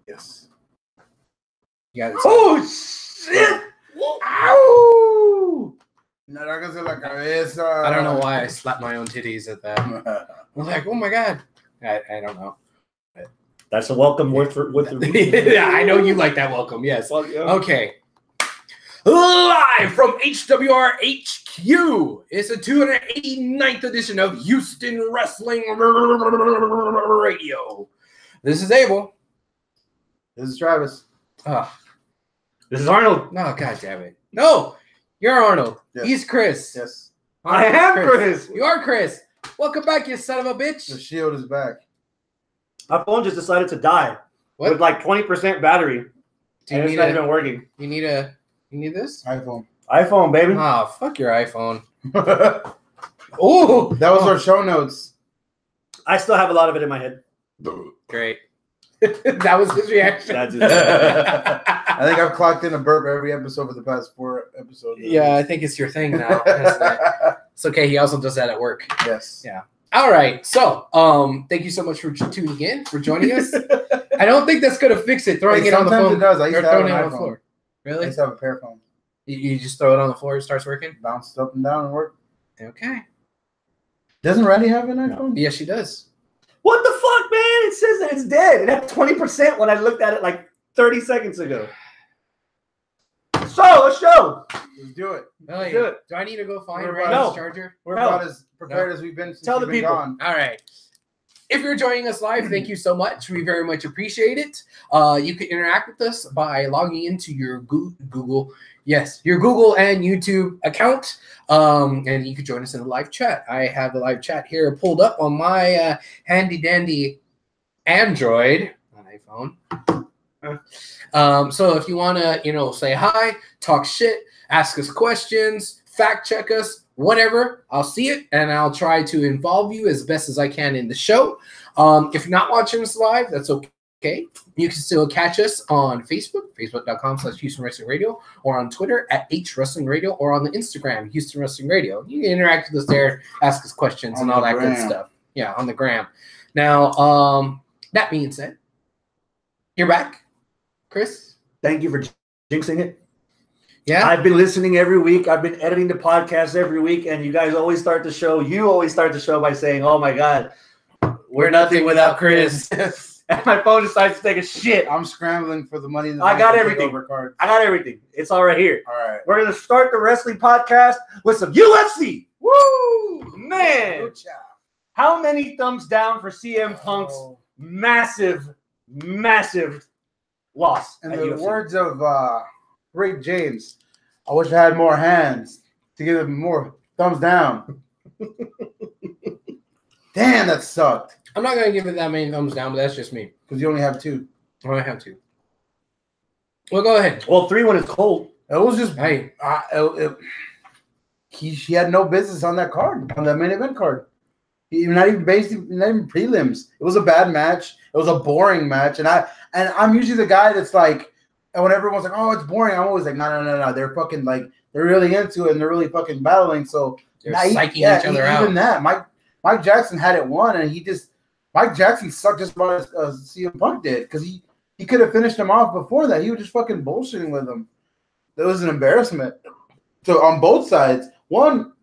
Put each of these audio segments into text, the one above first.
Yes. Yeah. Oh shit! Ow! Narragas en la cabeza. I don't know why I slapped my own titties at that. I'm like, oh my god. I don't know. That's a welcome with Yeah, I know you like that welcome. Yes. Well, yeah. Okay. Live from HWR HQ. It's the 289th edition of Houston Wrestling Radio. This is Abel. This is Travis. This is Arnold. Oh, god damn it. No, you're Arnold. Yes. He's Chris. Yes. I am Chris. You are Chris. Welcome back, you son of a bitch. The shield is back. My phone just decided to die with like 20% battery. And it's not even working. You need this? iPhone, baby. Oh, fuck your iPhone. Oh, that was our show notes. I still have a lot of it in my head. Great. That was his reaction. I think I've clocked in a burp every episode for the past 4 episodes. Yeah, I think it's your thing now. It's okay. He also does that at work. Yes. Yeah. All right. So, thank you so much for tuning in, for joining us. I don't think that's gonna fix it. Throwing it on the phone. It does. I used to have it an on the floor. Really? I used to have a pair phone. You just throw it on the floor, it starts working? Bounce up and down and work. Okay. Doesn't Randy have an iPhone? Yes, she does. What the fuck, man? It says that it's dead. It had 20% when I looked at it like 30 seconds ago. So, let's go. Let's do it. Let's do it. Do I need to go find We're Randy's charger? We're about as prepared as we've been since Tell the you've been people. gone. All right. If you're joining us live, thank you so much. We very much appreciate it. You can interact with us by logging into your Google and YouTube account, and you can join us in the live chat. I have the live chat here pulled up on my handy dandy Android iPhone. So if you want to, say hi, talk shit, ask us questions, fact check us, whatever, I'll see it and I'll try to involve you as best as I can in the show. If you're not watching us live, that's okay. You can still catch us on Facebook, facebook.com/Houston Wrestling Radio, or on Twitter at H Wrestling Radio, or on the Instagram, Houston Wrestling Radio. You can interact with us there, ask us questions and all that good stuff. Yeah, on the gram. Now, that being said, you're back, Chris. Thank you for jinxing it. Yeah, I've been listening every week. I've been editing the podcast every week, and you guys always start the show. You always start the show by saying, "Oh my God, we're nothing without Chris." And my phone decides to take a shit. I'm scrambling for the money. I got everything. Cards. I got everything. It's all right here. All right. We're gonna start the wrestling podcast with some UFC. Woo, man! How many thumbs down for CM Punk's massive loss? In at the UFC? words of Rick James, I wish I had more hands to give him more thumbs down. Damn, that sucked. I'm not gonna give it that many thumbs down, but that's just me. Because you only have 2. I only have 2. Well, go ahead. Well, 3 when it's cold. It was just Hey, she had no business on that card, on that main event card. Not even prelims. It was a bad match. It was a boring match, and I'm usually the guy that's like, and when everyone's like, "Oh, it's boring," I'm always like, "No. They're fucking like they're really into it and they're really fucking battling." So they're psyching each other out. Even that, Mike Jackson had it won, and Mike Jackson sucked just as CM Punk did because he could have finished him off before that. He was just fucking bullshitting with him. That was an embarrassment. So on both sides, one,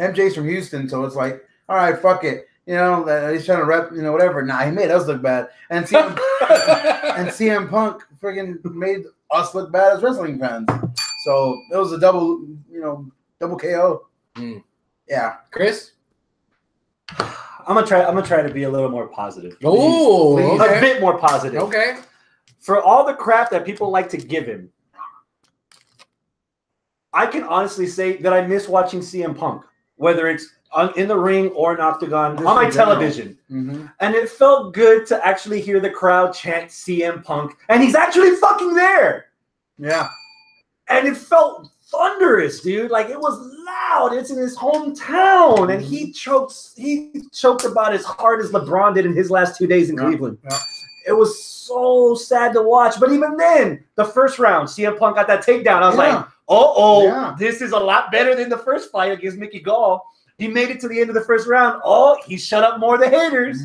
MJ's from Houston, so it's like, all right, fuck it. He's trying to rep, whatever. Nah, he made us look bad. And CM Punk friggin' made us look bad as wrestling fans. So it was a double KO. Mm. Yeah. Chris? I'm gonna try to be a little more positive. Oh, okay. A bit more positive. Okay. For all the crap that people like to give him, I can honestly say that I miss watching CM Punk, whether it's in the ring or an octagon, on my television. Mm-hmm. And it felt good to actually hear the crowd chant CM Punk, and he's actually fucking there. Yeah. And it felt thunderous, dude. Like, it was loud. It's in his hometown, and he choked about as hard as LeBron did in his last 2 days in Cleveland. Yeah. It was so sad to watch. But even then, the first round, CM Punk got that takedown. I was like, this is a lot better than the first fight against Mickey Gall. He made it to the end of the first round. Oh, he shut up more of the haters.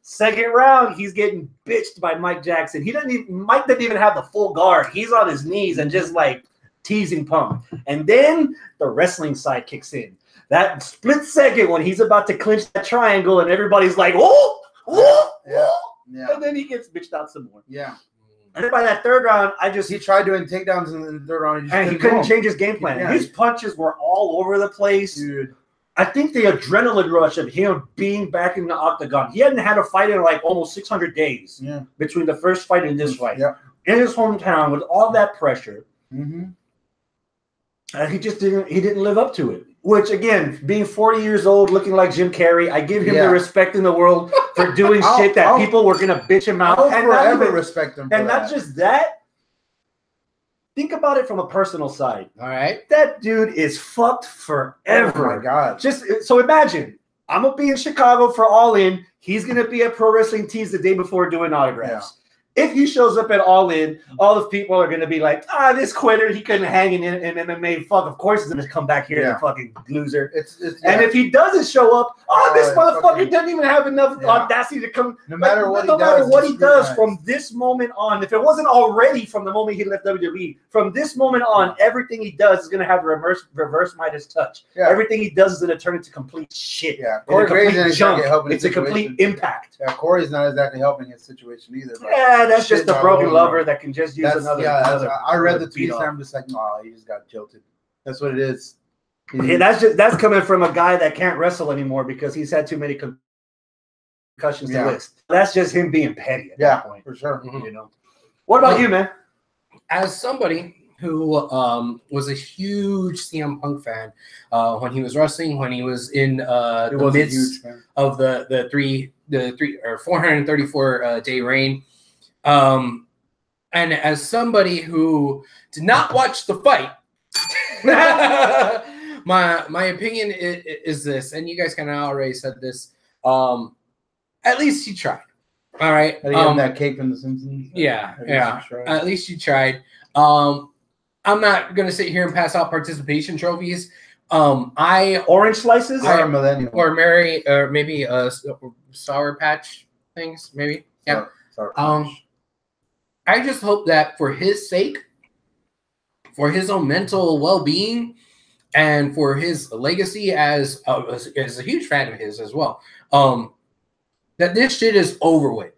Second round, he's getting bitched by Mike Jackson. Mike didn't even have the full guard. He's on his knees and just like teasing Punk. And then the wrestling side kicks in. That split second when he's about to clinch that triangle and everybody's like, oh, and then he gets bitched out some more. Yeah. And then by that third round, he tried doing takedowns in the third round. And he couldn't change his game plan. His punches were all over the place. Dude. I think the adrenaline rush of him being back in the octagon. He hadn't had a fight in like almost 600 days between the first fight and this fight. In his hometown with all that pressure. And he didn't live up to it. Which, again, being 40 years old, looking like Jim Carrey, I give him the respect in the world for doing shit that people were going to bitch him out. I'll forever respect him for and that. Not just that. Think about it from a personal side. All right. That dude is fucked forever. Oh, my God. Just so imagine, I'm going to be in Chicago for All In. He's going to be at Pro Wrestling Tees the day before doing autographs. If he shows up at All In, all the people are going to be like, this quitter, he couldn't hang in MMA. Fuck, of course he's going to come back here, the fucking loser. And if he doesn't show up, this motherfucker doesn't even have enough audacity to come. No matter what he does from this moment on, if it wasn't already from the moment he left WWE, from this moment on, everything he does is going to have reverse Midas touch. Everything he does is going to turn into complete shit. Corey Graves isn't exactly helping. It's a complete impact. Corey's not exactly helping his situation either. That's just a broken lover that can just use another. I read the tweets and I'm just like, he just got jilted. That's what it is. That's coming from a guy that can't wrestle anymore because he's had too many concussions to list. That's just him being petty at that point. For sure. You know. What about you, man? As somebody who was a huge CM Punk fan when he was wrestling, when he was in the midst of the 434 day reign. And as somebody who did not watch the fight, my opinion is this, and you guys kind of already said this. At least he tried. All right. That cake from The Simpsons. Yeah. At least you tried. I'm not gonna sit here and pass out participation trophies. Orange slices or millennial or maybe Sour Patch things, maybe. Yeah. Sour Patch. I just hope that for his sake, for his own mental well-being, and for his legacy as a huge fan of his as well, that this shit is over with.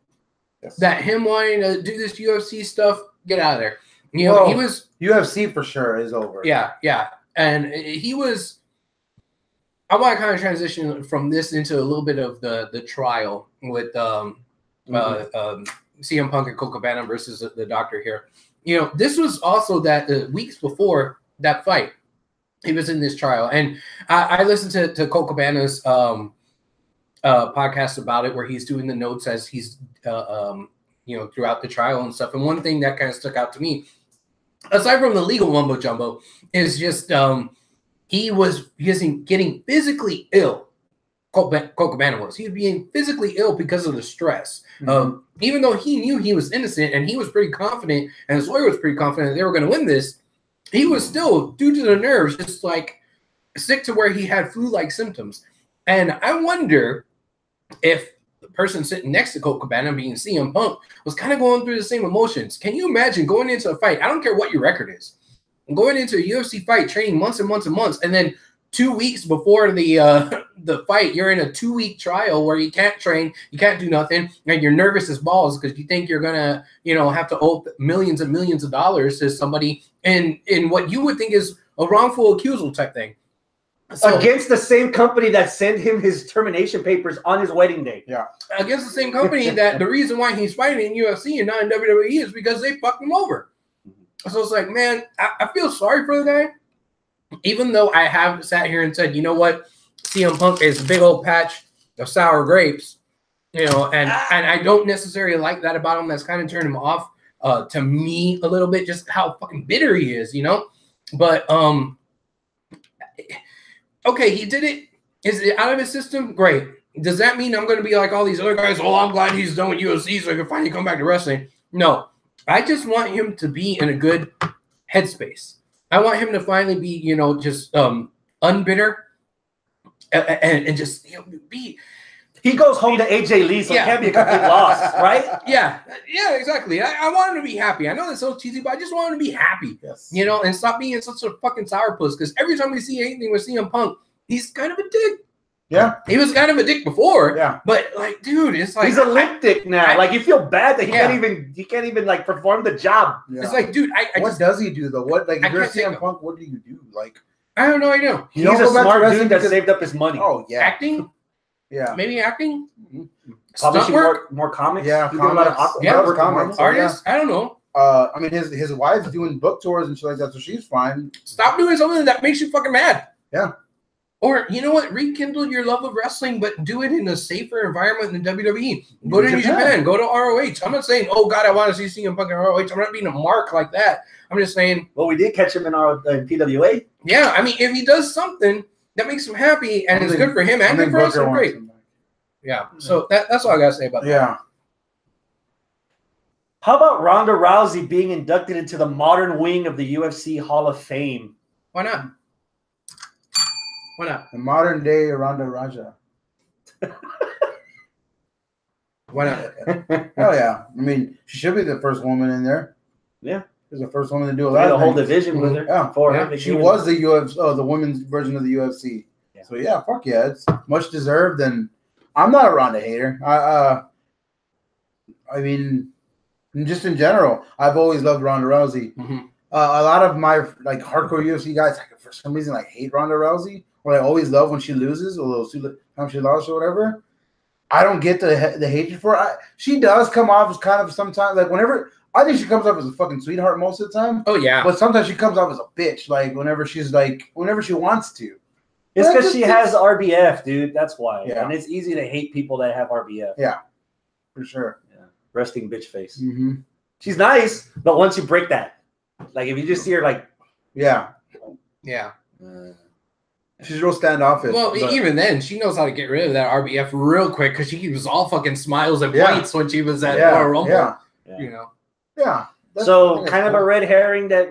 Yes. That him wanting to do this UFC stuff, get out of there. You know, he was UFC for sure is over. Yeah, and he was. I want to kind of transition from this into a little bit of the trial with CM Punk and Colt Cabana versus the Doctor here. You know, this was also that weeks before that fight, he was in this trial, and I listened to Colt Cabana's podcast about it, where he's doing the notes as he's throughout the trial and stuff. And one thing that kind of stuck out to me, aside from the legal mumbo jumbo, is just he was getting physically ill. Colt Cabana was. He was being physically ill because of the stress. Even though he knew he was innocent and he was pretty confident, and his lawyer was pretty confident they were going to win this, he was still, due to the nerves, just like sick to where he had flu-like symptoms. And I wonder if the person sitting next to Colt Cabana, being CM Punk, was kind of going through the same emotions. Can you imagine going into a fight? I don't care what your record is. Going into a UFC fight, training months and months and months, and then 2 weeks before the fight, you're in a 2-week trial where you can't train, you can't do nothing, and you're nervous as balls because you think you're gonna, have to owe millions and millions of dollars to somebody in what you would think is a wrongful accusal type thing. So, against the same company that sent him his termination papers on his wedding day. Yeah. Against the same company that the reason why he's fighting in UFC and not in WWE is because they fucked him over. So it's like, man, I feel sorry for the guy. Even though I have sat here and said, you know what, CM Punk is a big old patch of sour grapes, and I don't necessarily like that about him. That's kind of turned him off to me a little bit, just how fucking bitter he is, But okay, he did it. Is it out of his system? Great. Does that mean I'm going to be like all these other guys? Oh, I'm glad he's done with UFC so I can finally come back to wrestling. No, I just want him to be in a good headspace. I want him to finally be, just unbitter and just be. He goes home to AJ Lee, so it can't be a complete loss, right? Yeah, exactly. I want him to be happy. I know it's so cheesy, but I just want him to be happy. Yes. And stop being such a fucking sourpuss. Because every time we see anything with CM Punk, he's kind of a dick. Yeah, he was kind of a dick before. Yeah, but like, dude, it's like he's a limp dick now. Like you feel bad that he can't even like perform the job. Yeah. It's like, dude, what does he do though? What like if you're CM Punk, what do you do? Like I don't know. I know he's a smart dude that saved up his money. Oh yeah, acting. Yeah, maybe acting. Publishing more comics. Yeah, comics. Artists. I don't know. I mean, his wife's doing book tours and shit like that, so she's fine. Stop doing something that makes you fucking mad. Yeah. Or you know what? Rekindle your love of wrestling, but do it in a safer environment than WWE. Go to New Japan. Go to ROH. I'm not saying, oh God, I want to see CM Punk in ROH. I'm not being a mark like that. I'm just saying. Well, we did catch him in our PWA. Yeah, I mean, if he does something that makes him happy and it's good for him and good for us, great. Yeah, so that's all I gotta say about that. Yeah. How about Ronda Rousey being inducted into the modern wing of the UFC Hall of Fame? Why not? Why not? The modern day Ronda Raja. Why not? Hell yeah! I mean, she should be the first woman in there. Yeah, she's the first woman to do a lot. The whole division with her. Yeah, she was the UFC, the women's version of the UFC. Yeah. So yeah, fuck yeah, it's much deserved and. I'm not a Ronda hater. I mean, just in general, I've always loved Ronda Rousey. Mm-hmm. A lot of my like hardcore UFC guys, for some reason, like hate Ronda Rousey, or I always love when she loses, or the time she lost or whatever. I don't get the hatred for her. She does come off as kind of sometimes like whenever I think she comes off as a fucking sweetheart most of the time. Oh yeah, but sometimes she comes off as a bitch. Like whenever she wants to. It's because she has RBF, dude. That's why. Yeah. And it's easy to hate people that have RBF. Yeah, for sure. Yeah. Resting bitch face. Mm-hmm. She's nice, but once you break that, like if you just see her like, yeah. She's real standoffish. Well, even then, she knows how to get rid of that RBF real quick because she was all fucking smiles and points when she was at Royal Rumble. Yeah. You know. Yeah. So kind of a red herring that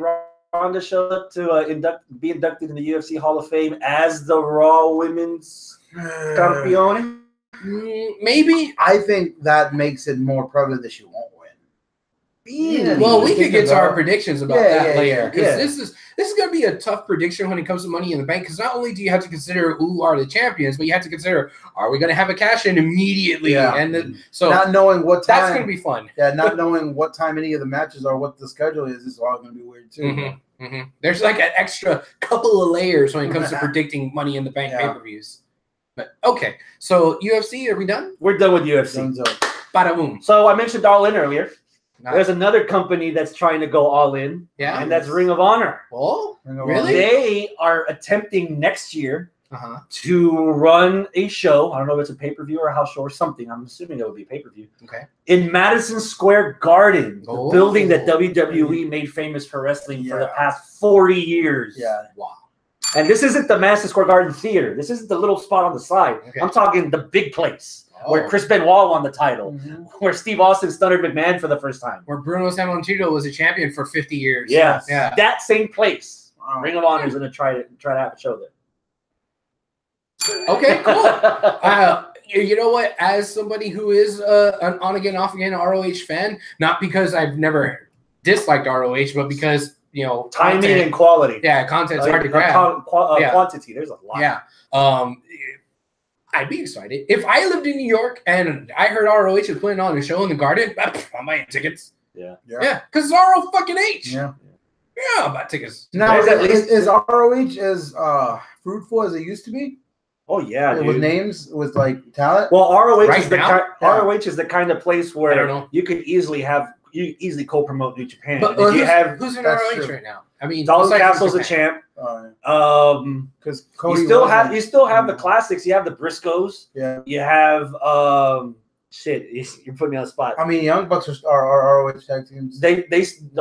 Ronda showed up to be inducted in the UFC Hall of Fame as the Raw Women's Campeone? Maybe. I think that makes it more prevalent that she won't win. Yeah, well, we could get to our predictions about that later because this is going to be a tough prediction when it comes to Money in the Bank because not only do you have to consider who are the champions, but you have to consider are we going to have a cash in immediately? Yeah. And so not knowing what time that's going to be fun. Yeah, not knowing what time any of the matches are, what the schedule is all going to be weird too. Mm-hmm. Mm-hmm. There's like an extra couple of layers when it comes to predicting Money in the Bank pay-per-views. But okay, so UFC, are we done? We're done with UFC. Bada boom. So I mentioned All In earlier. There's another company that's trying to go all in, and that's Ring of Honor. Oh, really? They are attempting next year to run a show. I don't know if it's a pay-per-view or a house show or something. I'm assuming it would be pay-per-view. Okay. In Madison Square Garden, the building that WWE made famous for wrestling for the past 40 years. Yeah. Wow. And this isn't the Madison Square Garden Theater. This isn't the little spot on the side. Okay. I'm talking the big place. Where Chris Benoit won the title, where Steve Austin stunned McMahon for the first time, where Bruno Sammartino was a champion for 50 years. Yes. Yeah, that same place. Ring of Honor is going to try to have a show there. Okay, cool. You know what? As somebody who is an on again, off again ROH fan, not because I've never disliked ROH, but because timing and quality. Yeah, content's hard to grab. Quantity. There's a lot. Yeah. I'd be excited. If I lived in New York and I heard ROH was putting on a show in the Garden, I'm buying tickets. Yeah. Yeah. Because it's ROH. Yeah. Yeah, I'll buy tickets. Now, is ROH as fruitful as it used to be? Oh, yeah, with names, with like talent? Well, ROH is the kind of place where you could easily co-promote New Japan. But who's in ROH right now? I mean, Dalton Castle's a champ. Because you still have the classics. You have the Briscoes. Yeah. You have you're putting me on the spot. I mean, Young Bucks are ROH tag teams. A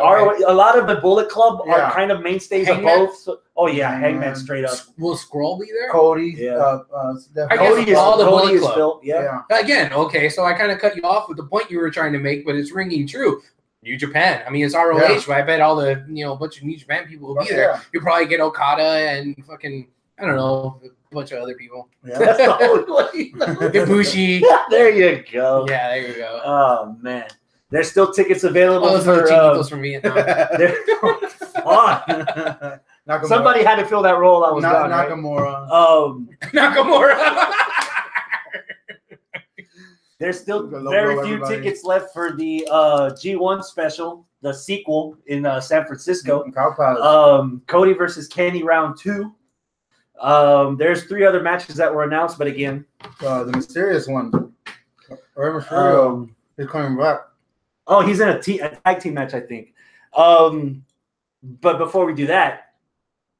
lot of the Bullet Club are kind of mainstays of both. So, Hangman straight up. Will Scroll be there? Cody. Cody is still. Yeah. Again, okay. So I kind of cut you off with the point you were trying to make, but it's ringing true. New Japan. I mean, it's ROH, but I bet all the bunch of New Japan people will be there. You'll probably get Okada and fucking I don't know, a bunch of other people. Yeah. That's the only one you know. Ibushi. There you go. Yeah, there you go. Oh man, there's still tickets available Oh, those for. are Chiquitos from Vietnam. Fuck. Somebody had to fill that role. I was gone, right? Nakamura. Nakamura. There's still Hello, very few everybody. tickets left for the G1 special, the sequel in San Francisco. Cow Palace. Cody versus Kenny round 2. There's 3 other matches that were announced, but again, The mysterious one. Rey Mysterio is coming back. oh, he's in a tag team match, I think. But before we do that,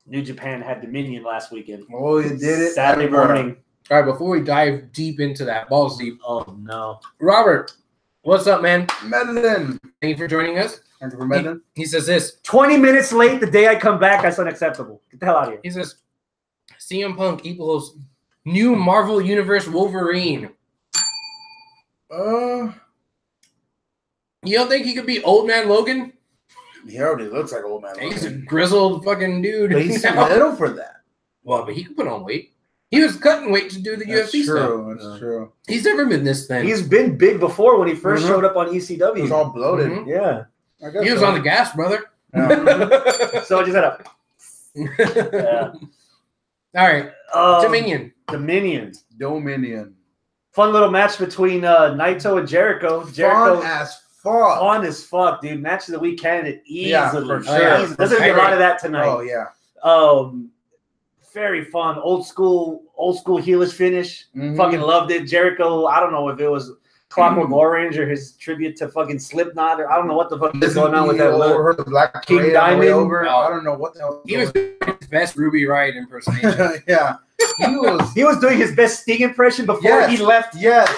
New Japan had Dominion last weekend. Oh, you did it. Saturday morning. All right, before we dive deep into that, balls deep. Oh no, Robert, what's up, man? Medellin. Thank you for joining us. Thank you for Medellin. He says this. 20 minutes late the day I come back. That's unacceptable. Get the hell out of here. He says, CM Punk equals new Marvel Universe Wolverine. Uh, You don't think he could be Old Man Logan? he already looks like old man. He's a grizzled fucking dude. But he's too now. little for that. Well, but he could put on weight. He was cutting weight to do the That's UFC stuff. true. That's true. He's never been this thin. He's been big before when he 1st Mhm. showed up on He ECW. was all bloated. Mhm. Yeah. I guess He was so. on the gas, brother. Yeah. So I just had a. Yeah. All right, Dominion. Dominion. Fun little match between Naito and Jericho. Jericho Fun as fuck. fun as fuck, dude. Match of the week candidate easily. Yeah, for sure. Easily. There's gonna be a lot of that tonight. Oh yeah. Very fun. Old school heelish finish. Mhm. Fucking loved it. Jericho, I don't know if it was Clockwork Orange or his tribute to fucking Slipknot, or I don't know what the fuck is going on with that look. Overheard the Black King Parade on the way Diamond. over. No. I don't know what the hell. He was doing his best Ruby Riott impersonation. Yeah. He was. He was doing his best Sting impression before Yes. he left. Yes.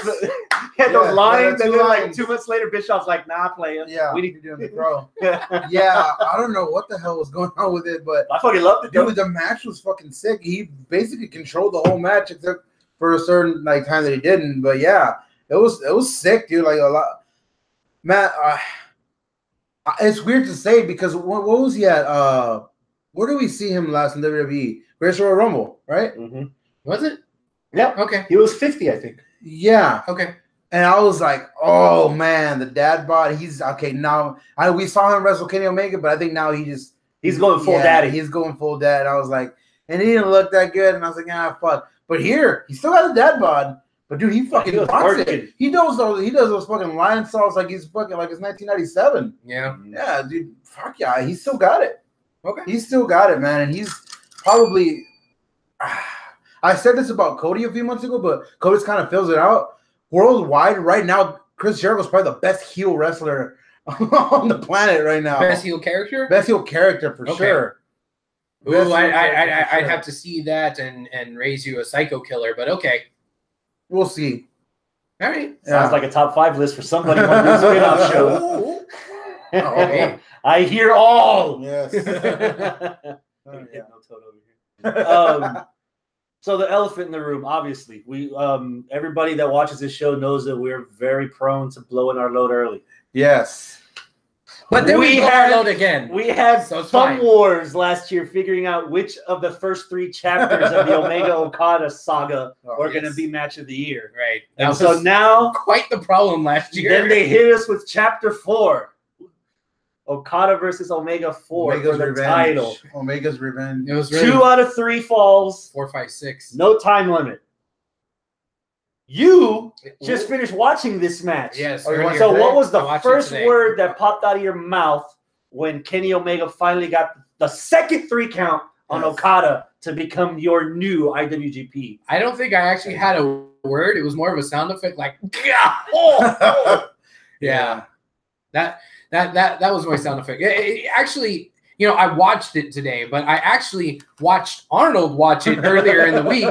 He had those Yeah, lines, the and two then like lines. 2 months later, Bischoff's like, "Nah, player." Yeah. we need doing the pro. Yeah. I don't know what the hell was going on with it, but I fucking loved it. Dude. dude, the match was fucking sick. He basically controlled the whole match except for a certain like time that he didn't. But yeah, it was sick, dude. Like a lot. Matt, it's weird to say because what was he at? Where do we see him last in WWE? Greatest Royal Rumble, right? Mm-hmm. Was it? Yep. Okay. He was 50, I think. Yeah. Okay. And I was like, oh man, the dad bod. He's okay now. We saw him wrestle Kenny Omega, but I think now he's going full daddy. He's going full dad. I was like, and he didn't look that good. And I was like, fuck. But here, he still has a dad bod. But dude, he fucking was wants working. it. He does those fucking lion salts like he's fucking like it's 1997. Yeah. Yeah, dude. Fuck yeah, he still got it. Okay. He's still got it, man. And he's probably. I said this about Cody a few months ago, but Cody's kind of fills it out. Worldwide, right now, Chris Jericho's probably the best heel wrestler on the planet right now. Best heel character? Best heel character for Okay. sure. Ooh, Best heel character I'd for sure. have to see that and raise you a psycho killer, but okay. We'll see. All right. Sounds like a top 5 list for somebody on this spin-off show. Okay. I hear all. Yes. So the elephant in the room, obviously, we everybody that watches this show knows that we're very prone to blowing our load early. Yes. But then we had load again. We had So it's Thumb fine. Wars last year, figuring out which of the first 3 chapters of the Omega Okada saga are going to yes. be match of the year. Right. And That so was now, quite the problem last year. then they hit us with chapter 4. Okada versus Omega 4 Omega's for the revenge. title. Omega's revenge. It was really 2 out of 3 falls. 4, 5, 6. No time limit. You just finished watching this match. Yes. Oh, you earlier want- So today. what was the I watched it first today. word that popped out of your mouth when Kenny Omega finally got the second 3 count on Yes. Okada to become your new IWGP? I don't think I actually had a word. It was more of a sound effect, like yeah. That was my sound effect. Actually, you know, I watched it today, but I actually watched Arnold watch it earlier in the week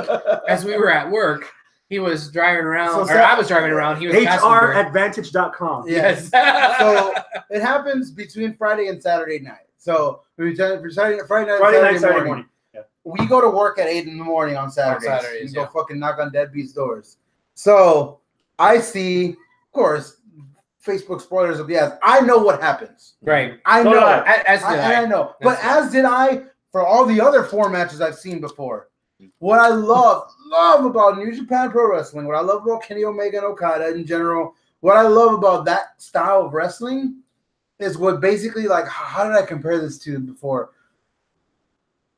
as we were at work. He was driving around, or I was driving around. He was passenger. HRadvantage.com. Yes. So it happens between Friday and Saturday night. So Friday night, Saturday morning. Yeah. We go to work at 8 in the morning on Saturdays. Saturdays, we go yeah. fucking knock on deadbeats' doors. So I see, of course, Facebook spoilers of yes. I know what happens. Right. I So know. did As did I. I know. But That's as did I for all the other 4 matches I've seen before. What I love about New Japan Pro Wrestling, what I love about Kenny Omega and Okada in general, what I love about that style of wrestling is what basically, like, how did I compare this to before?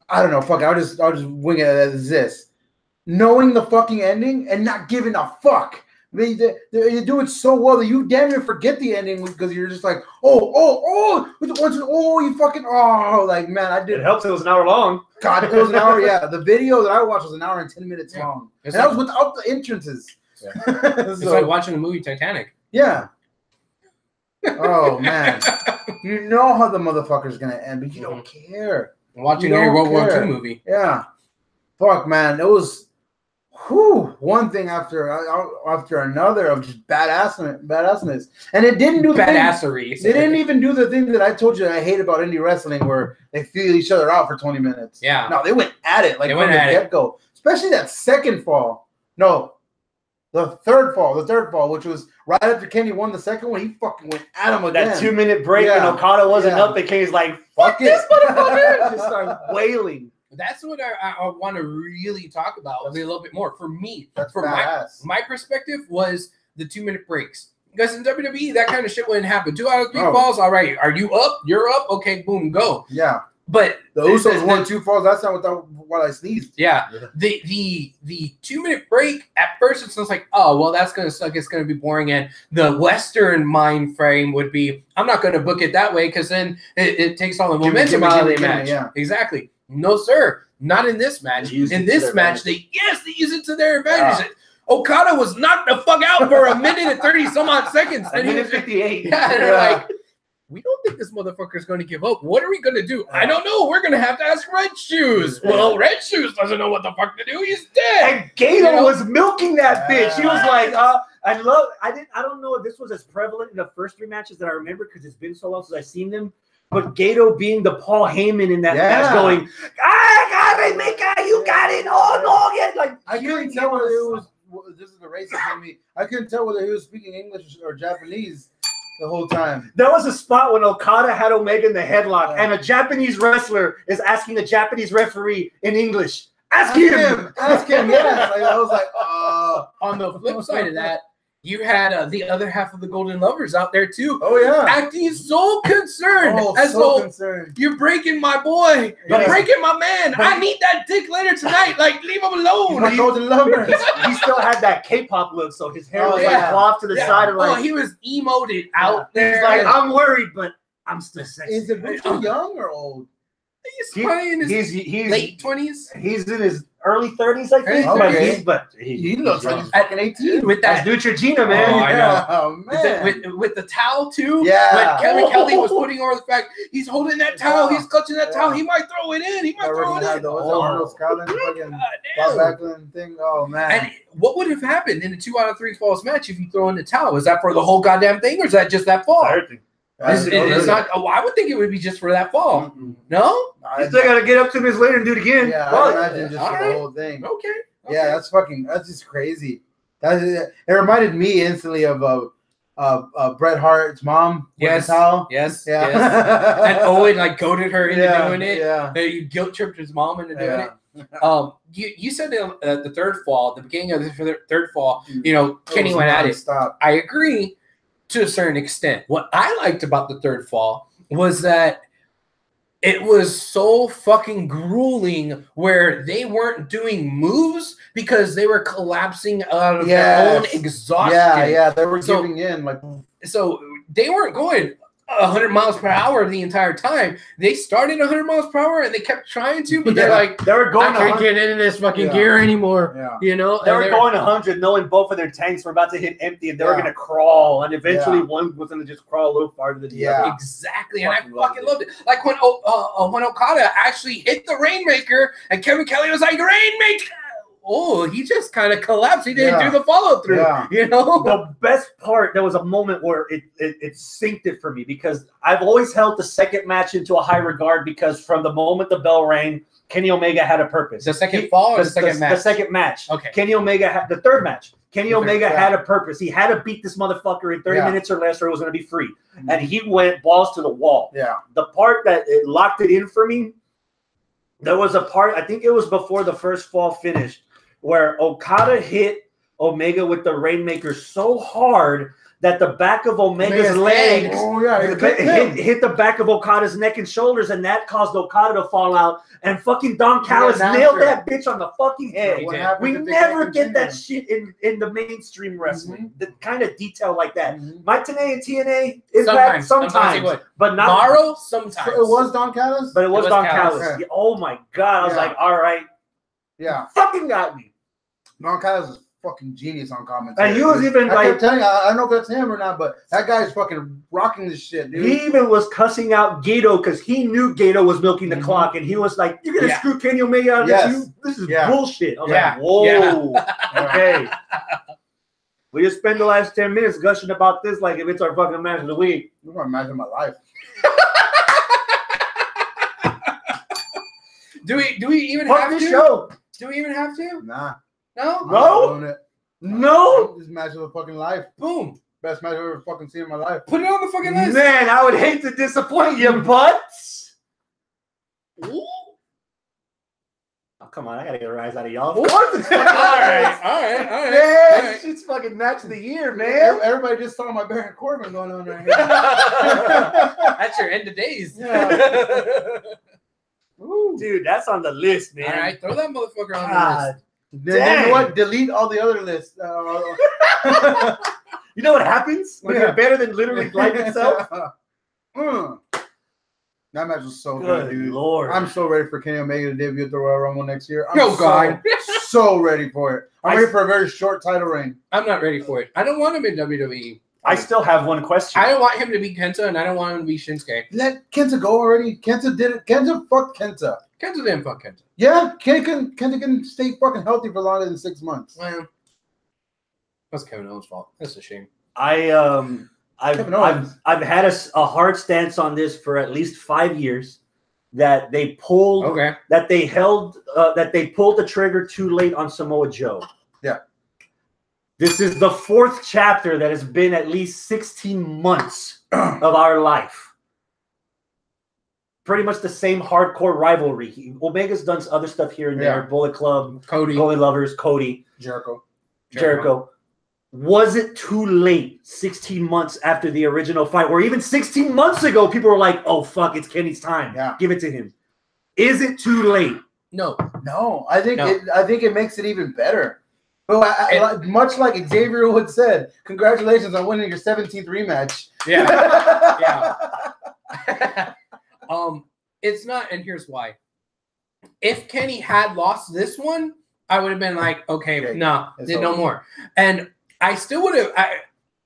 I don't know. Fuck, I'll just wing it as this. Knowing the fucking ending and not giving a fuck. They do it so well that you damn near forget the ending because you're just like, you fucking, like, man, I did. It helps it was an hour long. God, it was an hour, yeah. The video that I watched was an hour and 10 minutes long. And that was without the entrances. Yeah. It's like watching the movie Titanic. Yeah. Oh, man. You know how the motherfucker's going to end, but you don't care. Watching a World War II movie. Yeah. Fuck, man. It was one thing after another of just badassness. And it didn't do the badassery. They didn't even do the thing that I told you I hate about indie wrestling where they feel each other out for 20 minutes. Yeah. No, they went at it like from the get-go. Especially that second fall. No. The third fall, which was right after Kenny won the second one, he fucking went at him again. That 2-minute break when Okada wasn't up, and Kenny's like, fuck this motherfucker! Just started wailing. That's what I want to really talk about a little bit more. For me, for my perspective was the 2-minute breaks. Because in WWE, that kind of shit wouldn't happen. 2 out of 3 falls, all right. Are you up? You're up? Okay, boom, go. Yeah. But the Usos won 2 falls. That's not what I sneezed. Yeah. The 2-minute break, at first it sounds like, oh, well, that's going to suck. It's going to be boring. And the Western mind frame would be, I'm not going to book it that way because then it takes all the momentum out of the match. Yeah. Exactly. No, sir. Not in this match. In this match, they use it to their advantage. Okada was knocked the fuck out for a minute and 30 some odd seconds. And he was 58. Yeah, and they're like, we don't think this motherfucker is going to give up. What are we going to do? I don't know. We're going to have to ask Red Shoes. Well, Red Shoes doesn't know what the fuck to do. He's dead. And Gato was milking that bitch. He was like, I don't know if this was as prevalent in the first 3 matches that I remember because it's been so long since I've seen them. But Gato being the Paul Heyman in that match going, I got it, Mika, you got it. Oh, no, yeah. Like, I couldn't tell whether it was, this is the racist in me. I couldn't tell whether he was speaking English or Japanese the whole time. There was a spot when Okada had Omega in the headlock, and a Japanese wrestler is asking a Japanese referee in English, Ask him. Yes. I was like, on the flip side of that, you had the other half of the Golden Lovers out there too. Oh yeah, acting so concerned. Concerned. You're breaking my boy. You're breaking my man. I need that dick later tonight. Like, leave him alone. My Golden Lovers. He still had that K-pop look, so his hair was like off to the side of like. Oh, he was emoted out there. He's like, I'm worried, but I'm still sexy. Is it young or old? He's probably in his late 20s. He's in his early 30s, I think. Okay. But he looks like he's fucking 18 with that Neutrogena, man. Oh, I know. Oh, man. With the towel too. Yeah. When Kevin Kelly was putting over the fact he's holding that towel, he's clutching that towel. He might throw it in. He might throw it in. Arnold Scotland fucking Bob Backlund thing. Oh man. And what would have happened in a 2 out of 3 falls match if you throw in the towel? Was that for the whole goddamn thing, or is that just that fall? It's not. Oh, I would think it would be just for that fall. No, you still got to get up to this later and do it again. Yeah, I imagine just for the whole thing. Okay. Yeah, that's just crazy. It reminded me instantly of Bret Hart's mom. Yes. Yes. And Owen like goaded her into doing it. Yeah. He guilt tripped his mom into doing it. You said the third fall, the beginning of the third fall. You know, Kenny went at it. I agree. To a certain extent. What I liked about the third fall was that it was so fucking grueling where they weren't doing moves because they were collapsing out of their own exhaustion. Yeah, they were giving in. So they weren't going 100 miles per hour the entire time. They started 100 miles per hour and they kept trying to, but they're like, they were going. I can't get into this fucking gear anymore. Yeah. You know, they were going 100, knowing both of their tanks were about to hit empty, and they were going to crawl, and eventually one was going to just crawl a little farther than the other. Exactly, and I fucking loved it. Like when Okada actually hit the Rainmaker, and Kevin Kelly was like, Rainmaker. Oh, he just kind of collapsed. He didn't do the follow through. Yeah. You know, the best part, there was a moment where it synced it for me because I've always held the second match into a high regard because from the moment the bell rang, Kenny Omega had a purpose. The second fall or the second match? The second match. Okay. Kenny Omega had the third match. Kenny Omega had a purpose. He had to beat this motherfucker in 30 minutes or less, or it was going to be free. And he went balls to the wall. Yeah. The part that it locked it in for me There was a part, I think it was before the first fall finished, where Okada hit Omega with the Rainmaker so hard that the back of Omega's legs hit the back of Okada's neck and shoulders, and that caused Okada to fall out. And fucking Don Callis nailed that bitch on the fucking head. We never get that shit in the mainstream wrestling. The kind of detail like that. Mike Tenay and TNA is that sometimes, but not Morrow. Sometimes it was Don Callis, but it was Don Callis. Yeah. Oh my god! I was like, all right, fucking got me. Don Callis is fucking genius on commentary. And he was even I kept telling you, I don't know if that's him or not, but that guy's fucking rocking this shit, dude. He even was cussing out Gato because he knew Gato was milking the clock, and he was like, "You're gonna screw Kenny Omega out of this? This is bullshit." I was like, "Whoa, okay." We just spend the last 10 minutes gushing about this like if it's our fucking match of the week. This is my match of my life. Do we even Fuck have this to? show. Do we even have to? Nah. No? No? This match of the fucking life. Boom. Best match I've ever fucking seen in my life. Put it on the fucking list. Man, I would hate to disappoint you, but... Oh, come on, I gotta get a rise out of y'all. all right. Man, it's fucking match of the year, man. Everybody just saw my Baron Corbin going on right here. That's your end of days. Yeah. Dude, that's on the list, man. All right, throw that motherfucker on the list. Then you know what? Delete all the other lists. You know what happens when you're better than literally life itself? That match was so good, dude. Lord. I'm so ready for Kenny Omega to debut at the Royal Rumble next year. God. So ready for it. I'm ready for a very short title reign. I'm not ready for it. I don't want him in WWE. I still have one question. I don't want him to be Kenta, and I don't want him to be Shinsuke. Let Kenta go already. Kenta did it. Kenta fucked Kenta. Kenta didn't fuck Kenta. Yeah, Kenta can stay fucking healthy for longer than 6 months. Well, that's Kevin Owens' fault. That's a shame. I've had a hard stance on this for at least 5 years. That they pulled. Okay. That they held. That they pulled the trigger too late on Samoa Joe. Yeah. This is the 4th chapter that has been at least 16 months of our life. Pretty much the same hardcore rivalry. Omega's done other stuff here and there. Bullet Club, Cody, Goalie Lovers, Cody, Jericho. Was it too late 16 months after the original fight? Or even 16 months ago, people were like, oh, fuck, it's Kenny's time. Yeah. Give it to him. Is it too late? No. I think it makes it even better. Well, much like Xavier Woods said, congratulations on winning your 17th rematch. Yeah. It's not, and here's why. If Kenny had lost this one, I would have been like, okay, no more. And I still would have,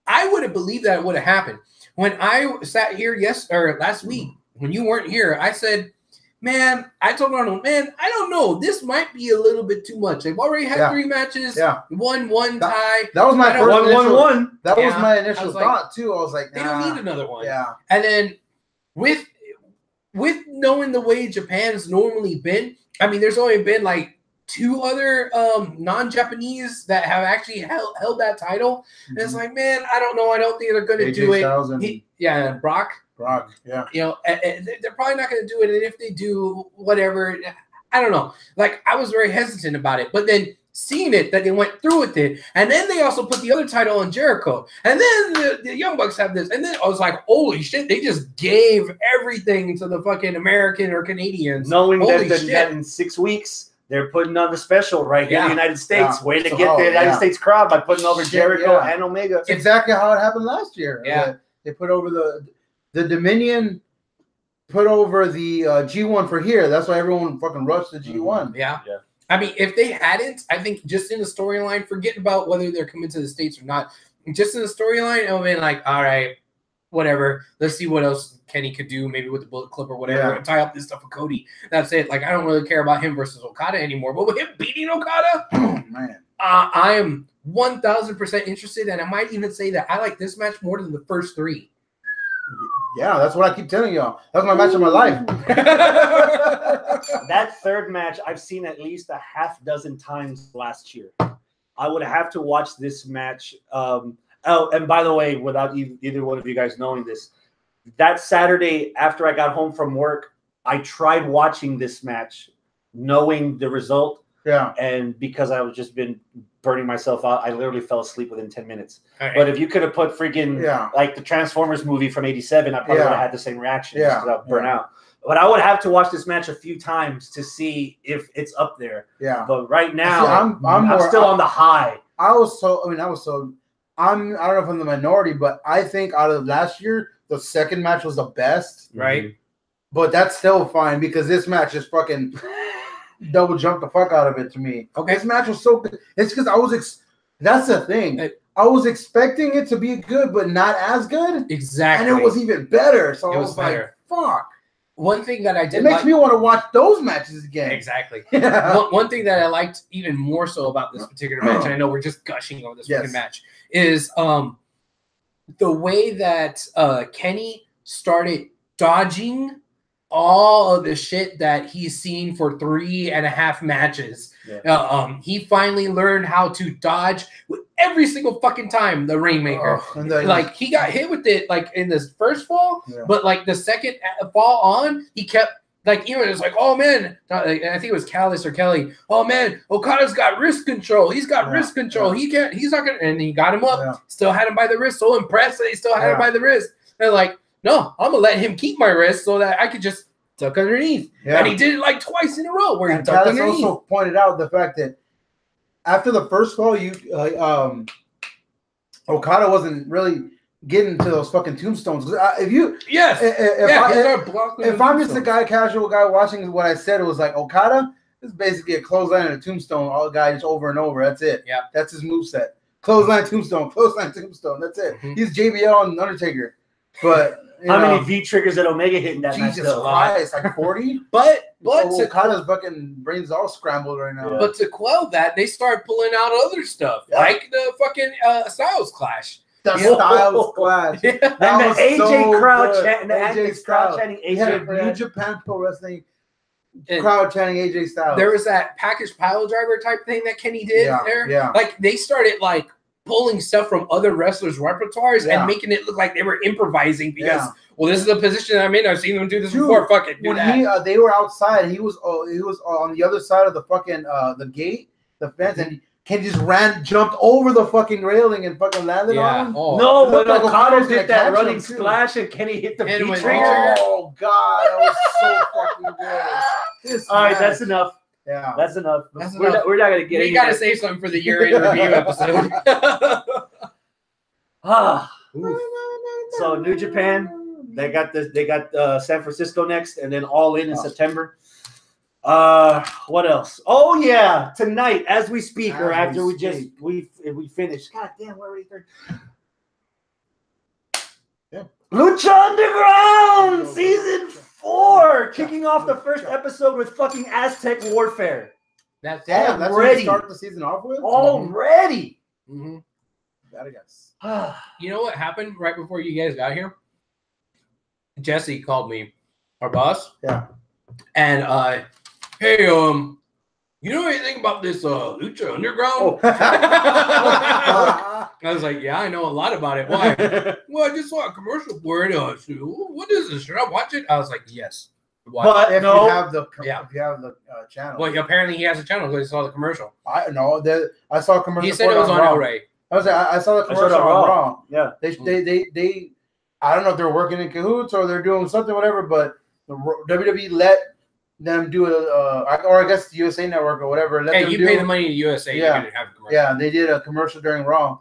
I would have believed that it would have happened. When I sat here last week, when you weren't here, I said, man, I told Arnold, man, I don't know. This might be a little bit too much. They've already had 3 matches. Yeah. One tie. That was my first one. That was my initial thought, too. I was like, they don't need another one. Yeah. And then with knowing the way Japan's normally been, I mean, there's only been like 2 other non-Japanese that have actually held that title. And it's like, man, I don't know. I don't think they're going to do it. Brock, yeah. You know, they're probably not going to do it. And if they do, whatever, I don't know. Like, I was very hesitant about it. But then seeing it, that they went through with it. And then they also put the other title on Jericho. And then the Young Bucks have this. And then I was like, holy shit, they just gave everything to the fucking American or Canadians. Knowing that in 6 weeks, they're putting on the special right here in the United States. Way to get the United States crowd by putting over Jericho and Omega. It's exactly how it happened last year. Yeah. They put over the Dominion, put over the G1 for here. That's why everyone fucking rushed the G1. Yeah. I mean, if they hadn't, I think just in the storyline, forget about whether they're coming to the States or not. Just in the storyline, it would have been like, all right, whatever. Let's see what else Kenny could do, maybe with the Bullet Club or whatever, and tie up this stuff with Cody. That's it. Like, I don't really care about him versus Okada anymore. But with him beating Okada, oh, man. I am 1,000% interested, and I might even say that I like this match more than the first 3. Yeah, that's what I keep telling y'all. That's my match of my life. That 3rd match I've seen at least a half dozen times last year. I would have to watch this match. Oh, and by the way, without either one of you guys knowing this, that Saturday after I got home from work, I tried watching this match knowing the result. Yeah. And because I was just been burning myself out, I literally fell asleep within 10 minutes. Right. But if you could have put freaking like the Transformers movie from '87, I probably would have had the same reaction because I'll burn out. But I would have to watch this match a few times to see if it's up there. Yeah. But right now, I'm still on the high. I don't know if I'm the minority, but I think out of last year, the second match was the best. Right. But that's still fine because this match just fucking double jumped the fuck out of it to me. Okay. This match was so good. It's because that's the thing. I was expecting it to be good, but not as good. Exactly. And it was even better. So I was better. like, fuck. One thing that I did it makes me want to watch those matches again. Exactly. Yeah. One thing that I liked even more so about this particular match, and I know we're just gushing over this fucking match, is the way that Kenny started dodging all of the shit that he's seen for 3.5 matches. Yeah. He finally learned how to dodge with every single fucking time the Rainmaker. Like he got hit with it like in this first fall, but like the second fall on, he kept like even it was like, oh man, I think it was Callis or Kelly. Oh man, Okada's got wrist control. He's got wrist control. He's not gonna, and he got him up. Still had him by the wrist. So impressed that he still had him by the wrist. And like, no, I'm gonna let him keep my wrist so that I could just duck underneath. And he did it like twice in a row where he ducked underneath. Also pointed out the fact that after the first fall, Okada wasn't really getting to those fucking tombstones. If I'm just a casual guy watching what I said, it was like Okada is basically a clothesline and a tombstone. All the guy just over and over. That's it. Yeah, that's his moveset. Clothesline, tombstone, clothesline, tombstone. That's it. He's JBL and Undertaker. But how many V triggers did Omega hit in that match? Jesus Christ, like 40. But Okada's fucking brains all scrambled right now. But to quell that, they started pulling out other stuff, like the fucking Styles Clash. The Styles Clash. And the AJ crowd chanting, AJ crowd chanting AJ. New Japan Pro Wrestling crowd chanting AJ Styles. There was that package pile driver type thing that Kenny did there. Yeah. Like they started like pulling stuff from other wrestlers' repertoires and making it look like they were improvising because, well, this is the position I'm in. I've seen them do this before. Fuck it, do that. They were outside. He was on the other side of the fucking the gate, the fence, and Kenny just jumped over the fucking railing and fucking landed on him. No, but like Okada did that running splash and Kenny hit the V trigger. Oh god, that was so fucking good. All right, that's enough. Yeah, that's enough. We're not going to get. We got to save something for the year-end review episode. So New Japan, they got San Francisco next, and then All In September. What else? Oh yeah, tonight as we speak, or after we finish. God damn, we're already third. Yeah. Lucha Underground season 4, kicking off the first episode with fucking Aztec Warfare. That's what you start the season off with? Already. Gotta guess. You know what happened right before you guys got here? Jesse called me, our boss. Yeah. And hey, you know anything about this Lucha Underground? I was like, yeah, I know a lot about it. Why? Well, I just saw a commercial for it. What is this? Should I watch it? I was like, yes. But if you have the channel. Well, apparently he has a channel because he saw the commercial. I saw a commercial. He said it was on El Rey. I saw the commercial on Raw. Yeah. They I don't know if they're working in cahoots or they're doing something, whatever, but the WWE let them do or I guess the USA Network or whatever. Hey, you pay the money to USA. Yeah. You can have a commercial. Yeah, they did a commercial during Raw.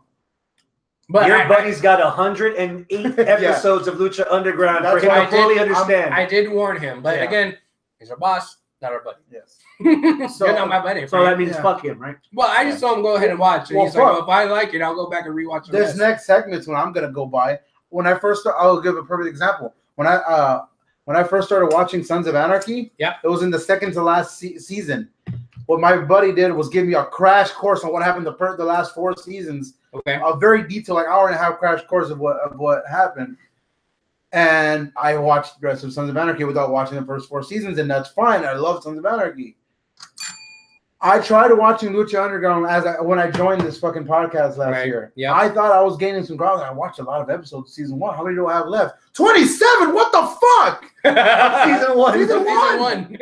But your buddy's got 108 episodes of Lucha Underground for him to fully understand. I did warn him, but again, he's our boss, not our buddy. Yes. So you're not my buddy. So that means fuck him, right? Well, I just told him go ahead and watch. And he's like, well, if I like it, I'll go back and rewatch it. This next segment's when I'm gonna go by. When I first I'll give a perfect example. When I first started watching Sons of Anarchy, it was in the second to last season. What my buddy did was give me a crash course on what happened the last 4 seasons. Okay. A very detailed, like hour and a half crash course of what happened. And I watched the rest of Sons of Anarchy without watching the first 4 seasons, and that's fine. I love Sons of Anarchy. I tried watching Lucha Underground when I joined this fucking podcast last year. Yeah. I thought I was gaining some ground. I watched a lot of episodes of season 1. How many do I have left? 27! What the fuck? Season 1. Season 1.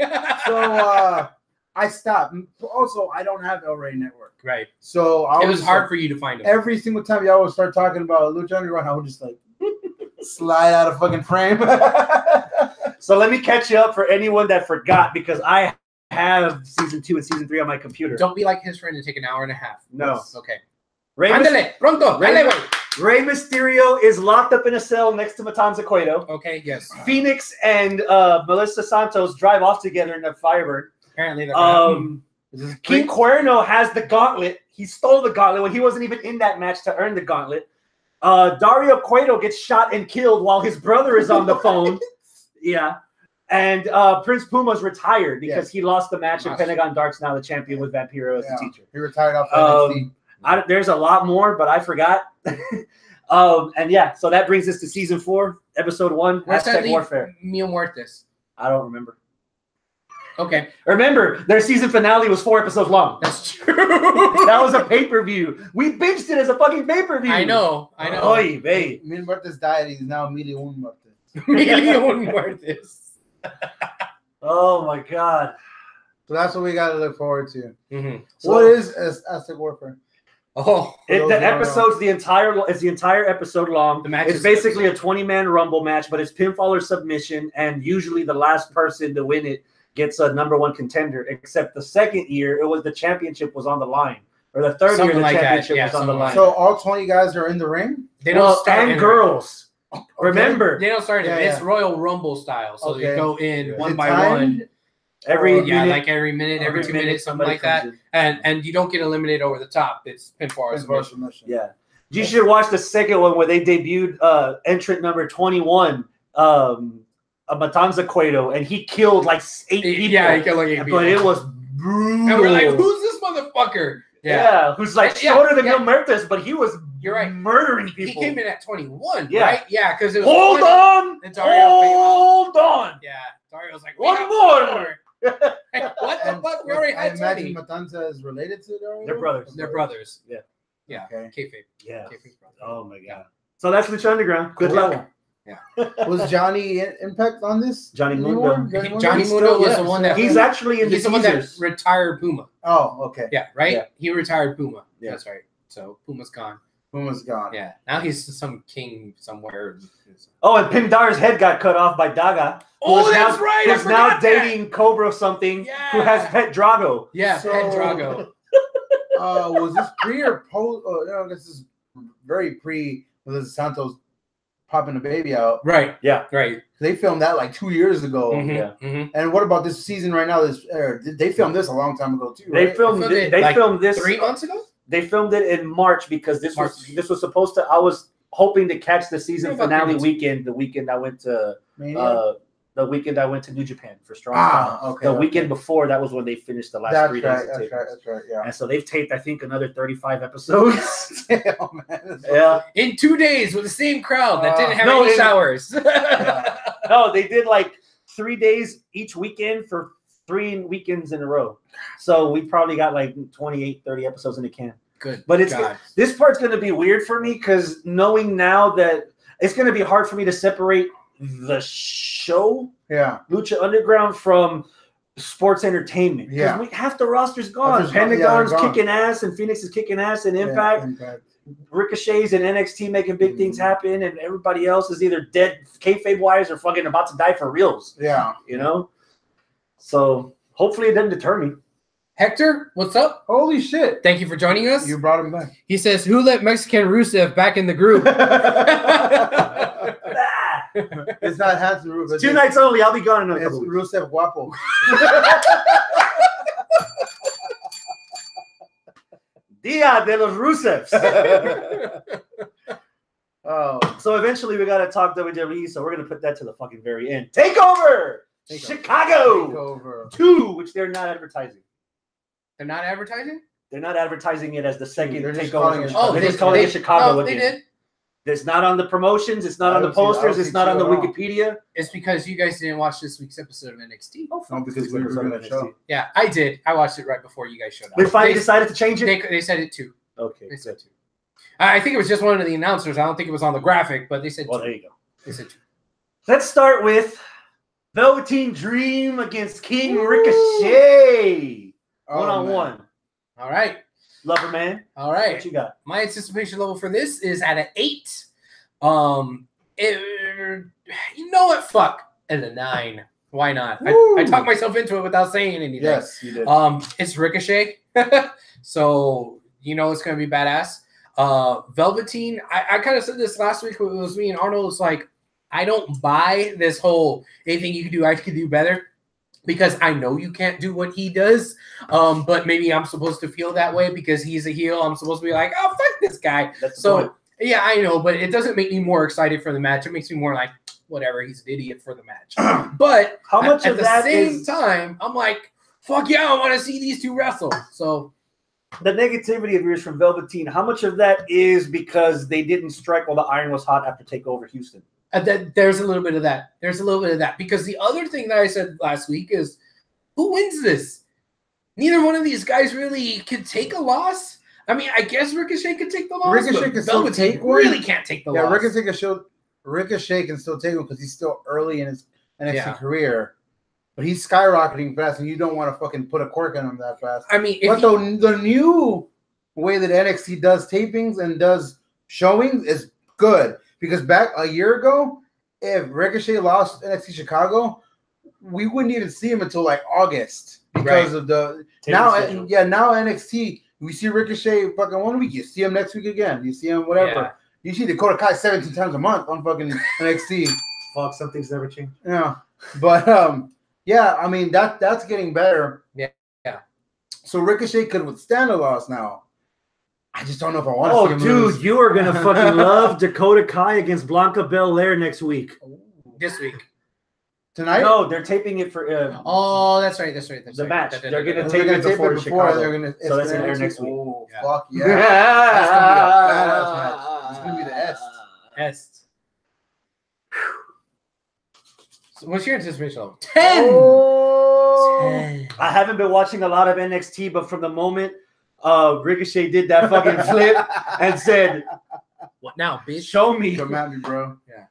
So I stopped. Also, I don't have El Rey Network. Right. So it was hard for you to find them. Every single time y'all would start talking about Lucha Underground, I would just like slide out of fucking frame. So let me catch you up for anyone that forgot, because I have season 2 and season 3 on my computer. Don't be like his friend and take an hour and a half. No. Okay. Ándale, pronto. Rey Mysterio is locked up in a cell next to Matanza Cueto. Okay, yes. Phoenix and Melissa Santos drive off together in a Firebird. Apparently, they're King Cuerno has the gauntlet. He stole the gauntlet when he wasn't even in that match to earn the gauntlet. Dario Cueto gets shot and killed while his brother is on the phone. Yeah. And Prince Puma's retired because he lost the match, and Pentagon Dark's now the champion with Vampiro as the teacher. He retired off NXT. There's a lot more, but I forgot. And yeah, so that brings us to season 4, episode 1, #Warfare. Mil Muertes. I don't remember. Okay. Remember, their season finale was 4 episodes long. That's true. That was a pay-per-view. We binged it as a fucking pay-per-view. I know. Oy, babe. Mil Muertes died. He's now Million Muertes. Million Muertes. Oh my God. So that's what we got to look forward to. Mm-hmm. What is Aztec Warfare? The episode's the entire episode long. The match is basically a 20-man Rumble match, but it's pinfall or submission, and usually the last person to win it gets a #1 contender. Except the second year, it was the championship was on the line, or the third year the championship was on the line. So all 20 guys are in the ring. They don't start and girls. Okay. Remember, they don't start in it's Royal Rumble style, so they go in one by one. Every minute, every 2 minutes, something like that. And you don't get eliminated over the top. It's pinfall or submission. Yeah. You should watch the second one where they debuted entrant number 21, Matanza Cueto, and he killed like 8 people. Yeah, he killed like 8 people. But it was brutal. And we're like, who's this motherfucker? Yeah, who's like shorter than Mil Muertes, but he was murdering people. He came in at 21, yeah. right? Yeah, because it was Hold on! Hold on! Yeah, Dario's like, one more! What the fuck? We already had 20. I imagine Matanza is related to Dario? They're brothers. They're brothers. Yeah. Yeah. Okay. Kayfabe. Yeah. Kayfabe's brother. Oh my God. So that's Lucha Underground. Good luck. Yeah. Was Johnny Impact on this? Johnny Mundo. Johnny Mundo was the one that he's actually in the one that retired Puma. Oh, okay. Yeah, right? Yeah. He retired Puma. Yeah. That's right. So Puma's gone. Puma's gone. Yeah. Now he's some king somewhere. Oh, and Pindar's head got cut off by Daga. Oh, that's right. Who's now dating Cobra something who has Pet Drago. Yeah, so, Pet Drago. Was this pre or post? This is very pre with Santos popping the baby out. Right. Yeah. Right. They filmed that like 2 years ago. Mm-hmm. Yeah. Mm-hmm. And what about this season right now? They filmed this a long time ago too. Right? They filmed this 3 months ago. They filmed it in March because this was supposed to. I was hoping to catch the season finale weekend. The weekend I went to New Japan for Strong Style. Okay. The weekend before that was when they finished the last 3 days. That's right. Yeah. And so they've taped, I think, another 35 episodes. Damn, man. Yeah. In 2 days with the same crowd that didn't have any showers. No, they did like 3 days each weekend for 3 weekends in a row. So we probably got like 28, 30 episodes in the can. Good. But this part's going to be weird for me because knowing now that it's going to be hard for me to separate the show, Lucha Underground, from sports entertainment. Because half the roster's gone. Pentagon's kicking ass, and Phoenix is kicking ass, and Impact. Ricochet's and NXT making big things happen, and everybody else is either dead kayfabe wise or fucking about to die for reals. Yeah. You know? So hopefully it doesn't deter me. Hector, what's up? Holy shit. Thank you for joining us. You brought him back. He says, who let Mexican Rusev back in the group? It's not Hanson Rusev. It's 2 nights only. I'll be gone in a couple weeks. Rusev Guapo. Dia de los Rusevs. So eventually we got to talk WWE, so we're going to put that to the fucking very end. Takeover! Chicago! Takeover 2, which they're not advertising. They're not advertising? They're not advertising it as the second takeover. They're just calling it Chicago again. They did. It's not on the promotions. It's not on the posters. It's not on the Wikipedia. It's because you guys didn't watch this week's episode of NXT. No, because we were doing the show. Yeah, I did. I watched it right before you guys showed up. They finally decided to change it? They said it too. Okay. They said too. I think it was just one of the announcers. I don't think it was on the graphic, but they said well, two. There you go. They said two. Let's start with Velveteen Dream against King Ricochet. 1-on-1. All right. Lover man. All right. What you got? My anticipation level for this is at an 8. You know what? Fuck. At a 9. Why not? I talked myself into it without saying anything. Yes, you did. It's Ricochet. So you know it's gonna be badass. Velveteen, I kind of said this last week. It was me and Arnold. It's like, I don't buy this whole anything you can do, I can do better, because I know you can't do what he does. But maybe I'm supposed to feel that way because he's a heel. I'm supposed to be like, oh, fuck this guy. That's so yeah, I know, but it doesn't make me more excited for the match. It makes me more like, whatever, he's an idiot for the match. But how much at of the that same is time, I'm like, fuck yeah, I want to see these two wrestle. So the negativity of yours from Velveteen? How much of that is because they didn't strike while the iron was hot after Takeover Houston? There's a little bit of that. There's a little bit of that because the other thing that I said last week is, who wins this? Neither one of these guys really could take a loss. I mean, I guess Ricochet could take the loss. Ricochet can still take one. Really can't take the loss. Ricochet can still take one because he's still early in his NXT career. But he's skyrocketing fast, and you don't want to fucking put a cork on him that fast. I mean, but the new way that NXT does tapings and does showings is good. Because back a year ago, if Ricochet lost NXT Chicago, we wouldn't even see him until like August because of the now NXT. We see Ricochet fucking 1 week. You see him next week again. You see him whatever. Yeah. You see Dakota Kai 17 times a month on fucking NXT. Fuck, some things never change. Yeah, but yeah, I mean that's getting better. Yeah. So Ricochet could withstand a loss now. I just don't know if I want to see him lose. Dude, you are gonna fucking love Dakota Kai against Blanca Belair next week. This week. Tonight? No, they're taping it for. Oh, that's right. The match. They're gonna tape it before Chicago. So that's gonna air next week. Oh, fuck yeah! That's gonna be a badass match. It's gonna be the Est. So what's your anticipation level? 10. 10. I haven't been watching a lot of NXT, but from the moment Ricochet did that fucking flip and said, "What now, bitch? Show me." Come at me, bro. Yeah.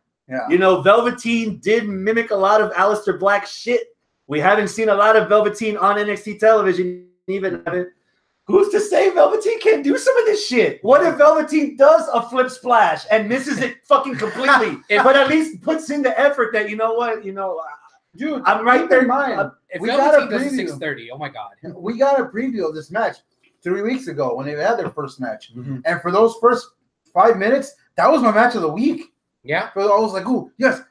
You know, Velveteen did mimic a lot of Aleister Black shit. We haven't seen a lot of Velveteen on NXT television. Even who's to say Velveteen can't do some of this shit? What if Velveteen does a flip splash and misses it fucking completely, but at least puts in the effort that dude, I'm right there in mind. If we got a preview 6:30, oh my god, we got a preview of this match 3 weeks ago when they had their first match, and for those first 5 minutes, that was my match of the week. Yeah, but I was like, "Ooh, yes,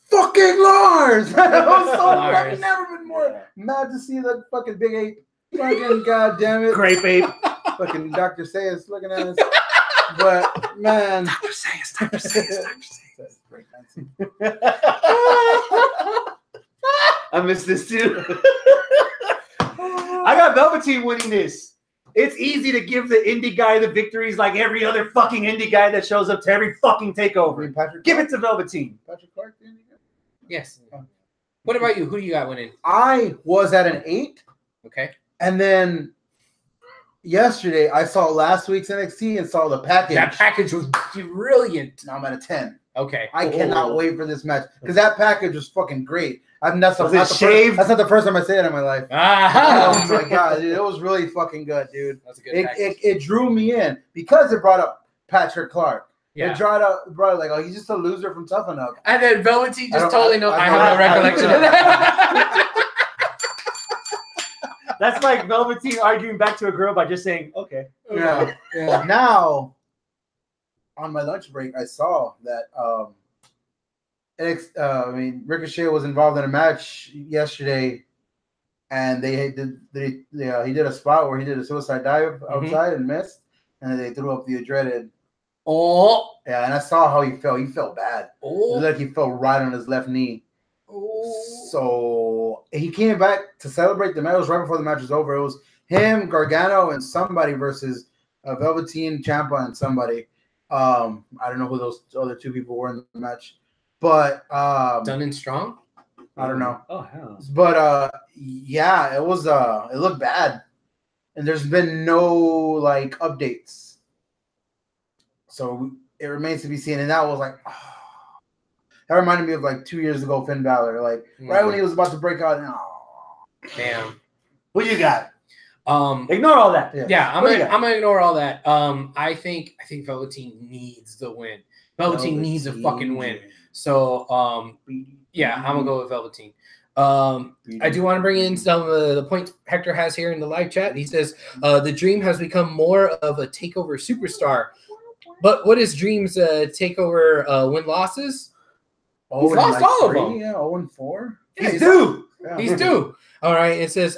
fucking Lars!" I was so I've never been more mad to see that fucking big ape. Fucking goddamn it, grape ape. Fucking Dr. Sayers looking at us, but man, Dr. Sayers. I miss this too. I got Velveteen winning this. It's easy to give the indie guy the victories like every other fucking indie guy that shows up to every fucking takeover. Give it to Velveteen. Patrick Clark, the indie guy? Yes. What about you? Who do you got winning? I was at an 8. Okay. And then yesterday I saw last week's NXT and saw the package. That package was brilliant. Now I'm at a 10. Okay. I cannot wait for this match because that package was fucking great. That's not the first time I say that in my life. Oh my god, dude, it was really fucking good, dude. That's a good package. It drew me in because it brought up Patrick Clark. Yeah. It brought up like, oh, he's just a loser from Tough Enough. And then Velveteen just totally knows. I have no recollection of that. That's like Velveteen arguing back to a girl by just saying, "Okay." Yeah. Now, on my lunch break, I saw that Ricochet was involved in a match yesterday, and he did a spot where he did a suicide dive outside and missed, and then they threw up the dreaded. Oh. Yeah, and I saw how he felt. He felt bad. Oh. It looked like he fell right on his left knee. Oh. So he came back to celebrate the medals right before the match was over. It was him, Gargano, and somebody versus Velveteen, Ciampa, and somebody. I don't know who those other two people were in the match, but Done and Strong. I don't know. Oh hell! But yeah, it was. It looked bad, and there's been no like updates. So it remains to be seen, and that was like. Oh. That reminded me of like 2 years ago, Finn Balor, like right when he was about to break out. Damn. Who you got? Um, Ignore all that. yeah, I'm gonna ignore all that. I think Velveteen needs the win. Velveteen needs a fucking win. So yeah, I'm gonna go with Velveteen. I do want to bring in some of the points Hector has here in the live chat. He says the Dream has become more of a takeover superstar. But what is Dream's takeover win losses? He's lost all of them. Yeah, 0-4. Yeah, He's due. Yeah. He's due. All right. It says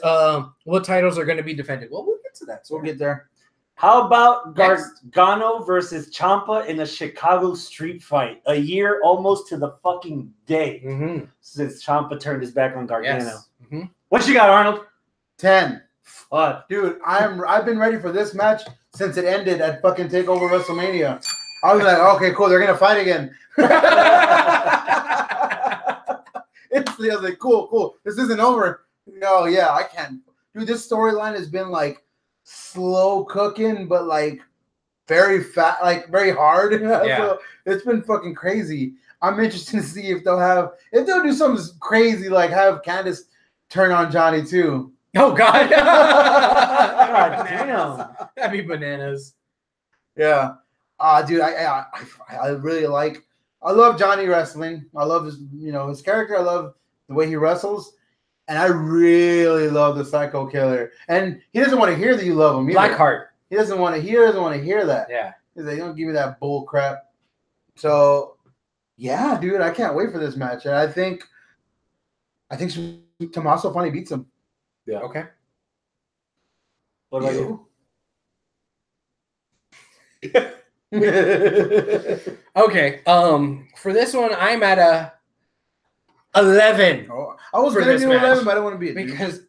what titles are going to be defended. Well, we'll get to that. We'll get there. How about Next. Gargano versus Ciampa in a Chicago street fight? A year almost to the fucking day since Ciampa turned his back on Gargano. Yes. Mm-hmm. What you got, Arnold? 10. Fuck. Dude, I've been ready for this match since it ended at fucking TakeOver WrestleMania. I was like, okay, cool, they're gonna fight again. Instantly, I was like, cool, this isn't over. No, yeah, I can't. Dude, this storyline has been like slow cooking, but like very fat, like very hard. Yeah. So it's been fucking crazy. I'm interested to see if they'll do something crazy, like have Candice turn on Johnny too. Oh God! God damn. That'd be bananas. Yeah. Dude, I really like. I love Johnny wrestling. I love his character. I love the way he wrestles, and I really love the Psycho Killer. And he doesn't want to hear that you love him. Either. Blackheart. He doesn't want to hear that. Yeah. He's like, don't give me that bull crap. So, yeah, dude, I can't wait for this match. And I think Tommaso finally beats him. Yeah. Okay. What about you? Okay. For this one, I'm at a 11. Oh, I was For gonna this do match. 11, but I don't want to be a Because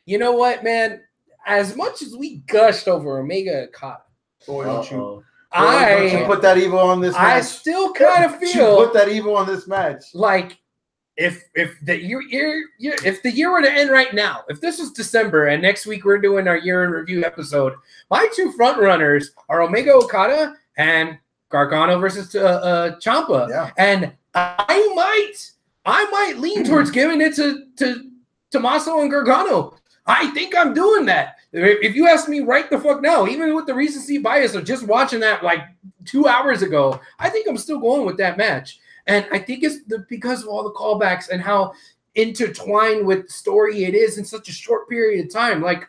you know what, man? As much as we gushed over Omega Okada, Boy, don't you I put that evil on this match. I still kind of Don't you feel put that evil on this match. like if the year were to end right now, if this was December and next week we're doing our year in review episode, my two front runners are Omega Okada and Gargano versus Ciampa. Yeah. And I might lean towards giving it to Tommaso and Gargano. I think I'm doing that. If you ask me right the fuck now, even with the recency bias of just watching that like 2 hours ago, I think I'm still going with that match. And I think it's because of all the callbacks and how intertwined with story it is in such a short period of time. Like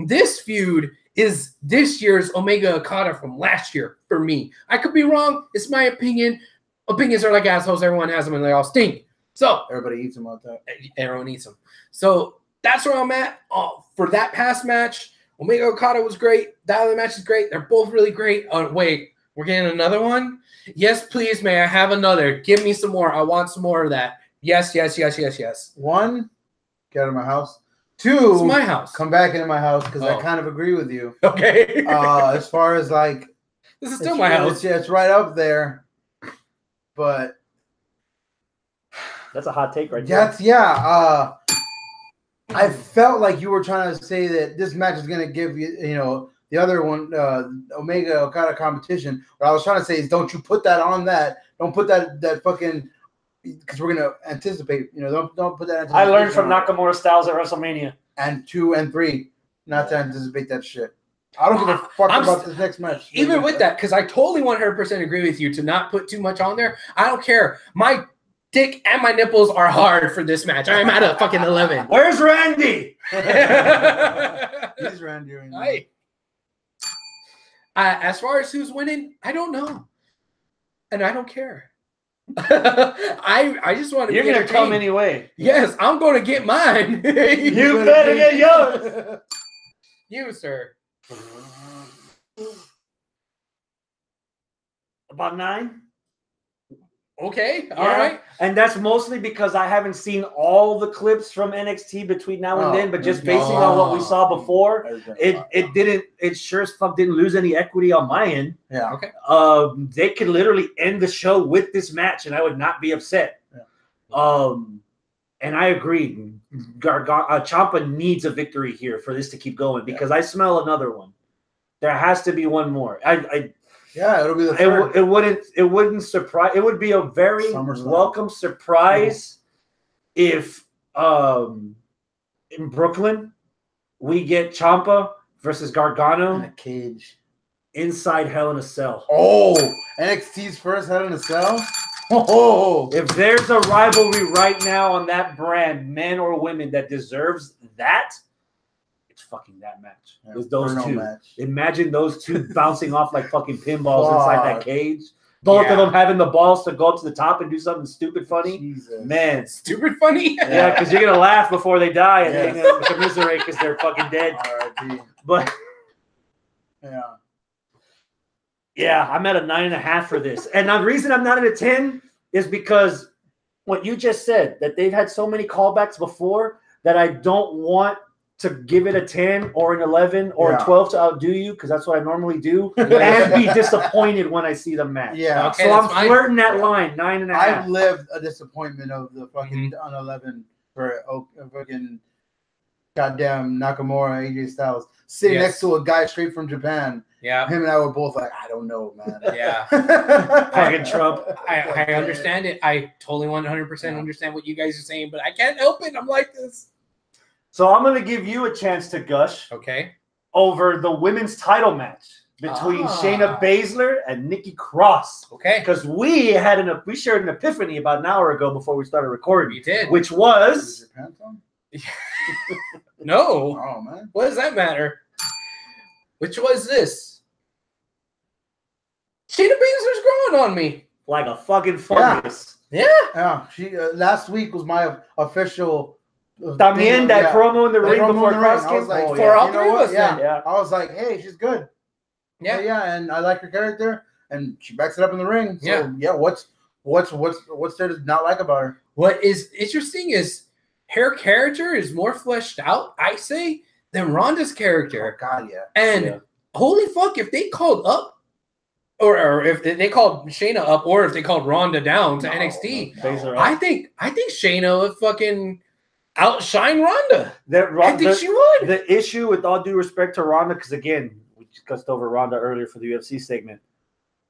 this feud is this year's Omega Okada from last year for me. I could be wrong. It's my opinion. Opinions are like assholes. Everyone has them and they all stink. So Everybody eats them like that. everyone eats them. So that's where I'm at. For that past match, Omega Okada was great. That other match is great. They're both really great. Wait, we're getting another one? Yes, please, may I have another? Give me some more. I want some more of that. Yes. 1, get out of my house. 2, It's my house. come back into my house because Oh. I kind of agree with you. Okay. As far as like, This is still my house. It's right up there. But That's a hot take right there. I felt like you were trying to say that this match is going to give you, the other one, Omega Okada competition. What I was trying to say is, don't you put that on that. Don't put that fucking, because we're going to anticipate. Don't put that. I learned from on. Nakamura Styles at WrestleMania. And 2 and 3, not to anticipate that shit. I don't give a fuck about this next match. Even with that, because I totally 100% agree with you to not put too much on there. I don't care. My dick and my nipples are hard for this match. I'm at a fucking 11. Where's Randy? He's Randy right now. Hey. As far as who's winning, I don't know. And I don't care. I just want to You're be going to come entertained. anyway. Yes, I'm going to get mine. You better get yours. You, sir. About 9. Okay, all Yeah. right. And that's mostly because I haven't seen all the clips from NXT between now and then, but just basing on what we saw before, it sure as fuck didn't lose any equity on my end. Yeah. Okay. They could literally end the show with this match and I would not be upset. Yeah. And I agree. Ciampa needs a victory here for this to keep going because I smell another one. There has to be one more. It'll be the third. It wouldn't surprise. It would be a very SummerSlam. welcome surprise if in Brooklyn we get Ciampa versus Gargano In a cage. inside Hell in a Cell. Oh, NXT's first Hell in a Cell? Oh, If there's a rivalry right now on that brand, men or women, that deserves that, it's fucking that match. Yeah, It's those Inferno two. match. Imagine those two bouncing off like fucking pinballs inside that Fuck. cage. Both Yeah. of them having the balls to go up to the top and do something stupid funny. Jesus. Man. Stupid funny. Yeah, because you're going to laugh before they die and Yes. then you're going to commiserate because they're fucking dead. R.I.P. But Yeah. yeah, I'm at a 9.5 for this. And the reason I'm not at a 10 is because what you just said, that they've had so many callbacks before that I don't want to give it a 10 or an 11 or Yeah. a 12 to outdo you, because that's what I normally do, and be disappointed when I see the match. Yeah. Okay, So I'm that's fine. flirting that Yeah. line, 9.5. I've lived a disappointment of the fucking on 11 for fucking goddamn Nakamura, AJ Styles, sitting Yes. next to a guy straight from Japan. Yeah. Him and I were both like, I don't know, man. Yeah. Fucking Trump. I understand it. I totally 100% understand what you guys are saying, but I can't help it. I'm like this. So I'm going to give you a chance to gush Okay. over the women's title match between Ah. Shayna Baszler and Nikki Cross. Okay. Because we shared an epiphany about an hour ago before we started recording, You did. which Is was your pants on? No. Oh, man. What does that matter? Which was this? Shayna Baszler's growing on me. like a fucking fungus. Yeah. Yeah, she last week was my official. También that promo in the That ring promo in before the ring. Cross I was came. like, Oh, for yeah. all you know three of what? us Yeah. then. Yeah. I was like, hey, she's good. Yeah. Yeah, and I like her character, and she backs it up in the ring. So Yeah. yeah, what's there to not like about her? What is interesting is her character is more fleshed out, I say, than Ronda's Oh character. God, yeah. And Yeah. holy fuck, if they called up, or if they called Shayna up, or if they called Ronda down to No, NXT, no. Baszler I up. think Shayna would fucking outshine Ronda. That I think she would. The issue, with all due respect to Ronda, because again, we discussed over Ronda earlier for the UFC segment.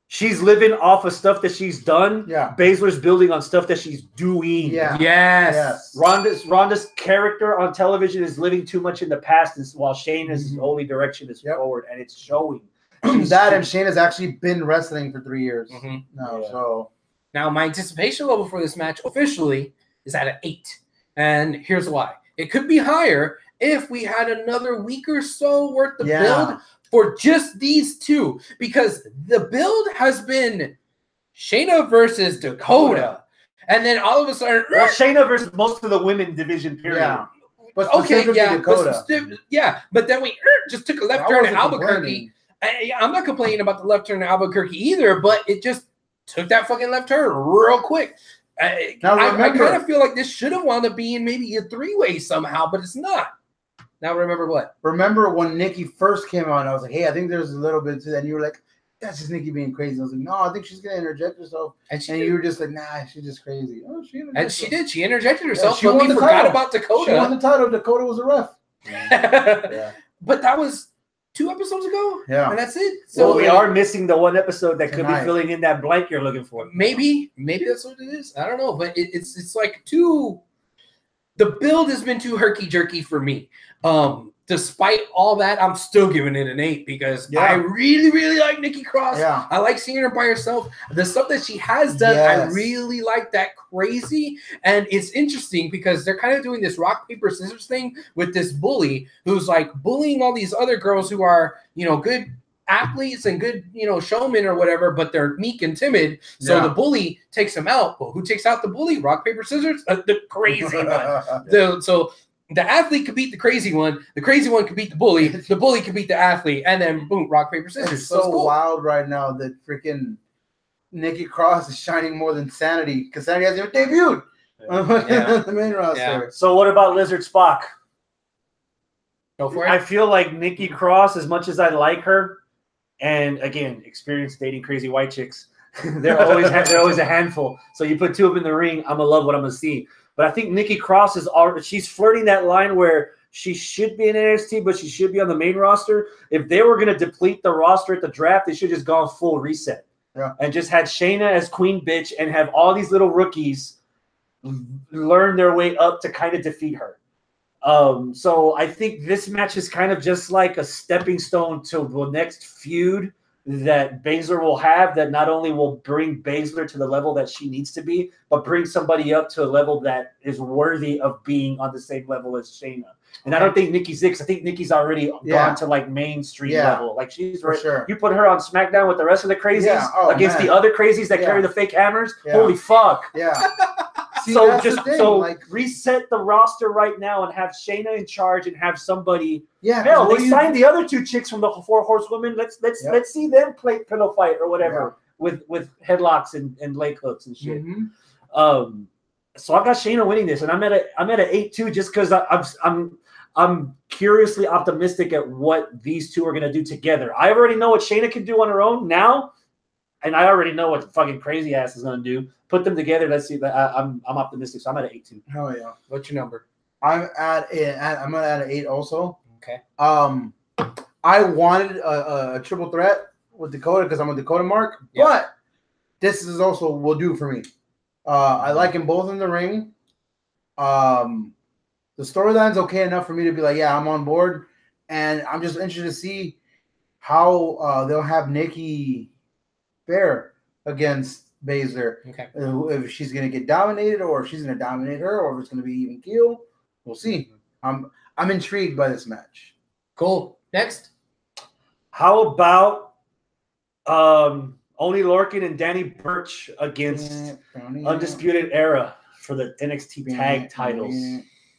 She's living off of stuff that she's done. Yeah. Baszler's building on stuff that she's doing. Yeah. Yes. Yes. Ronda's character on television is living too much in the past, while Shayna's Mhm. only direction is Yep. forward, and it's showing. That and Shayna's actually been wrestling for 3 years Mhm. now. Yeah. So Now, my anticipation level for this match officially is at an 8. And here's why. It could be higher if we had another week or so worth of Yeah. build for just these two. Because the build has been Shayna versus Dakota. And then all of a sudden, Well, Shayna versus most of the women division, period. yeah. But okay, specifically yeah. Dakota. But then we just took a left I turn in wasn't Albuquerque. complaining. I'm not complaining about the left turn in Albuquerque either, but it just took that fucking left turn real quick. Now I remember- kind of feel like this should have wound up being maybe a 3-way somehow, but it's not. Now remember what? Remember when Nikki first came on, I was like, hey, I think there's a little bit to that. And you were like, that's just Nikki being crazy. I was like, no, I think she's going to interject herself. And she And did. you were just like, nah, she's just crazy. Oh, she interjected And she herself. did. She interjected herself, she but won we the forgot title. about She won Dakota. the title. Dakota was a ref. Yeah. But that was 2 episodes ago. Yeah. And that's it. So So we are missing the one episode that could be Tonight. filling in that blank you're looking for. maybe that's what it is. I don't know, but it's like too. The build has been too herky jerky for me. Despite all that, I'm still giving it an 8 because Yeah. I really like Nikki Cross. Yeah. I like seeing her by herself. The stuff that she has done, I Yes. really like that crazy. And it's interesting because they're kind of doing this rock, paper, scissors thing with this bully who's like bullying all these other girls who are, good athletes and good, showmen or whatever, but they're meek and timid. So Yeah. the bully takes them out. Well, who takes out the bully? Rock, paper, scissors? The crazy one. So the athlete could beat the crazy one could beat the bully could beat the athlete, and then boom, rock, paper, scissors. It's So it's so cool. wild right now that freaking Nikki Cross is shining more than Sanity because Sanity hasn't even debuted on the main roster. Yeah. So what about Lizard Spock? Go for I it. feel like Nikki Cross, as much as I like her, and again, experience dating crazy white chicks, they're always a handful. So you put two of them in the ring, I'm gonna love what I'm gonna see. But I think Nikki Cross she's flirting that line where she should be in NXT, but she should be on the main roster. If they were gonna deplete the roster at the draft, they should have just gone full reset. Yeah. And just had Shayna as queen bitch and have all these little rookies learn their way up to kind of defeat her. So I think this match is kind of just like a stepping stone to the next feud that Baszler will have, that not only will bring Baszler to the level that she needs to be, but bring somebody up to a level that is worthy of being on the same level as Shayna. And I don't think Nikki's it, 'cause I think Nikki's already gone to like mainstream level. Like she's right. Sure. You put her on SmackDown with the rest of the crazies against the other crazies that carry the fake hammers. Holy fuck. Yeah. See, so just like, reset the roster right now and have Shayna in charge and have somebody. Yeah. Hell, they signed the other 2 chicks from the 4 Horsewomen. Let's see them play pillow fight or whatever with headlocks and leg hooks and shit. Mm-hmm. So I got Shayna winning this, and I'm at a 8-2 just because I'm curiously optimistic at what these two are gonna do together. I already know what Shayna can do on her own now, and I already know what the fucking crazy ass is gonna do. Put them together. Let's see. I'm optimistic, so I'm at an 8-2. Hell yeah. What's your number? I'm at an 8 also. Okay. I wanted a triple threat with Dakota because I'm a Dakota mark, but this is also will do for me. I like them both in the ring. The storyline's okay enough for me to be like, yeah, I'm on board, and I'm just interested to see how they'll have Nikki fare against Baszler. Okay. If she's gonna get dominated, or if she's gonna dominate her, or if it's gonna be even keel, we'll see. I'm intrigued by this match. Cool. Next. How about Oni Lorcan and Danny Burch against Undisputed Era for the NXT tag titles?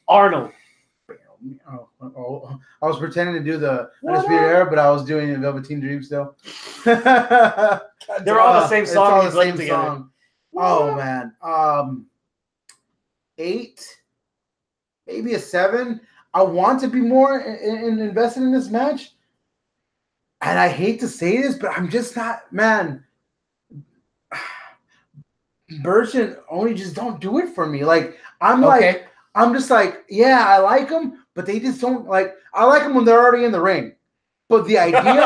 Arnold. Oh, I was pretending to do the Undisputed Era, but I was doing the Velveteen Dream still. They're all the same song. It's all the same song. Oh man, 8, maybe a 7. I want to be more invested in this match, and I hate to say this, but I'm just not. Man, Burch and Oni just don't do it for me. Like I'm just like, yeah, I like them, but they just don't like. I like them when they're already in the ring, but the idea,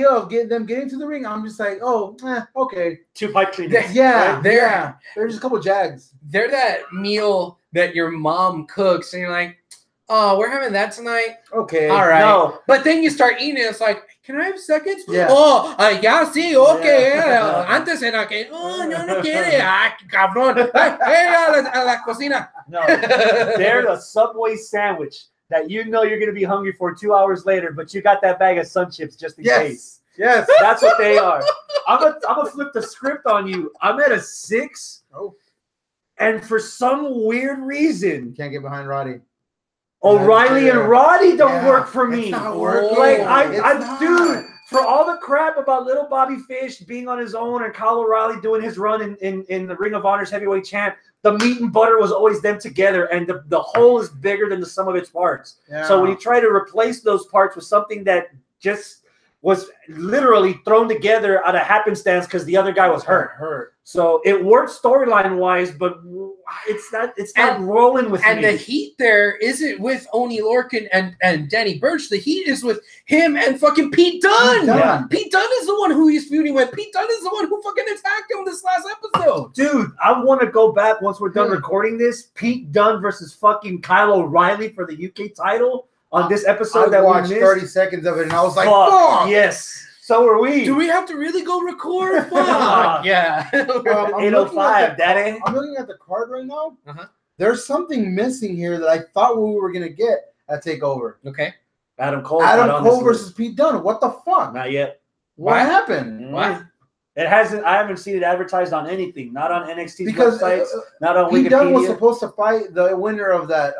of getting to the ring, I'm just like, oh, okay. 2 pipe cleaners. Yeah, they're just a couple jags. They're that meal that your mom cooks, and you're like, oh, we're having that tonight. Okay, all right. No. But then you start eating it. It's like, can I have seconds? Yeah. Oh, ya sí, okay. Antes era que, oh, no quiere. Ah, cabrón. Hey, a la cocina. No, they're a Subway sandwich that you know you're going to be hungry for 2 hours later, but you got that bag of Sun Chips just in case. Yes, that's what they are. I'm gonna flip the script on you. I'm at a 6. Oh, and for some weird reason, can't get behind Roddy. O'Reilly and Roddy don't work for me. It's not working. Like dude, for all the crap about little Bobby Fish being on his own and Kyle O'Reilly doing his run in the Ring of Honor's heavyweight champ, the meat and butter was always them together, and the whole is bigger than the sum of its parts. Yeah. So when you try to replace those parts with something that just was literally thrown together out of happenstance because the other guy was hurt. So it worked storyline wise, but it's not rolling with me. And the heat there isn't with Oni Lorcan and Danny Burch. The heat is with him and fucking Pete Dunne. Pete Dunne is the one who he's feuding with. Pete Dunne is the one who fucking attacked him this last episode. Dude, I want to go back once we're done recording this. Pete Dunne versus fucking Kyle O'Reilly for the UK title on this episode I watched 30 seconds of it and I was like, fuck! Yes. So are we. Do we have to really go record? Fuck. Yeah. 8:05, daddy. I'm looking at the card right now. There's something missing here that I thought we were going to get at TakeOver. Okay. Adam Cole versus Pete Dunne. What the fuck? Not yet. What happened? What? It hasn't. I haven't seen it advertised on anything. Not on NXT's websites. Not on Wikipedia. Pete Dunne was supposed to fight the winner of that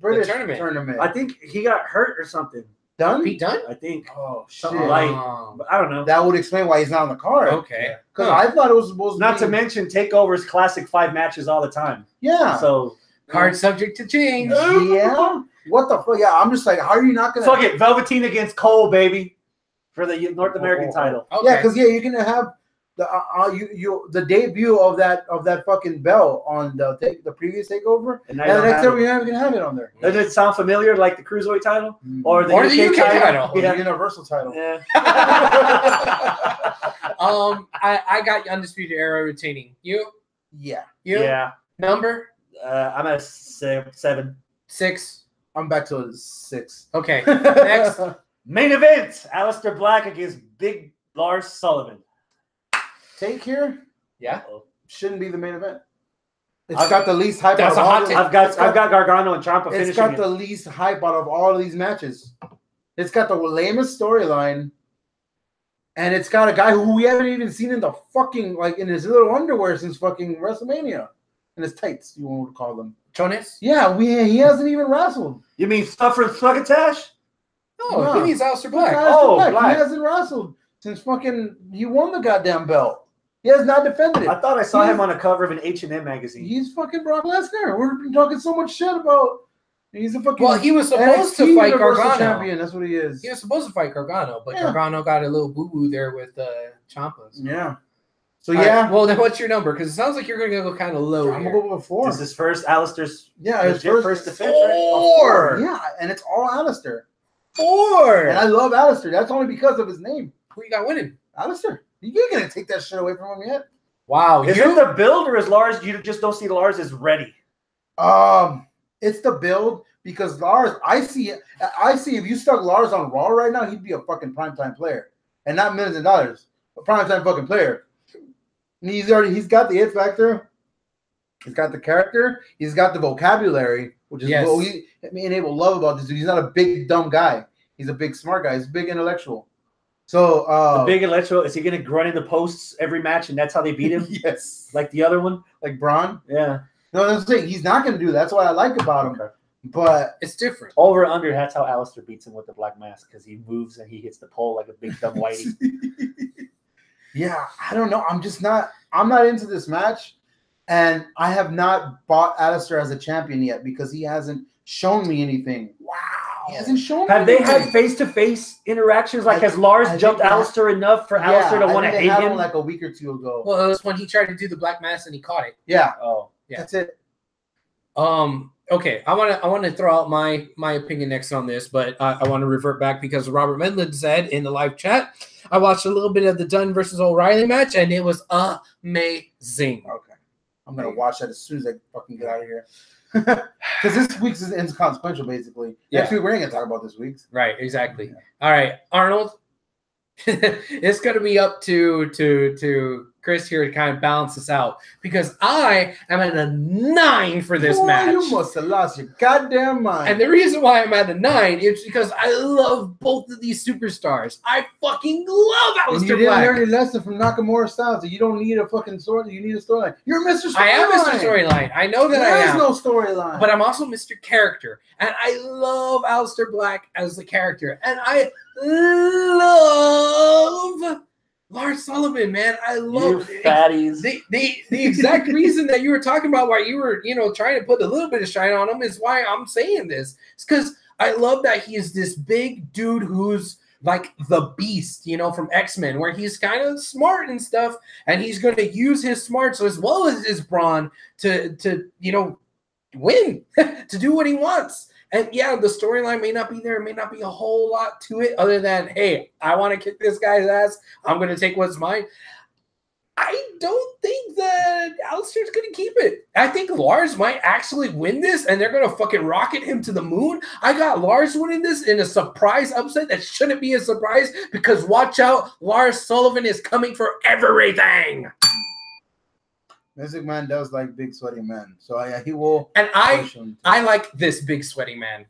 British tournament. I think he got hurt or something. Dunne? Pete Dunne? I think. Oh, shit. Something light. But I don't know. That would explain why he's not on the card. Okay. Because I thought it was supposed to Not to mention TakeOver's classic 5 matches all the time. Yeah. So. Card subject to change. Yeah. What the fuck? Yeah, I'm just like, how are you not going to. Fuck it. Velveteen against Cole, baby. For the North American title. Okay. Yeah, because you're going to have the debut of that fucking belt on the previous TakeOver, and the next time we're not even gonna have it on there. Does it sound familiar, like the Cruiserweight title or the UK title? The Universal title? Yeah. I got Undisputed Era retaining. You? Yeah. You? Yeah. Number? I'm at 7. 6. I'm back to 6. Okay. Next. Main event: Aleister Black against Big Lars Sullivan. Take here Yeah. shouldn't be the main event. It's got the least hype. That's out of a hot all take. I've got Gargano and Ciampa finishing. It's got it. the least hype out of all of these matches. It's got the lamest storyline, and it's got a guy who we haven't even seen in the fucking in his little underwear since fucking WrestleMania, in his tights. You want to call them? Jonas? Yeah, he hasn't even wrestled. You mean Suffering Succotash? No, he means Aleister Black. Black. He hasn't wrestled since fucking he won the goddamn belt. He has not defended it. I thought I saw him on a cover of an H&M magazine. He's fucking Brock Lesnar. We're talking so much shit about. He's a fucking. Well, he was supposed to NXT fight Universal Gargano. Champion. That's what he is. He was supposed to fight Gargano, but Gargano got a little boo-boo there with Ciampa's. Yeah. So All yeah. right, well, then what's your number? Because it sounds like you're going to go kind of low. I'm here. gonna go with 4. This is first Aleister's. Yeah, his first defense. Right? 4. Yeah, and it's all Aleister. 4. And I love Aleister. That's only because of his name. Who you got winning? Aleister. You ain't gonna take that shit away from him yet. Wow. Is it the build or is Lars? You just don't see Lars as ready. It's the build because Lars. I see if you stuck Lars on Raw right now, he'd be a fucking primetime player, and not millions of dollars. A primetime fucking player. And he's got the it factor. He's got the character. He's got the vocabulary, which is what me and Abel love about this dude. He's not a big dumb guy. He's a big smart guy. He's a big intellectual. So the big intellectual, is he going to run into posts every match and that's how they beat him? Yes. Like the other one? Like Braun? Yeah. No, that's the thing. He's not going to do that. That's what I like about him. Okay. But it's different. Over and under, that's how Aleister beats him with the black mask because he moves and he hits the pole like a big dumb whitey. Yeah, I don't know. I'm not into this match. And I have not bought Aleister as a champion yet because he hasn't shown me anything. Wow. He hasn't shown me Have they anything. had face-to-face interactions? Like, has Lars jumped Aleister enough for Aleister to want to hate him? Like a week or two ago. Well, it was when he tried to do the black mass and he caught it. Yeah. Oh, yeah. That's it. Okay, I want to throw out my opinion next on this, but I want to revert back because Robert Medlin said in the live chat, I watched a little bit of the Dunn versus O'Reilly match and it was amazing. Okay, I'm gonna watch that as soon as I fucking get out of here. Because this week's is inconsequential, basically. Next week we ain't gonna talk about this week's. Right, exactly. Yeah. All right, Arnold. It's gonna be up to Chris here to kind of balance this out because I am at a 9 for this match. You must have lost your goddamn mind. And the reason why I'm at a 9 is because I love both of these superstars. I fucking love Aleister Black. You didn't learn your lesson from Nakamura Styles. You don't need a fucking story. You need a storyline. You're Mr. Storyline. I am Mr. Storyline. I know that I am. There is no storyline. But I'm also Mr. Character. And I love Aleister Black as the character. And I love Lars Sullivan, man. I love you fatties. The exact reason that you were talking about why you were, trying to put a little bit of shine on him is why I'm saying this. It's because I love that he is this big dude who's like the Beast, from X-Men, where he's kind of smart and stuff, and he's going to use his smarts as well as his brawn to win, to do what he wants. And yeah, the storyline may not be there. It may not be a whole lot to it other than, hey, I want to kick this guy's ass. I'm going to take what's mine. I don't think that Aleister's going to keep it. I think Lars might actually win this, and they're going to fucking rocket him to the moon. I got Lars winning this in a surprise upset that shouldn't be a surprise because watch out, Lars Sullivan is coming for everything. Music Man does like big sweaty men, so he will. And I like this big sweaty man.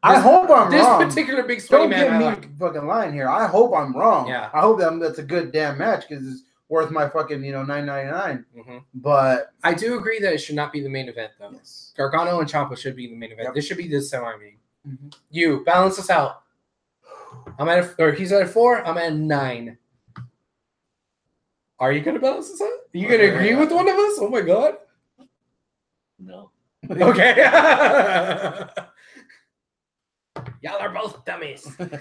I hope I'm wrong. This particular big sweaty man. Don't get me fucking lying here. I hope I'm wrong. Yeah. I hope that's a good damn match because it's worth my fucking $9.99. Mm-hmm. But I do agree that it should not be the main event though. Yes. Gargano and Ciampa should be the main event. Yep. This should be the semi-main. Mm-hmm. You balance us out. He's at a 4. I'm at a 9. Are you going to balance this out? Are you going to agree with one of us? Oh, my God. No. Okay. Y'all are both dummies. I'm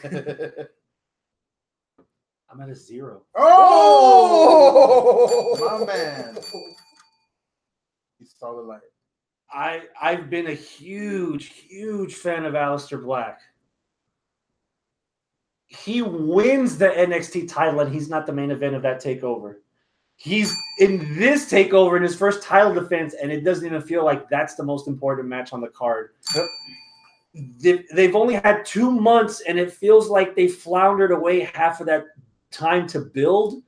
at a 0. Oh! My man. He saw the light. I've been a huge fan of Aleister Black. He wins the NXT title, and he's not the main event of that takeover. he's in this takeover in his first title defense, and it doesn't even feel like that's the most important match on the card. They've only had 2 months, and it feels like they floundered away half of that time to build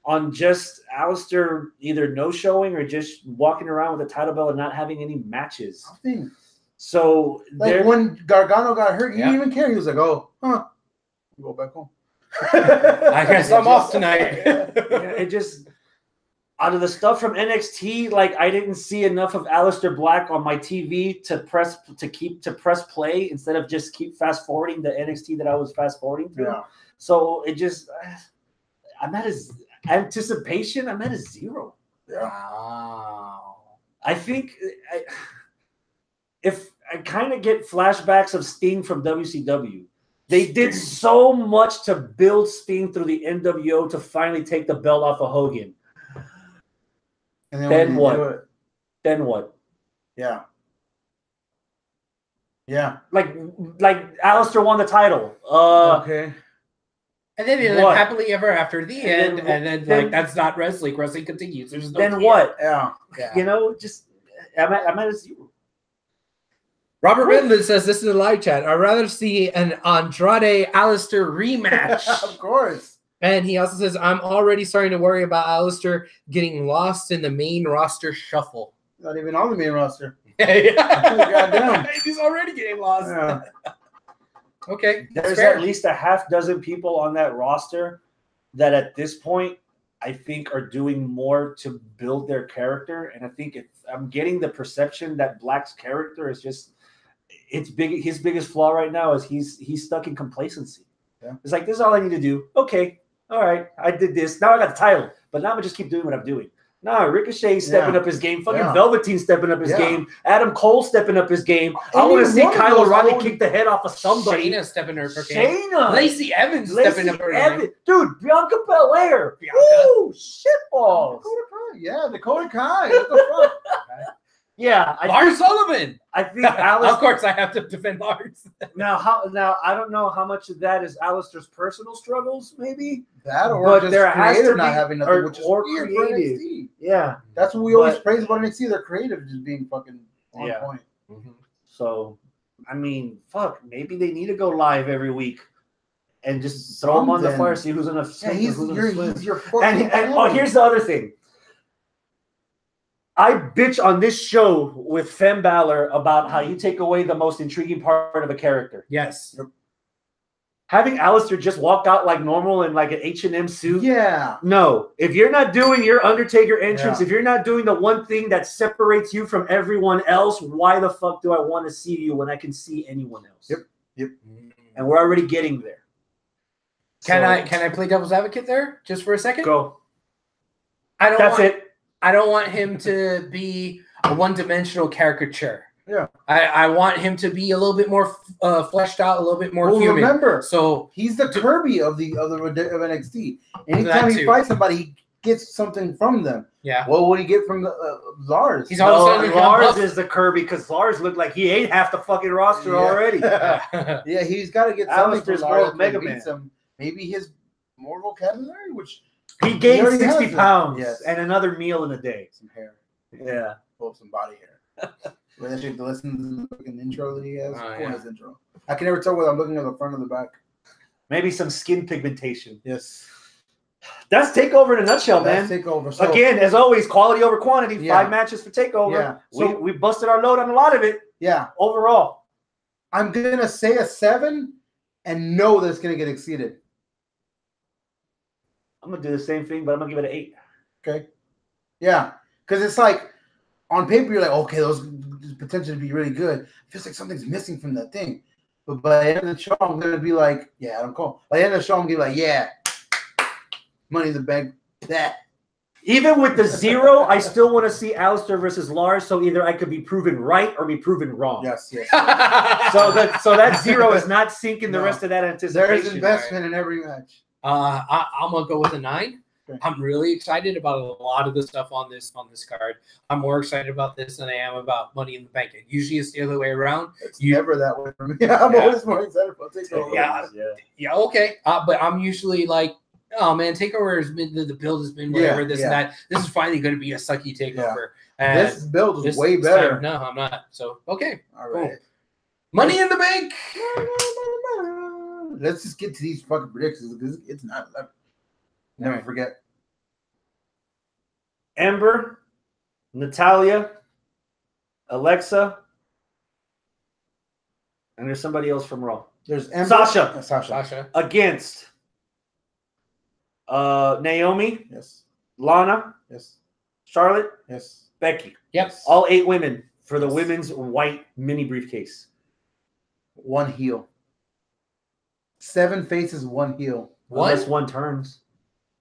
on just Aleister either no-showing or just walking around with a title belt and not having any matches. So like when Gargano got hurt, he didn't even care. He was like, "Oh, go back home. I guess I'm off tonight." It just out of the stuff from NXT, like I didn't see enough of Aleister Black on my TV to press play instead of just keep fast forwarding the NXT that I was fast forwarding through. Yeah. So it just, I'm at his anticipation. I'm at a 0. Yeah. Wow. I think if I kind of get flashbacks of Sting from WCW. They did so much to build Sting through the NWO to finally take the belt off of Hogan. And then what? Then what? Yeah. Yeah. Like Aleister won the title. Okay. And then they live happily ever after the end, and then like that's not wrestling. Wrestling continues. There's no then what? Yeah. You know, just I'm at a 0. Robert Redmond says this is a live chat. I'd rather see an Andrade Aleister rematch. Of course. And he also says, I'm already starting to worry about Aleister getting lost in the main roster shuffle. Not even on the main roster. Goddamn. He's already getting lost. Yeah. Okay. There's at least a half dozen people on that roster that at this point I think are doing more to build their character. And I think I'm getting the perception that Black's character is just his biggest flaw right now is he's stuck in complacency. Yeah. It's like, this is all I need to do. Okay. All right. I did this. Now I got the title. But now I'm going to just keep doing what I'm doing. Nah, Ricochet stepping up his game. Fucking Velveteen stepping up his game. Adam Cole stepping up his game. I want to see Kyle O'Reilly kick the head off of somebody. Shayna stepping up her game. Shayna. Lacey Evans stepping up her game. Dude, Bianca Belair. Woo! Shitballs. Dakota Kai. What the fuck? Yeah. Lars Sullivan. I think of course I have to defend Lars. Now I don't know how much of that is Aleister's personal struggles, maybe. That or just there has to be, not having nothing, which is or weird creative. for NXT. Yeah. That's what we always praise about NXT. They're creative, just being fucking on point. Mm-hmm. So, I mean, fuck, maybe they need to go live every week and just throw them on the fire, see who's gonna swing. He's your and here's the other thing. I bitch on this show with Finn Balor about how you take away the most intriguing part of a character. Yes. Having Aleister just walk out like normal in like an H&M suit. Yeah. No. If you're not doing your Undertaker entrance, if you're not doing the one thing that separates you from everyone else, why the fuck do I want to see you when I can see anyone else? Yep. And we're already getting there. Can I play devil's advocate there just for a second? Go. I don't want him to be a one-dimensional caricature. Yeah. I want him to be a little bit more fleshed out, a little bit more human. Remember, so he's the Kirby of NXT. Anytime he fights somebody, he gets something from them. Yeah. What would he get from Lars? Lars is the Kirby because Lars looked like he ate half the fucking roster already. Yeah, he's got to get something from Lars. Mega Man. Maybe his more vocabulary, which he gained 60 pounds and another meal in a day. Some hair. Yeah. Well, some body hair. When I to listen to the fucking intro that he has. His intro. I can never tell whether I'm looking at the front or the back. Maybe some skin pigmentation. Yes. That's TakeOver in a nutshell, man. TakeOver. So, again, as always, quality over quantity. 5 matches for TakeOver. Yeah. So, we busted our load on a lot of it. Yeah. Overall. I'm going to say a 7 and know that it's going to get exceeded. I'm going to do the same thing, but I'm going to give it an 8. Okay. Yeah. Because it's like, on paper, you're like, okay, those potential to be really good. It feels like something's missing from that thing. But by the end of the show, I'm going to be like, yeah, Adam Cole. By the end of the show, I'm going to be like, yeah, Money in the Bank. That. Even with the 0, I still want to see Aleister versus Lars, so either I could be proven right or be proven wrong. Yes. so that 0 is not sinking the rest of that anticipation. There's investment in every match. I'm going to go with a 9. I'm really excited about a lot of the stuff on this card. I'm more excited about this than I am about Money in the Bank. Usually it's the other way around. It's never that way for me. I'm always more excited about TakeOver. Yeah, okay. But I'm usually like oh man, takeover has been the build has been whatever this and that. This is finally going to be a sucky takeover. And this build is way better. Time, no, I'm not. So okay, all right. Cool. Money in the Bank. Let's just get to these fucking predictions because it's not. Never forget. Ember, Natalia, Alexa, and there's somebody else from Raw. There's Ember, Sasha against Naomi, yes, Lana, yes, Charlotte, yes, Becky. Yep, all 8 women for the women's white mini briefcase. 1 heel. 7 faces, 1 heel. Unless one turns.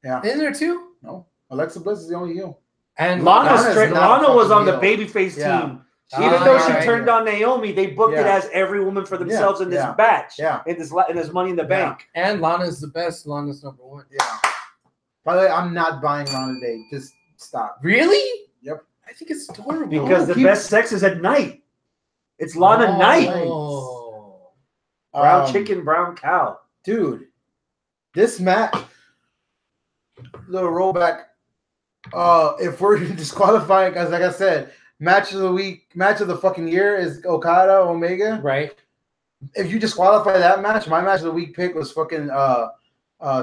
Yeah. Isn't there 2? No. Alexa Bliss is the only heel. And Lana was on the babyface team. Even though she turned on Naomi, they booked it as every woman for themselves in this batch. Yeah. In this Money in the Bank. And Lana's the best. Lana's number 1. Yeah. By the way, I'm not buying Lana today. Just stop. Really? Yep. I think it's adorable. Because the best sex is at night. It's Lana night. Brown chicken, brown cow. Dude, this match, the rollback, if we're disqualifying, because like I said, match of the week, match of the fucking year is Okada, Omega. Right. If you disqualify that match, my match of the week pick was fucking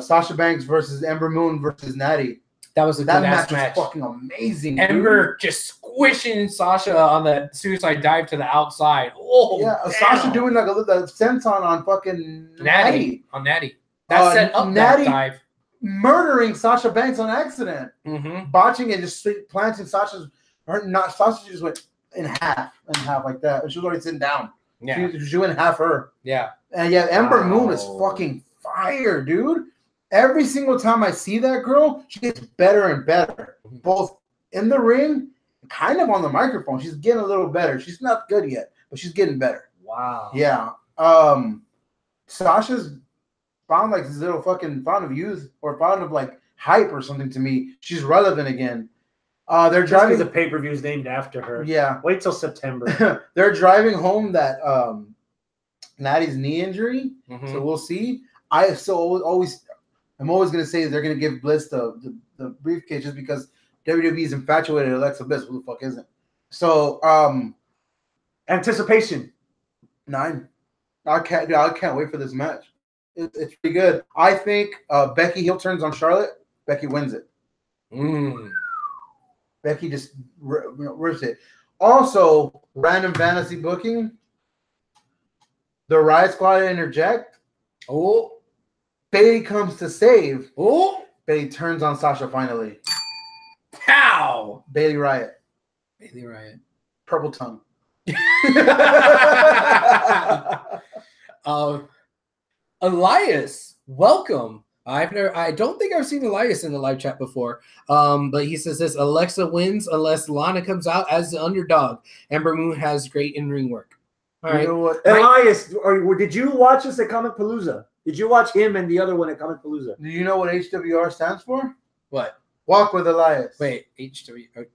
Sasha Banks versus Ember Moon versus Natty. That was a good match. Was fucking amazing. Ember just squishing Sasha on the suicide dive to the outside. Oh, yeah, Sasha doing like a senton on fucking Natty. On Natty. That set up Natty that dive. Murdering Sasha Banks on accident. Mm-hmm. Botching it, just planting Sasha just went in half like that. And she was already sitting down. Yeah. She went half her. Yeah. And yeah, Ember Moon is fucking fire, dude. Every single time I see that girl, she gets better and better. Both in the ring, kind of on the microphone. She's getting a little better. She's not good yet, but she's getting better. Wow. Yeah. Sasha's found like this little fucking fountain of youth or fountain of like hype or something to me. She's relevant again. They're driving the pay-per-view is named after her. Yeah. Wait till September. They're driving home that Natty's knee injury. Mm-hmm. So we'll see. I'm always going to say they're going to give Bliss the briefcase just because WWE is infatuated with Alexa Bliss. Who the fuck isn't? So, anticipation. 9. I can't wait for this match. It's pretty good. I think Becky heel turns on Charlotte. Becky wins it. Becky just rips it. Also, random fantasy booking. The Riot Squad interject. Oh. Bayley comes to save. Oh. Bayley turns on Sasha finally. Pow. Bayley Riot. Bayley Riot. Purple tongue. Elias, welcome. I don't think I've seen Elias in the live chat before. But he says this: Alexa wins unless Lana comes out as the underdog. Ember Moon has great in-ring work. All right. You know what? Elias, did you watch this at Comic Palooza? Did you watch him and the other one at Comic Palooza? Do you know what HWR stands for? What? Walk with Elias. Wait, HWR.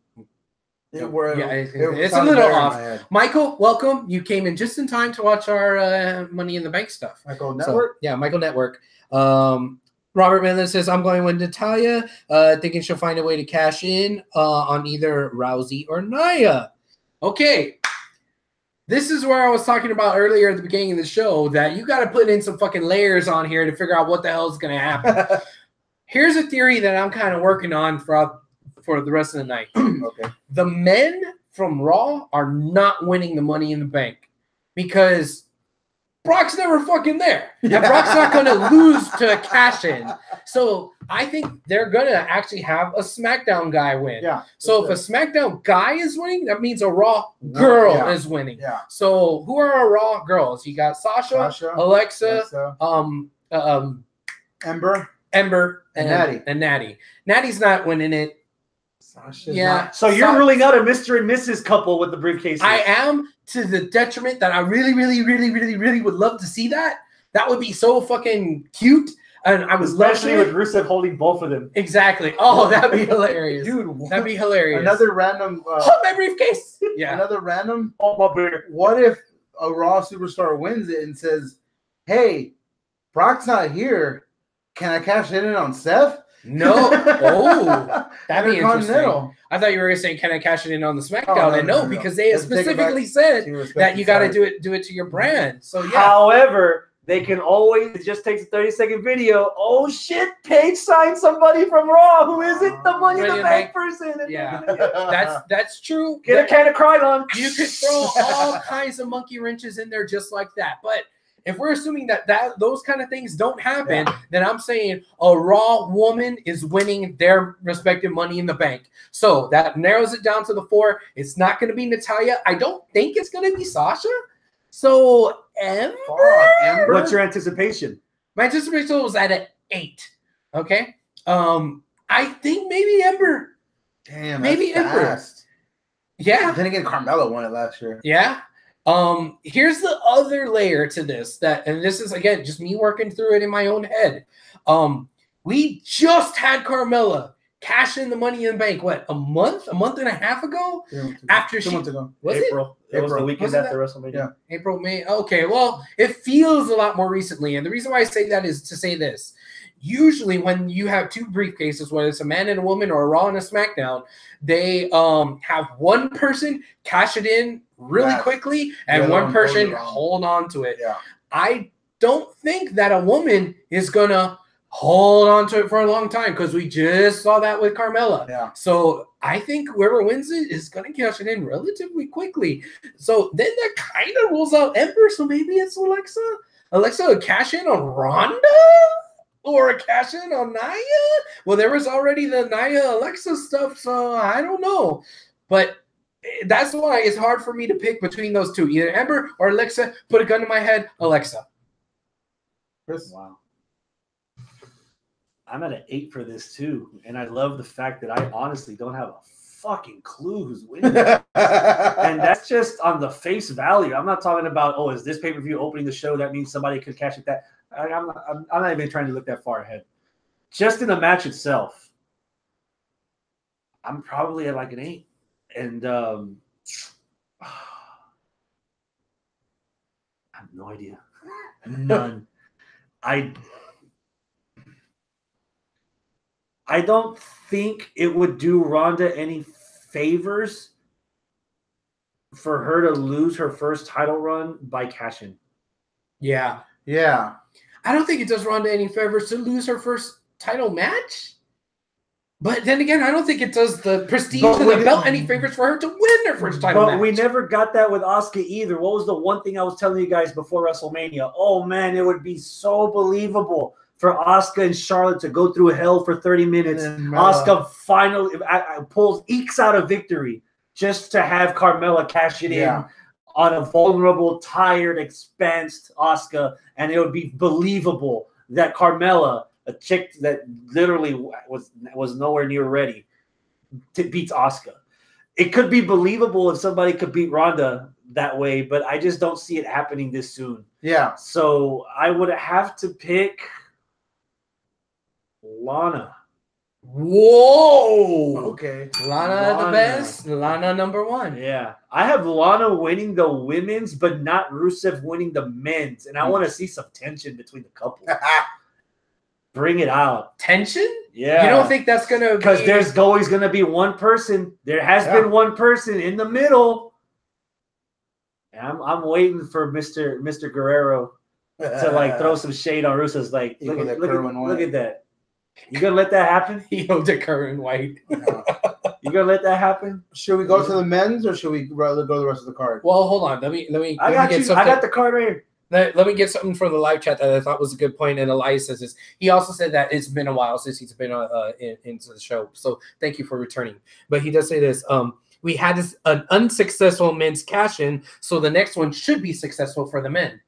It's a little off. Michael, welcome. You came in just in time to watch our Money in the Bank stuff. Michael Network? So, Michael Network. Robert Miller says, I'm going with Natalia, thinking she'll find a way to cash in on either Rousey or Nia. Okay. This is where I was talking about earlier at the beginning of the show that you got to put in some fucking layers on here to figure out what the hell is going to happen. Here's a theory that I'm kind of working on for the rest of the night. Okay. The men from Raw are not winning the Money in the Bank because Brock's never fucking there. And Brock's not going to lose to a cash-in. So I think they're going to actually have a SmackDown guy win. Yeah. So if a SmackDown guy is winning, that means a Raw girl is winning. Yeah. So who are our Raw girls? You got Sasha, Alexa, Ember, and Natty. Natty's not winning it. Sasha's So you're ruling out a Mr. and Mrs. couple with the briefcases. I am, to the detriment that I really, really, really, really, really would love to see that. That would be so fucking cute. And I would especially with Rusev holding both of them. Exactly. Oh, that'd be hilarious. Dude, that'd be hilarious. Another random hold my briefcase. Yeah. Another random my beer. What if a Raw superstar wins it and says, hey, Brock's not here. Can I cash in on Seth? No. Oh, that'd be interesting. Intercontinental. I thought you were saying, "Can I cash it in on the SmackDown?" And no, because they Let's take it back specifically said to respect that the you got to side. do it to your brand. So yeah. However, they can always, it just takes a 30-second video. Oh shit, Paige signed somebody from Raw. Who is it? The Money in the Bank person. Yeah, that's true. Get a can of Krylon. You could throw all kinds of monkey wrenches in there just like that. But if we're assuming that those kind of things don't happen, then I'm saying a Raw woman is winning their respective Money in the Bank. So that narrows it down to the 4. It's not going to be Natalya. I don't think it's going to be Sasha. So Ember? What's your anticipation? My anticipation was at an 8. Okay. I think maybe Ember. Damn, maybe Ember. Fast. Yeah. Then again, Carmella won it last year. Yeah. Here's the other layer to this and this is again just me working through it in my own head. We just had Carmella cash in the Money in the Bank. What, a month and a half ago? After 2 months ago. Was April. It was the weekend after WrestleMania. Yeah. April, May. Okay, well, it feels a lot more recently, and the reason why I say that is to say this. Usually when you have 2 briefcases, whether it's a man and a woman or a Raw and a SmackDown, they have one person cash it in really quickly and one person hold on to it. Yeah. I don't think that a woman is going to hold on to it for a long time because we just saw that with Carmella. Yeah. So I think whoever wins it is going to cash it in relatively quickly. So then that kind of rules out Ember. So maybe it's Alexa. Alexa would cash in on Ronda? Or a cash in on Nia? Well, there was already the Nia Alexa stuff, so I don't know. But that's why it's hard for me to pick between those two. Either Ember or Alexa. Put a gun to my head, Alexa. Chris? Wow. I'm at an 8 for this too. And I love the fact that I honestly don't have a fucking clue who's winning. And that's just on the face value. I'm not talking about, oh, is this pay-per-view opening the show? That means somebody could cash it. That I'm not even trying to look that far ahead. Just in the match itself, I'm probably at like an 8. And I have no idea. None. I don't think it would do Ronda any favors for her to lose her first title run by cashing. Yeah. Yeah. I don't think it does Ronda any favors to lose her first title match. But then again, I don't think it does the prestige of the belt any favors for her to win her first title match. But we never got that with Asuka either. What was the one thing I was telling you guys before WrestleMania? Oh, man, it would be so believable for Asuka and Charlotte to go through hell for 30 minutes. Asuka finally ekes out a victory just to have Carmella cash it in on a vulnerable, tired, expensed Asuka, and it would be believable that Carmella, a chick that literally was nowhere near ready, beats Asuka. It could be believable if somebody could beat Ronda that way, but I just don't see it happening this soon. Yeah. So I would have to pick Lana. Whoa. Okay. Lana the best. Lana number 1. Yeah. I have Lana winning the women's, but not Rusev winning the men's. And I want to see some tension between the couple. Bring it out. Tension? Yeah. You don't think that's going to be... Because there's always going to be one person. There has been one person in the middle. And I'm waiting for Mr. Guerrero to like throw some shade on Rusev's. Like, look at that. You gonna let that happen? Yo, the current white. You gonna let that happen? Should we go to the men's or should we rather go to the rest of the card? Well, hold on. Let me. I got the card right here. Let me get something from the live chat that I thought was a good point. And Elias says this. He also said that it's been a while since he's been into the show. So thank you for returning. But he does say this. We had an unsuccessful men's cash-in, so the next one should be successful for the men.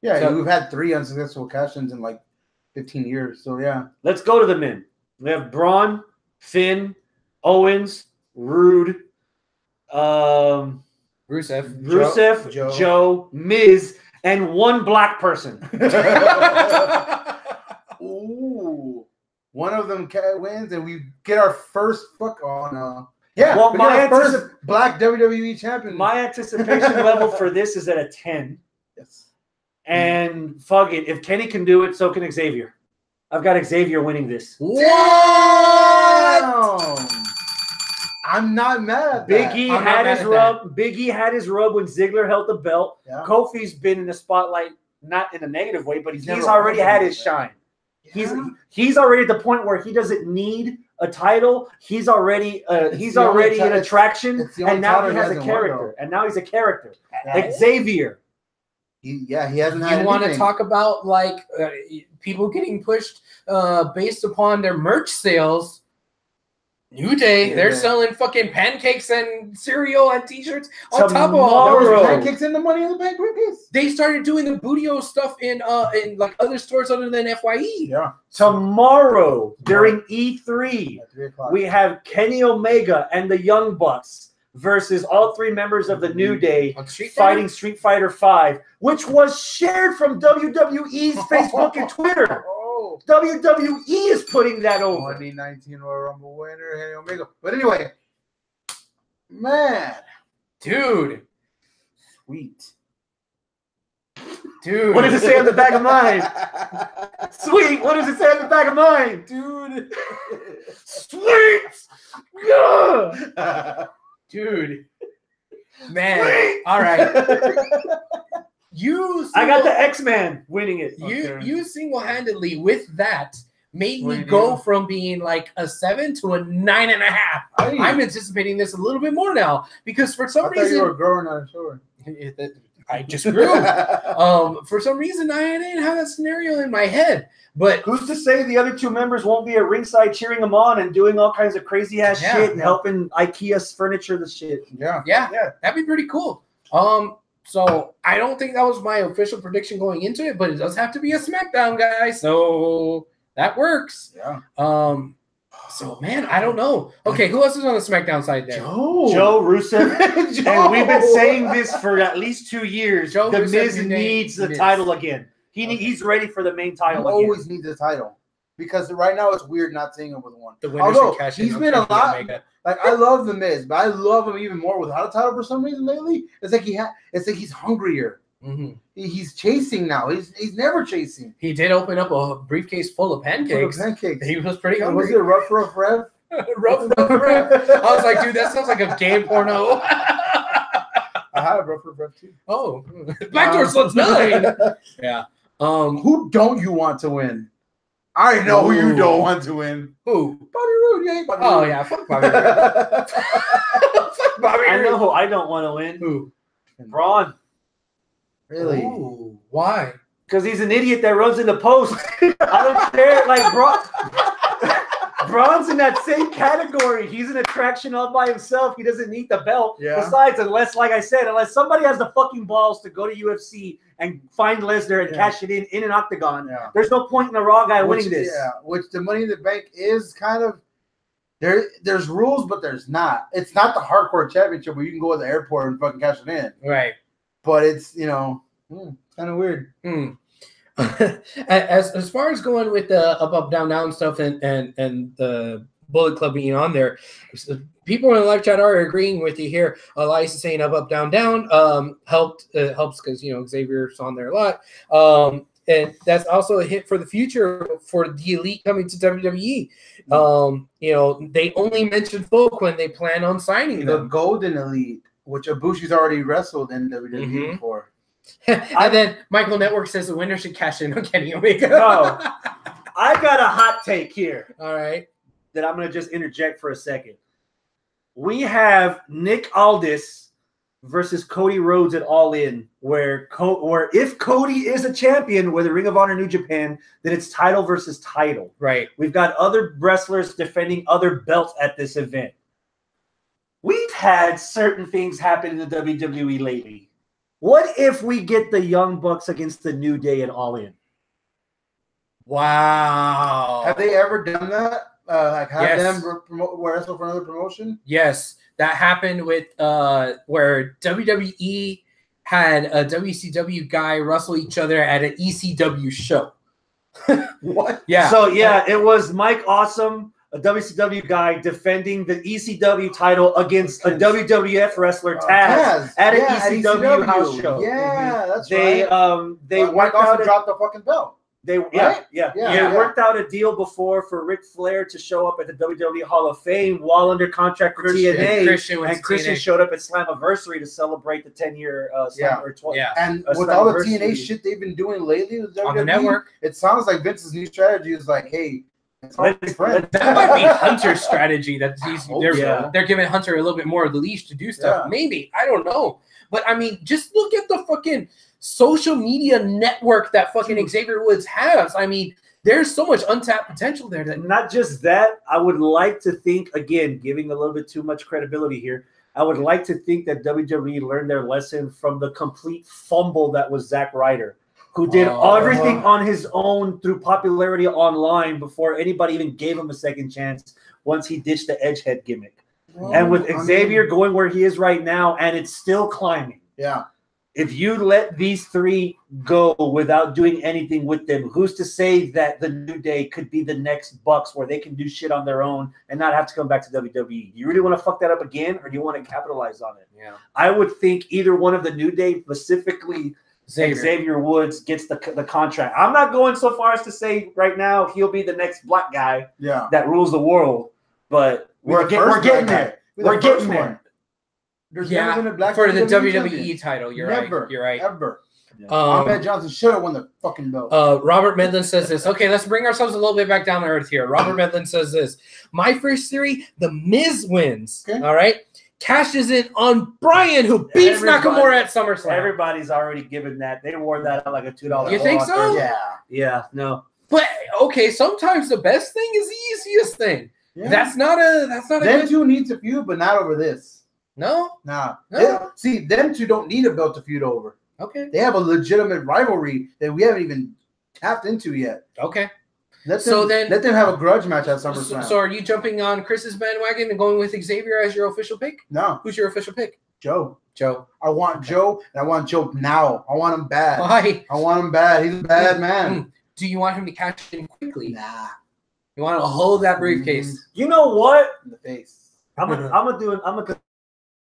Yeah, so, we've had 3 unsuccessful cash-ins in like 15 years. So yeah. Let's go to the men. We have Braun, Finn, Owens, Rude, Rusev, Joe, Miz, and one black person. Ooh. One of them wins, and we get our first yeah. Well, my first black WWE champion. My anticipation level for this is at a 10. Yes. And fuck it, if Kenny can do it, so can Xavier. I've got Xavier winning this. What? I'm not mad at Big that. E had his rub. Big E had his rub when Ziggler held the belt. Yeah. Kofi's been in the spotlight, not in a negative way, but he's already had his shine. Yeah. He's already at the point where he doesn't need a title. He's already an attraction, and now he has a character. And now he's a character. Xavier. He hasn't had. You want to talk about like people getting pushed based upon their merch sales? New Day, they're selling fucking pancakes and cereal and T-shirts on top of all. There was pancakes in the Money in the Bank briefcase. They started doing the Bootio stuff in like other stores other than FYE. Yeah. Tomorrow during E3, we have Kenny Omega and the Young Bucks versus all three members of the New Day fighting Street Fighter V, which was shared from WWE's Facebook and Twitter. WWE is putting that over. 2019 Royal Rumble winner, Kenny Omega. But anyway, man, dude, sweet, dude. What does it say on the back of mine? Sweet. What does it say on the back of mine, dude? Sweet. Yeah. Dude, man. Sweet. All right. I got the X-Man winning it. You single-handedly with that made me go from being like a 7 to a 9.5. I'm anticipating this a little bit more now because for some reason you were growing on shore. I just grew. For some reason I didn't have that scenario in my head. But who's to say the other two members won't be at ringside cheering them on and doing all kinds of crazy ass shit and helping IKEA's furniture the shit? Yeah, that'd be pretty cool. So I don't think that was my official prediction going into it, but it does have to be a SmackDown guy, so that works. Yeah. So man, I don't know. Okay, who else is on the SmackDown side there? Joe Rusev. Joe. And we've been saying this for at least 2 years. The Miz needs the title again. He's ready for the main title. He always needs the title because right now it's weird not seeing him with one. Although he's been a lot. Like I love the Miz, but I love him even more without a title for some reason lately. It's like he's hungrier. Mm-hmm. He's chasing now. He's never chasing. He did open up a briefcase full of pancakes. He was pretty hungry. Was it Rough Rev? Rough Rev. I was like, dude, that sounds like a gay porno. I had a Rough Rev too. Oh, Backdoor Sluts 9. Yeah. Who don't you want to win? I know who you don't want to win. Who? Bobby Roode. You ain't Bobby Roode. Oh, yeah. Fuck Bobby Roode. Fuck Bobby Roode. I know who I don't want to win. Who? Braun. Really? Ooh, why? Because he's an idiot that runs in the post. I don't care. Like, Braun's in that same category. He's an attraction all by himself. He doesn't need the belt. Yeah. Besides, unless somebody has the fucking balls to go to UFC and find Lesnar and cash it in an octagon, there's no point in the Raw guy winning this. Yeah, which the Money in the Bank is kind of there's rules, but there's not. It's not the hardcore championship where you can go to the airport and fucking cash it in. Right. But it's kind of weird. As far as going with the up down down stuff and the Bullet Club being on there, people in the live chat are agreeing with you here. Elias is saying up down down helps because Xavier's on there a lot. And that's also a hit for the future for the Elite coming to WWE. They only mention folk when they plan on signing the them. Golden Elite, which Ibushi's already wrestled in WWE before. And then Michael Network says the winner should cash in on Kenny Omega. No, I've got a hot take here. All right. That I'm going to just interject for a second. We have Nick Aldis versus Cody Rhodes at All In, where if Cody is a champion with the Ring of Honor New Japan, then it's title versus title. Right. We've got other wrestlers defending other belts at this event. We've had certain things happen in the WWE lately. What if we get the Young Bucks against the New Day at All In? Wow. Have they ever done that? Them wrestle for another promotion? Yes. That happened with where WWE had a WCW guy wrestle each other at an ECW show. What? Yeah. So, it was Mike Awesome a WCW guy defending the ECW title against a WWF wrestler, Taz, at an ECW house show. Yeah, that's they, right. They Mike also dropped the fucking belt. They worked out a deal before for Ric Flair to show up at the WWE Hall of Fame while under contract for TNA, and Christian showed up at Slammiversary to celebrate the 10-year And with all the TNA shit they've been doing lately with WWE, on the network, it sounds like Vince's new strategy is like, hey, that might be Hunter's strategy. That they're giving Hunter a little bit more of the leash to do stuff. Yeah. Maybe, I don't know, but I mean, just look at the fucking social media network that fucking Xavier Woods has. I mean, there's so much untapped potential there. That not just that, I would like to think, again, giving a little bit too much credibility here, I would like to think that WWE learned their lesson from the complete fumble that was Zack Ryder, who did everything on his own through popularity online before anybody even gave him a second chance once he ditched the Edgehead gimmick. And with Xavier going where he is right now, and it's still climbing. Yeah. If you let these three go without doing anything with them, who's to say that the New Day could be the next Bucks where they can do shit on their own and not have to come back to WWE? You really want to fuck that up again, or do you want to capitalize on it? Yeah. I would think either one of the New Day, specifically Xavier Woods, gets the contract. I'm not going so far as to say right now he'll be the next black guy that rules the world, but we're getting there. We're getting there. There's never been a black for the WWE title. You're right. You're right. Ever. Ahmed Johnson should have won the fucking belt. Robert Medlin says this. Okay, let's bring ourselves a little bit back down to earth here. Robert Medlin says this. My first theory: The Miz wins. Okay. All right, cashes in on Bryan, who beats Nakamura at SummerSlam. Everybody's already given that. They wore that at like a $2. You think so? Yeah. No. But okay, sometimes the best thing is the easiest thing. Yeah. That's not a. Them two need to feud, but not over this. No. See, them two don't need a belt to feud over. Okay. They have a legitimate rivalry that we haven't even tapped into yet. Okay. Let them have a grudge match at SummerSlam. So are you jumping on Chris's bandwagon and going with Xavier as your official pick? No. Who's your official pick? Joe. I want Joe, and I want Joe now. I want him bad. Why? I want him bad. He's a bad man. Do you want him to cash in quickly? Nah. You want to hold that briefcase? You know what? In the face. I'm gonna do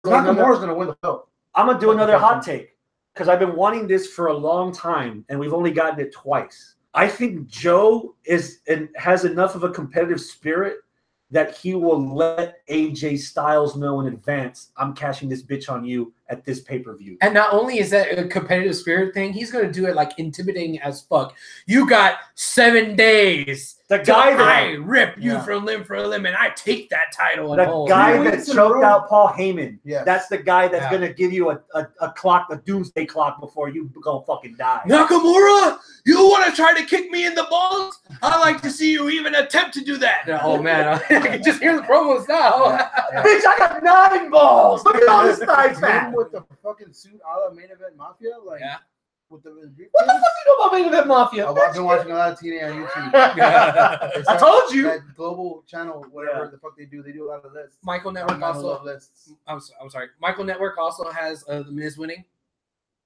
Nakamura's gonna win the belt. I'm gonna do another hot take because I've been wanting this for a long time, and we've only gotten it twice. I think Joe has enough of a competitive spirit that he will let AJ Styles know in advance, I'm cashing this bitch on you at this pay-per-view. And not only is that a competitive spirit thing, he's going to do it like intimidating as fuck. You got 7 days. The guy that I rip you from limb for limb, and I take that title. The guy that choked out Paul Heyman. Yes. That's the guy that's going to give you a clock, a doomsday clock before you go fucking die. Nakamura, you want to try to kick me in the balls? I'd like to see you even attempt to do that. Oh, man. I can just hear the promos now. Bitch, I got 9 balls. Look at all this thigh fat. With the fucking suit a la Main Event Mafia? With the what the fuck you know about Main Event Mafia? I've been watching a lot of TNA on YouTube. I told you. That global channel, whatever the fuck they do a lot of lists. Michael Network I'm sorry. Michael Network also has The Miz winning.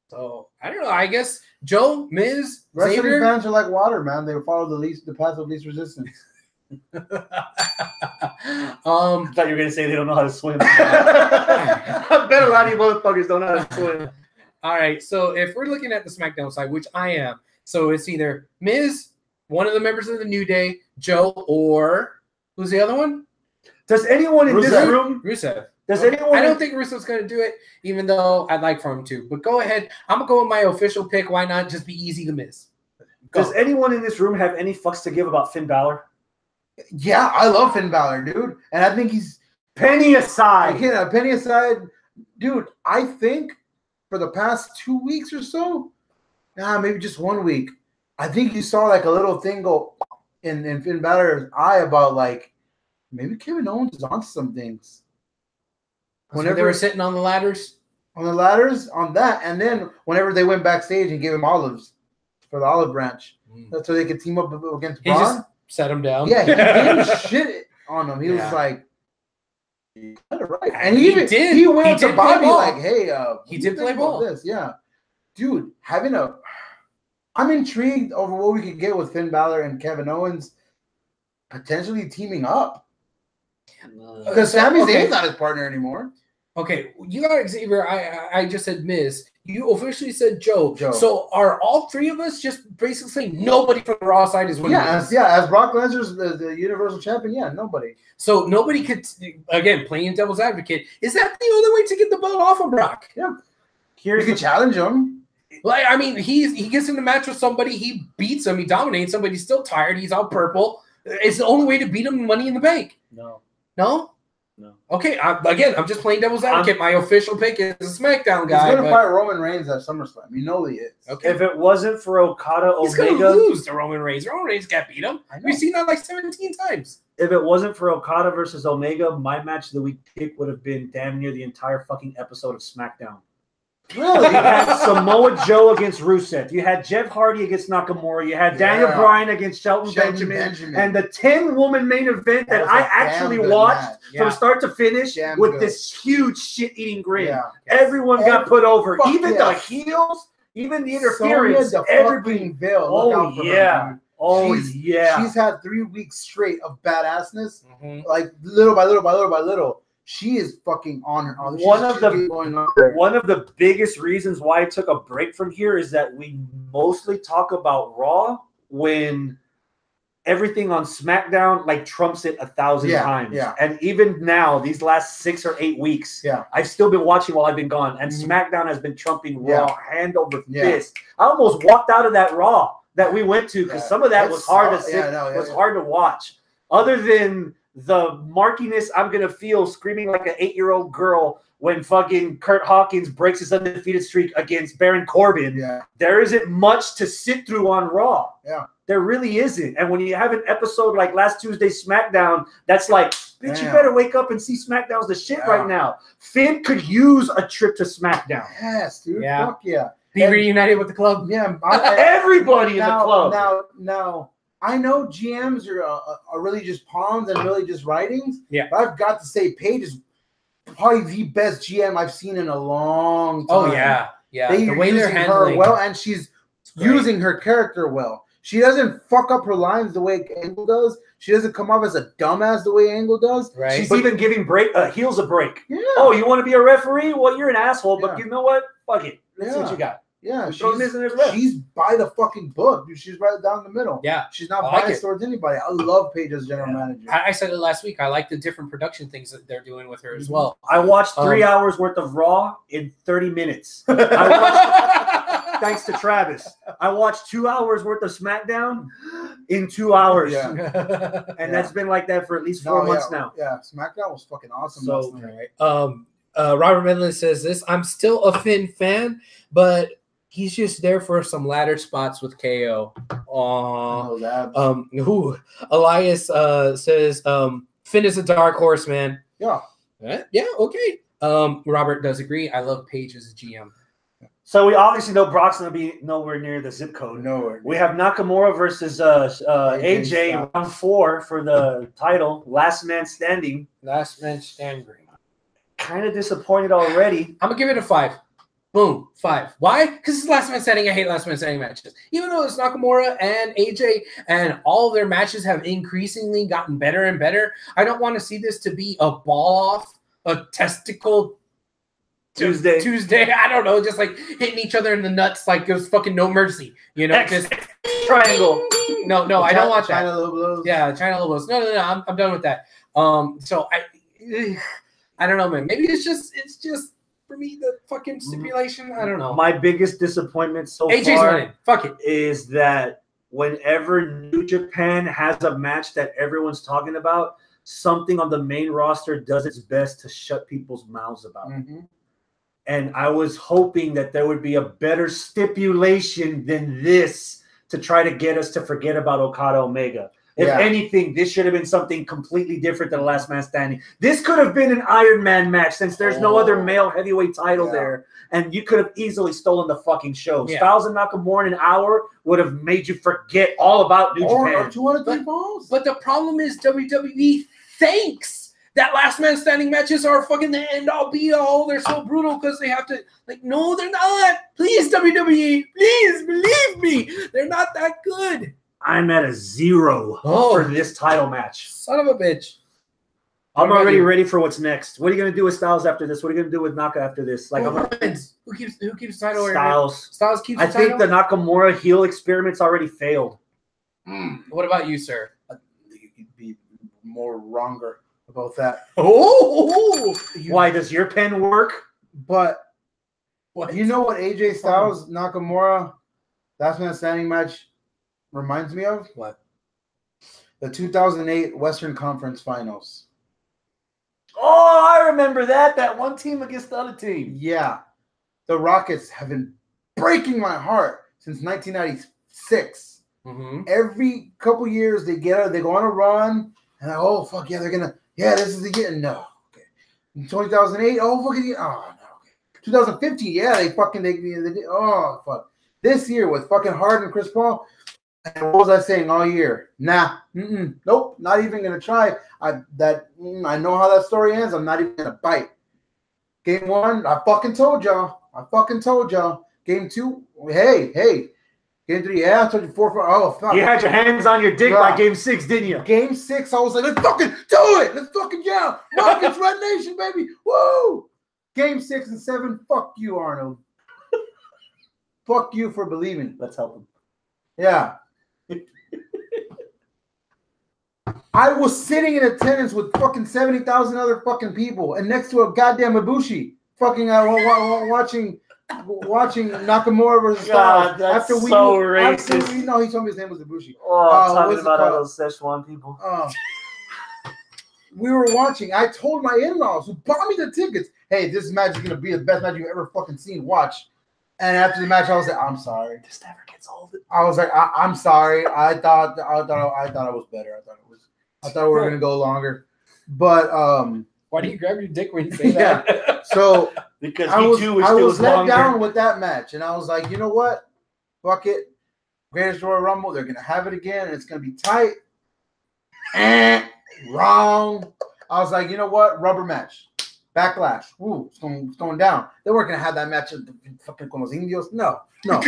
So I don't know. I guess Joe, Miz, wrestling Xavier fans are like water, man. They follow the path of least resistance. I thought you were gonna say they don't know how to swim. I bet a lot of you motherfuckers don't know how to swim. All right, so if we're looking at the SmackDown side, which I am, so it's either Miz, one of the members of the New Day, Joe, or who's the other one? Does anyone in this room? Rusev. Does anyone? I don't think Rusev's going to do it, even though I'd like for him to. But go ahead. I'm going to go with my official pick. Why not just be easy to Miz? Go. Does anyone in this room have any fucks to give about Finn Balor? Yeah, I love Finn Balor, dude. And I think he's... Penny aside. Penny aside. Dude, I think for the past 2 weeks or so, maybe just 1 week, I think you saw like a little thing go in Finn Balor's eye about like, maybe Kevin Owens is onto some things. Whenever they were sitting on the ladders? On that. And then whenever they went backstage and gave him olives for the olive branch, that's so they could team up against Braun. He just set him down. Yeah, he didn't shit on him. He was like, right. And he went to Bobby like, hey, he did play ball. This? Yeah. Dude, I'm intrigued over what we could get with Finn Balor and Kevin Owens. potentially teaming up. Because Sami Zayn's not his partner anymore. Okay, you got Xavier. I just said Miz. You officially said Joe. So are all three of us just basically saying nobody from the Raw side is winning? As Brock Lesnar's the Universal Champion, nobody. So nobody could, again, playing devil's advocate, is that the only way to get the belt off of Brock? Yeah. You can challenge him. Like, I mean, he gets in the match with somebody, he beats him, he dominates him, but he's still tired, he's all purple. It's the only way to beat him in Money in the Bank. No. No? No. Okay, I'm just playing devil's advocate. My official pick is a SmackDown guy. He's going to fight Roman Reigns at SummerSlam. You know he is. Okay. If it wasn't for Okada, he's going to lose to Roman Reigns. Roman Reigns can't beat him. We've seen that like 17 times. If it wasn't for Okada versus Omega, my match of the week pick would have been damn near the entire fucking episode of SmackDown. Really? You had Samoa Joe against Rusev. You had Jeff Hardy against Nakamura. You had Daniel Bryan against Shelton Benjamin. And the 10-woman main event that I actually watched from start to finish with this huge shit-eating grin. Yeah. Everyone got put over. Even the heels, even the interference. Everything. Yeah. She's had 3 weeks straight of badassness, like little by little by little by little. She is fucking on her. One of the biggest reasons why I took a break from here is that we mostly talk about Raw when everything on SmackDown like trumps it 1,000 times. Yeah. And even now, these last 6 or 8 weeks, I've still been watching while I've been gone, and SmackDown has been trumping Raw hand over fist. I almost walked out of that Raw that we went to because some of that was hard to sit, was hard to watch. Other than the markiness I'm going to feel screaming like an 8-year-old girl when fucking Kurt Hawkins breaks his undefeated streak against Baron Corbin. Yeah. There isn't much to sit through on Raw. Yeah. There really isn't. And when you have an episode like last Tuesday's SmackDown, that's like, bitch, you better wake up and see SmackDown's the shit right now. Finn could use a trip to SmackDown. Yes, dude. Yeah. Fuck yeah. Be reunited with the club. Yeah. Everybody in the club. Now. I know GMs are really just pawns and really just writings. Yeah. But I've got to say, Paige is probably the best GM I've seen in a long time. Oh, yeah. Yeah. The way they're handling her well, and she's using her character well. She doesn't fuck up her lines the way Angle does. She doesn't come off as a dumbass the way Angle does. Right. She's even giving heels a break. Yeah. Oh, you want to be a referee? Well, you're an asshole, but you know what? Fuck it. Let's see what you got. Yeah, she's by the fucking book. Dude. She's right down the middle. Yeah. She's not biased towards anybody. I love Paige as general manager. I said it last week. I like the different production things that they're doing with her as well. I watched 3 hours worth of Raw in 30 minutes. Thanks to Travis. I watched 2 hours worth of SmackDown in 2 hours. Yeah. And that's been like that for at least 4 months now. Yeah, SmackDown was fucking awesome last night. Robert Medlin says this. I'm still a Finn fan, but he's just there for some ladder spots with KO. Elias says Finn is a dark horse, man. Yeah. Yeah, okay. Robert does agree. I love Paige as a GM. So we obviously know Brock's going to be nowhere near the zip code. Nowhere. We have Nakamura versus AJ round 4 for the title. Last man standing. Last man standing. Kind of disappointed already. I'm going to give it a 5. Boom, 5. Why? Because it's last man standing. I hate last man standing matches. Even though it's Nakamura and AJ and all of their matches have increasingly gotten better and better, I don't want to see this to be a ball off, a testicle Tuesday. I don't know, just like hitting each other in the nuts like it was fucking No Mercy. You know, just triangle. No, I don't want that. China low blows. Yeah, China low blows. No, I'm done with that. So I don't know, man. Maybe it's just for me the fucking stipulation. I don't know. My biggest disappointment so AJ's far running. Fuck it. Is that whenever New Japan has a match that everyone's talking about, something on the main roster does its best to shut people's mouths about it. And I was hoping that there would be a better stipulation than this to try to get us to forget about Okada Omega. If anything, this should have been something completely different than the Last Man Standing. This could have been an Iron Man match since there's no other male heavyweight title there. And you could have easily stolen the fucking show. Styles and Nakamura in an hour would have made you forget all about New Japan. 203 balls. But the problem is WWE thinks that Last Man Standing matches are fucking the end all be all. They're so brutal because they have to, like, no, they're not. Please, WWE, please believe me. They're not that good. I'm at a 0 for this title match. Son of a bitch. I'm already ready for what's next. What are you gonna do with Styles after this? What are you gonna do with Naka after this? Like, who keeps the title? Styles. Styles keeps the title? I think the Nakamura heel experiment's already failed. What about you, sir? I think you could be more wronger about that. Why does your pen work? But you know what AJ Styles Nakamura Last Man Standing match reminds me of? What? The 2008 Western Conference Finals. Oh, I remember that. That one team against the other team. Yeah. The Rockets have been breaking my heart since 1996. Mm-hmm. Every couple years they go on a run, and fuck yeah, this is the year. No. Okay. In 2008, fuck yeah. Oh, no. Okay. 2015, yeah, they oh, fuck. This year with fucking Harden and Chris Paul, and what was I saying all year? Nah. Nope. Not even going to try. I know how that story ends. I'm not even going to bite. Game 1, I fucking told y'all. Game 2, hey. Game 3, yeah, I told you 4. Oh, fuck. You had your hands on your dick by Game 6, didn't you? Game 6, I was like, let's fucking do it. Let's fucking go. Rockets, Red Nation, baby. Woo! Game 6 and 7, fuck you, Arnold. Fuck you for believing. Let's help him. Yeah. I was sitting in attendance with fucking 70,000 other fucking people, and next to a goddamn Ibushi, fucking watching Nakamura versus Styles. That's racist. He told me his name was Ibushi. Talking about all those Szechuan people. We were watching. I told my in-laws who bought me the tickets, hey, this match is gonna be the best match you've ever fucking seen. Watch. And after the match, I was like, I'm sorry. This never gets old. I was like, I'm sorry. I thought I was better. I thought we were gonna go longer. But why do you grab your dick when you say that? So because I was let down with that match, and I was like, you know what? Fuck it. Greatest Royal Rumble. They're gonna have it again, and it's gonna be tight. Wrong. I was like, you know what? Rubber match. Backlash. Woo, it's going down. They weren't gonna have that match at the fucking Con los Indios. No. We're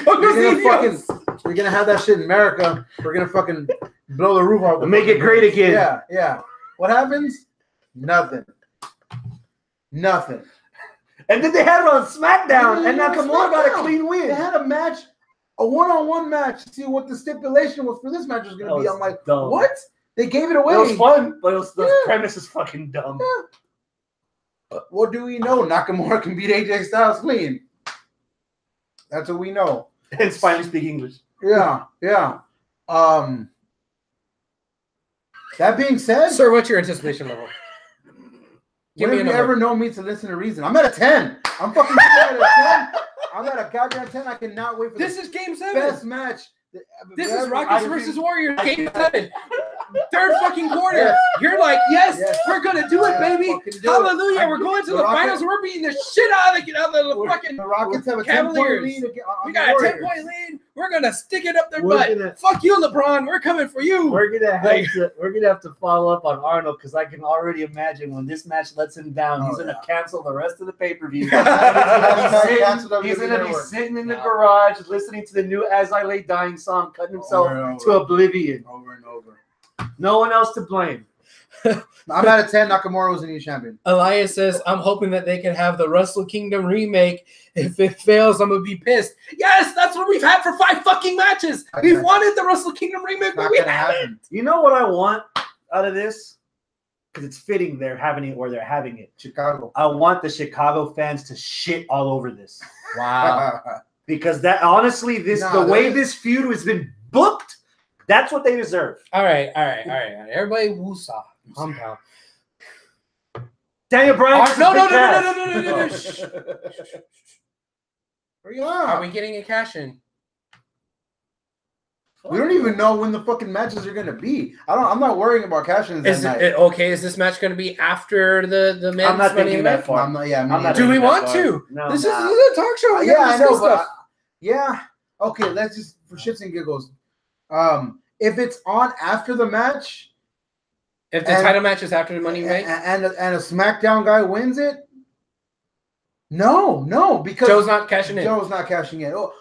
gonna have that shit in America. We're gonna fucking blow the roof off. Make it great again. Yeah. What happens? Nothing. And then they had it on SmackDown, and Nakamura got a clean win. They had a match, a one-on-one match, to see what the stipulation was for this match was gonna be. I'm like, dumb. What? They gave it away. It was fun, but the premise is fucking dumb. Yeah. But what do we know? Nakamura can beat AJ Styles clean. That's what we know. And finally speak English. Yeah. That being said, sir, what's your anticipation level? When have you ever known me to listen to reason? I'm at a 10. I'm fucking at a 10. I'm at a goddamn 10. I cannot wait for this. Is Game 7. Best match. This is Rockets versus Warriors. Game 7. Third fucking quarter. Yes. You're like, yes, we're gonna do it, baby. Hallelujah. We're going to the finals. We're beating the shit out of the fucking the Rockets have a Cavaliers. 10-point lead. We got a 10-point lead. We're gonna stick it up their butt. Fuck you, LeBron. We're coming for you. We're gonna have to follow up on Arnold, because I can already imagine when this match lets him down, he's gonna cancel the rest of the pay-per-view. He's gonna be sitting in the garage listening to the new As I Lay Dying song, cutting himself to oblivion. Over and over. No one else to blame. I'm at a 10. Nakamura was the new champion. Elias says, I'm hoping that they can have the Wrestle Kingdom remake. If it fails, I'm going to be pissed. Yes, that's what we've had for 5 fucking matches. We've wanted the Wrestle Kingdom remake, but we haven't. You know what I want out of this? Because it's fitting they're having it where they're having it. Chicago. I want the Chicago fans to shit all over this. Wow. Because that, honestly, the way this feud has been booked, that's what they deserve. All right. Everybody woosah. Calm down. Daniel Bryan. No. Are we getting a cash in? We don't even know when the fucking matches are gonna be. I'm not worrying about cash ins. Is this match gonna be after the men's? I'm not thinking that far. I'm not. Do we want to? No. This is a talk show. Yeah, I know. But yeah. Okay. Let's just, for shits and giggles. If it's on after the match, if the title match is after the Money Bank, and a SmackDown guy wins it, no, because Joe's not cashing in. Oh,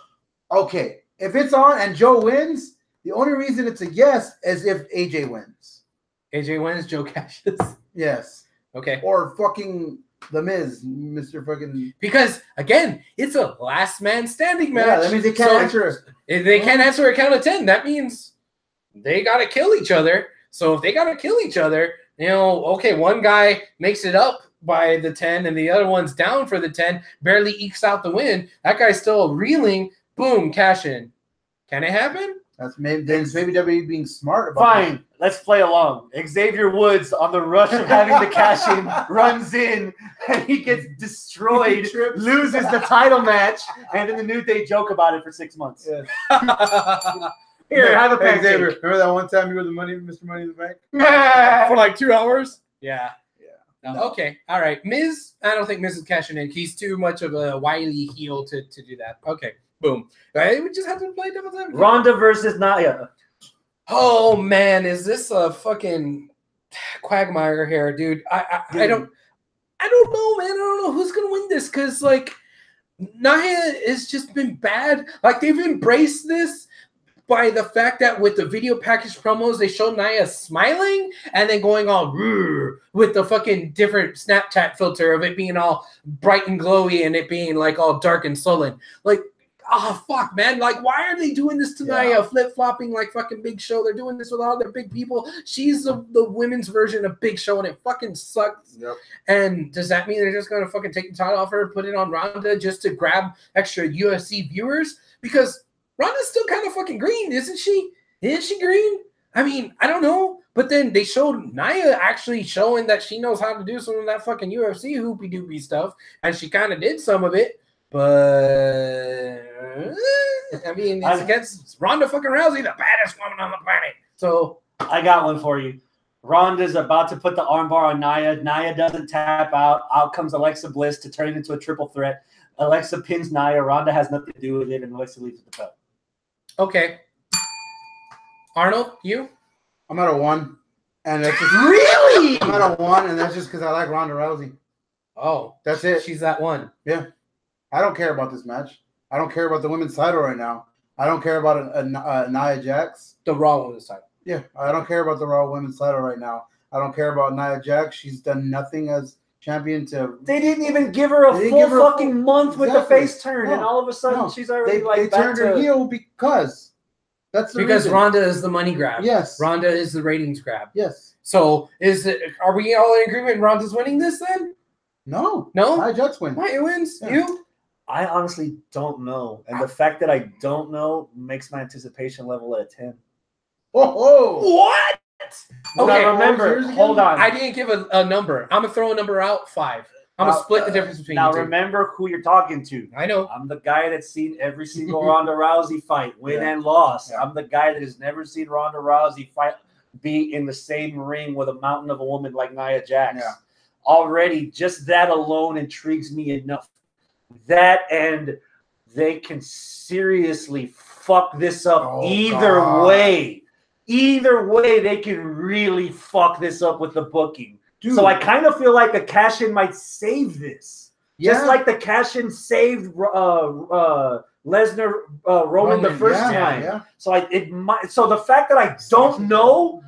okay. If it's on and Joe wins, The only reason it's a yes is if AJ wins. AJ wins, Joe cashes. Yes. Okay. Or fucking The Miz, Mr. fucking. Because again, it's a last man standing match. Yeah, that means they can't answer it. If they can't answer a count of 10, that means they got to kill each other. So if they got to kill each other, you know, okay, one guy makes it up by the 10 and the other one's down for the 10, barely ekes out the win. That guy's still reeling. Boom, cash in. Can it happen? That's maybe WWE being smart about Fine, that. let's play along. Xavier Woods, on the rush of having to cash in, runs in, and he gets destroyed, loses the title match, and then the New Day joke about it for 6 months. Yeah. Here, have a Hey, pancake. Xavier, remember that one time you were the Mr. Money in the Bank? For like 2 hours? Yeah. No. Okay. All right. Miz, I don't think Miz is cashing in. He's too much of a wily heel to do that. Okay. Boom. Right? We just have to play devil's advocate. Ronda versus Nia. Oh man, is this a fucking quagmire here, dude? I don't know, man. I don't know who's gonna win this because like Nia has just been bad. Like they've embraced this by the fact that with the video package promos, they show Nia smiling and then going all with the fucking different Snapchat filter of it being all bright and glowy and it being like all dark and sullen. Like, oh, fuck, man. Like, why are they doing this to Nia? Flip-flopping like fucking Big Show. They're doing this with all their big people. She's the women's version of Big Show, and it fucking sucks. Yep. And does that mean they're just going to fucking take the title off her and put it on Ronda just to grab extra UFC viewers? Because Ronda's still kind of fucking green, isn't she? Isn't she green? I mean, I don't know. But then they showed Nia actually showing that she knows how to do some of that fucking UFC hoopy-doopy stuff, and she kind of did some of it. But I mean, it's against Ronda fucking Rousey, the baddest woman on the planet. So I got one for you. Ronda's about to put the armbar on Nia. Nia doesn't tap out. Out comes Alexa Bliss to turn it into a triple threat. Alexa pins Nia. Ronda has nothing to do with it, and Alexa leaves with the belt. Okay. Arnold, you? I'm at a 1. And that's just Really? I'm at a 1, and that's just because I like Ronda Rousey. Oh, That's it. she's that one. Yeah. I don't care about this match. I don't care about the women's title right now. I don't care about Nia Jax. The Raw women's title. Yeah, I don't care about the Raw women's title right now. I don't care about Nia Jax. She's done nothing as champion to. They didn't even give her a full fucking month with the face turn, and all of a sudden she's already they turned her heel because that's the reason. Ronda is the money grab. Yes. Ronda is the ratings grab. Yes. So are we all in agreement Ronda's winning this then? No. No? Nia Jax wins. Nia wins? Yeah. You? I honestly don't know, and the fact that I don't know makes my anticipation level at a 10. Oh. What? Okay, now remember, hold on. I didn't give a number. I'm gonna throw a number out 5. I'm gonna split the difference between now you two. Remember who you're talking to. I know. I'm the guy that's seen every single Ronda Rousey fight, win and loss. Yeah. I'm the guy that has never seen Ronda Rousey be in the same ring with a mountain of a woman like Nia Jax. Yeah. Already, just that alone intrigues me enough. That and they can seriously fuck this up either way. Either way, they can really fuck this up with the booking. Dude. So I kind of feel like a cash-in might save this. Yeah. Just like the cash-in saved Lesnar Roman the first time. Yeah. So So the fact that I don't know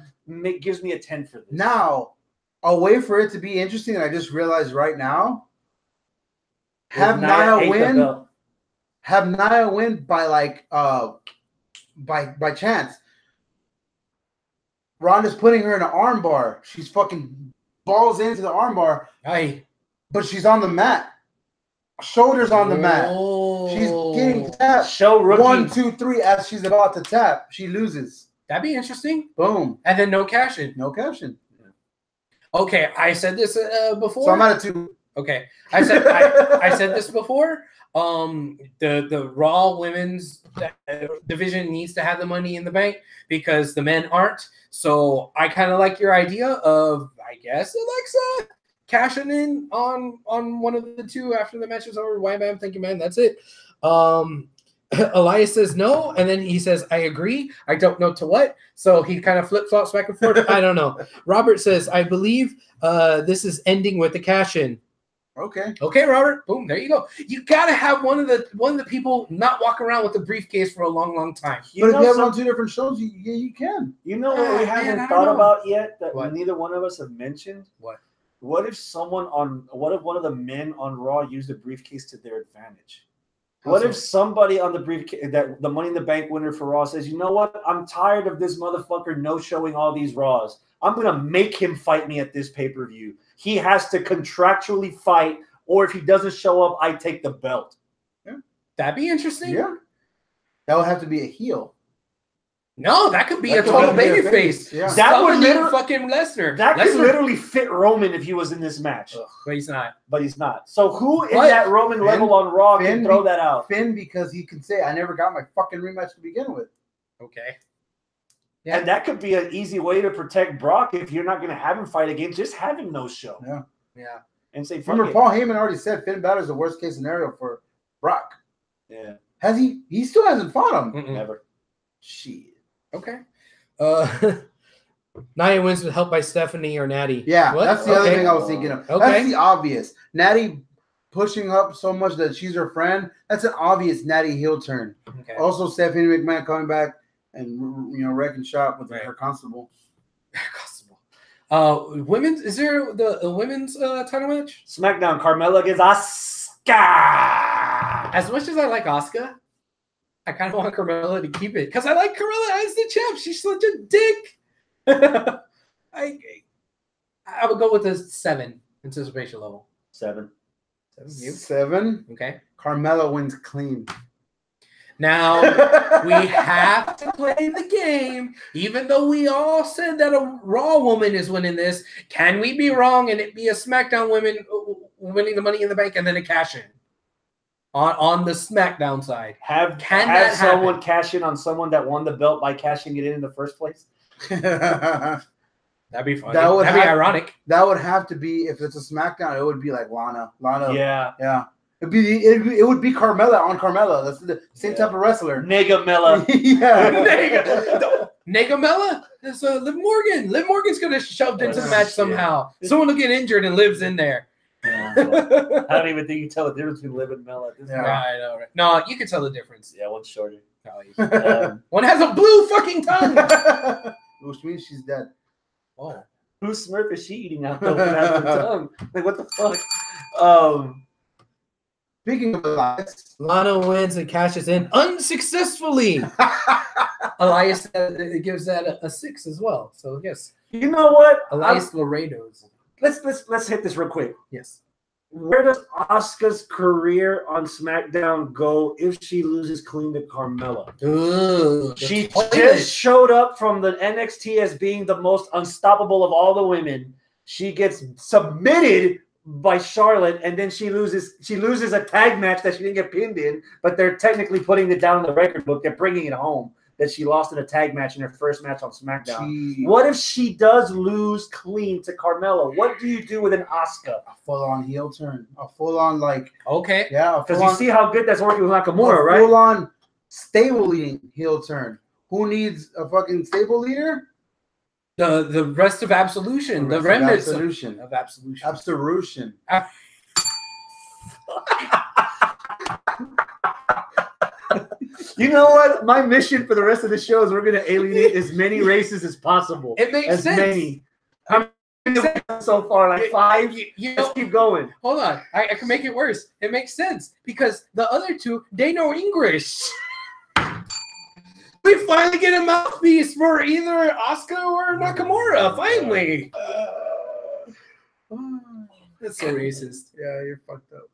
gives me a 10 for this. Now, a way for it to be interesting, and I just realized right now, have Nia win by like by chance. Ronda's putting her in an arm bar. She's fucking balls into the arm bar. Aye. But she's on the mat. Shoulders on the mat. She's getting tapped. Show rookie. 1, 2, 3 as she's about to tap. She loses. That'd be interesting. Boom. And then no cash in. No cash in. Okay, I said this before. So I'm at a 2. Okay, I said this before. The Raw women's division needs to have the money in the bank because the men aren't. So I kind of like your idea of, I guess, Alexa cashing in on one of the two after the match is over. Wham bam, thank you, man. That's it. Elias says no, and then he says, I agree. I don't know to what. So he kind of flip-flops back and forth. I don't know. Robert says, I believe this is ending with the cash-in. Okay. Okay, Robert. Boom. There you go. You gotta have one of the people not walk around with a briefcase for a long time. But if you have it on 2 different shows, you can. You know what we haven't thought about yet that neither one of us have mentioned? What? What if one of the men on Raw used a briefcase to their advantage? What if somebody on the briefcase, that the Money in the Bank winner for Raw, says, you know what? I'm tired of this motherfucker no-showing all these Raws. I'm going to make him fight me at this pay-per-view. He has to contractually fight, or if he doesn't show up, I take the belt. Yeah. That'd be interesting. Yeah. That would have to be a heel. No, that could be a total babyface. Yeah. That would literally fucking Lesnar. That could literally fit Roman if he was in this match. Ugh, but he's not. So who in that Roman level on Raw can throw that out? Finn, because he can say, I never got my fucking rematch to begin with. Okay. Yeah. And that could be an easy way to protect Brock if you're not going to have him fight again. Just have him no show. Yeah. Yeah. And say, remember, Paul Heyman already said Finn Balor is the worst case scenario for Brock. Yeah. Has he? He still hasn't fought him. Mm-mm. Never. Shit. Okay. Nia wins with help by Stephanie or Natty. Yeah, that's the other thing I was thinking of. Okay. That's the obvious. Natty pushing up so much that she's her friend. That's an obvious Natty heel turn. Okay. Also, Stephanie McMahon coming back and wrecking shop with her constable. Women's, is there the women's title match? SmackDown, Carmella against Asuka. As much as I like Asuka, I kind of want Carmella to keep it because I like Carmella as the champ. She's such a dick. I would go with a 7 anticipation level. 7. 7. Okay. Carmella wins clean. Now, we have to play the game. Even though we all said that a Raw woman is winning this, can we be wrong and it be a SmackDown woman winning the Money in the Bank and then a cash-in? On the SmackDown side. Have someone cash in on someone that won the belt by cashing it in the first place? That'd be funny. That'd be ironic. That would have to be, if it's a SmackDown, it would be like Lana. Yeah. It would be Carmella on Carmella. That's the same type of wrestler. Negamella. Yeah. Negamella? It's Liv Morgan. Liv Morgan's gonna shoved into the match somehow. Someone will get injured and Liv's in there. Yeah. I don't even think you tell the difference between Liv and Mella. Yeah, I know, right? No, you can tell the difference. Yeah, one's shorter. One has a blue fucking tongue. Which means she's dead. Oh. Whose Smurf is she eating out though? Has the tongue? Like, what the fuck? Speaking of Elias, Lana wins and cashes in unsuccessfully. Elias gives that a 6 as well. So yes. You know what? Elias Laredo's. Let's hit this real quick. Yes. Where does Asuka's career on SmackDown go if she loses clean to Carmella? Ooh, she just showed up from the NXT as being the most unstoppable of all the women. She gets submitted by Charlotte, and then she loses a tag match that she didn't get pinned in, but they're technically putting it down in the record book. They're bringing it home that she lost in a tag match in her first match on SmackDown. What if she does lose clean to Carmella? What do you do with an Asuka? A full-on heel turn. A full-on, like... Okay. Yeah. Because you see how good that's working with Nakamura, right? Full-on stable leading heel turn. Who needs a fucking stable leader? The rest of Absolution. The remnants of Absolution. Absolution. You know what? My mission for the rest of the show is we're going to alienate as many races as possible. It makes sense. Many. How many so far? Like 5? Let's keep going. Hold on. I can make it worse. It makes sense because the other two, they know English. We finally get a mouthpiece for either Asuka or Nakamura. Finally. That's so racist. Yeah, you're fucked up.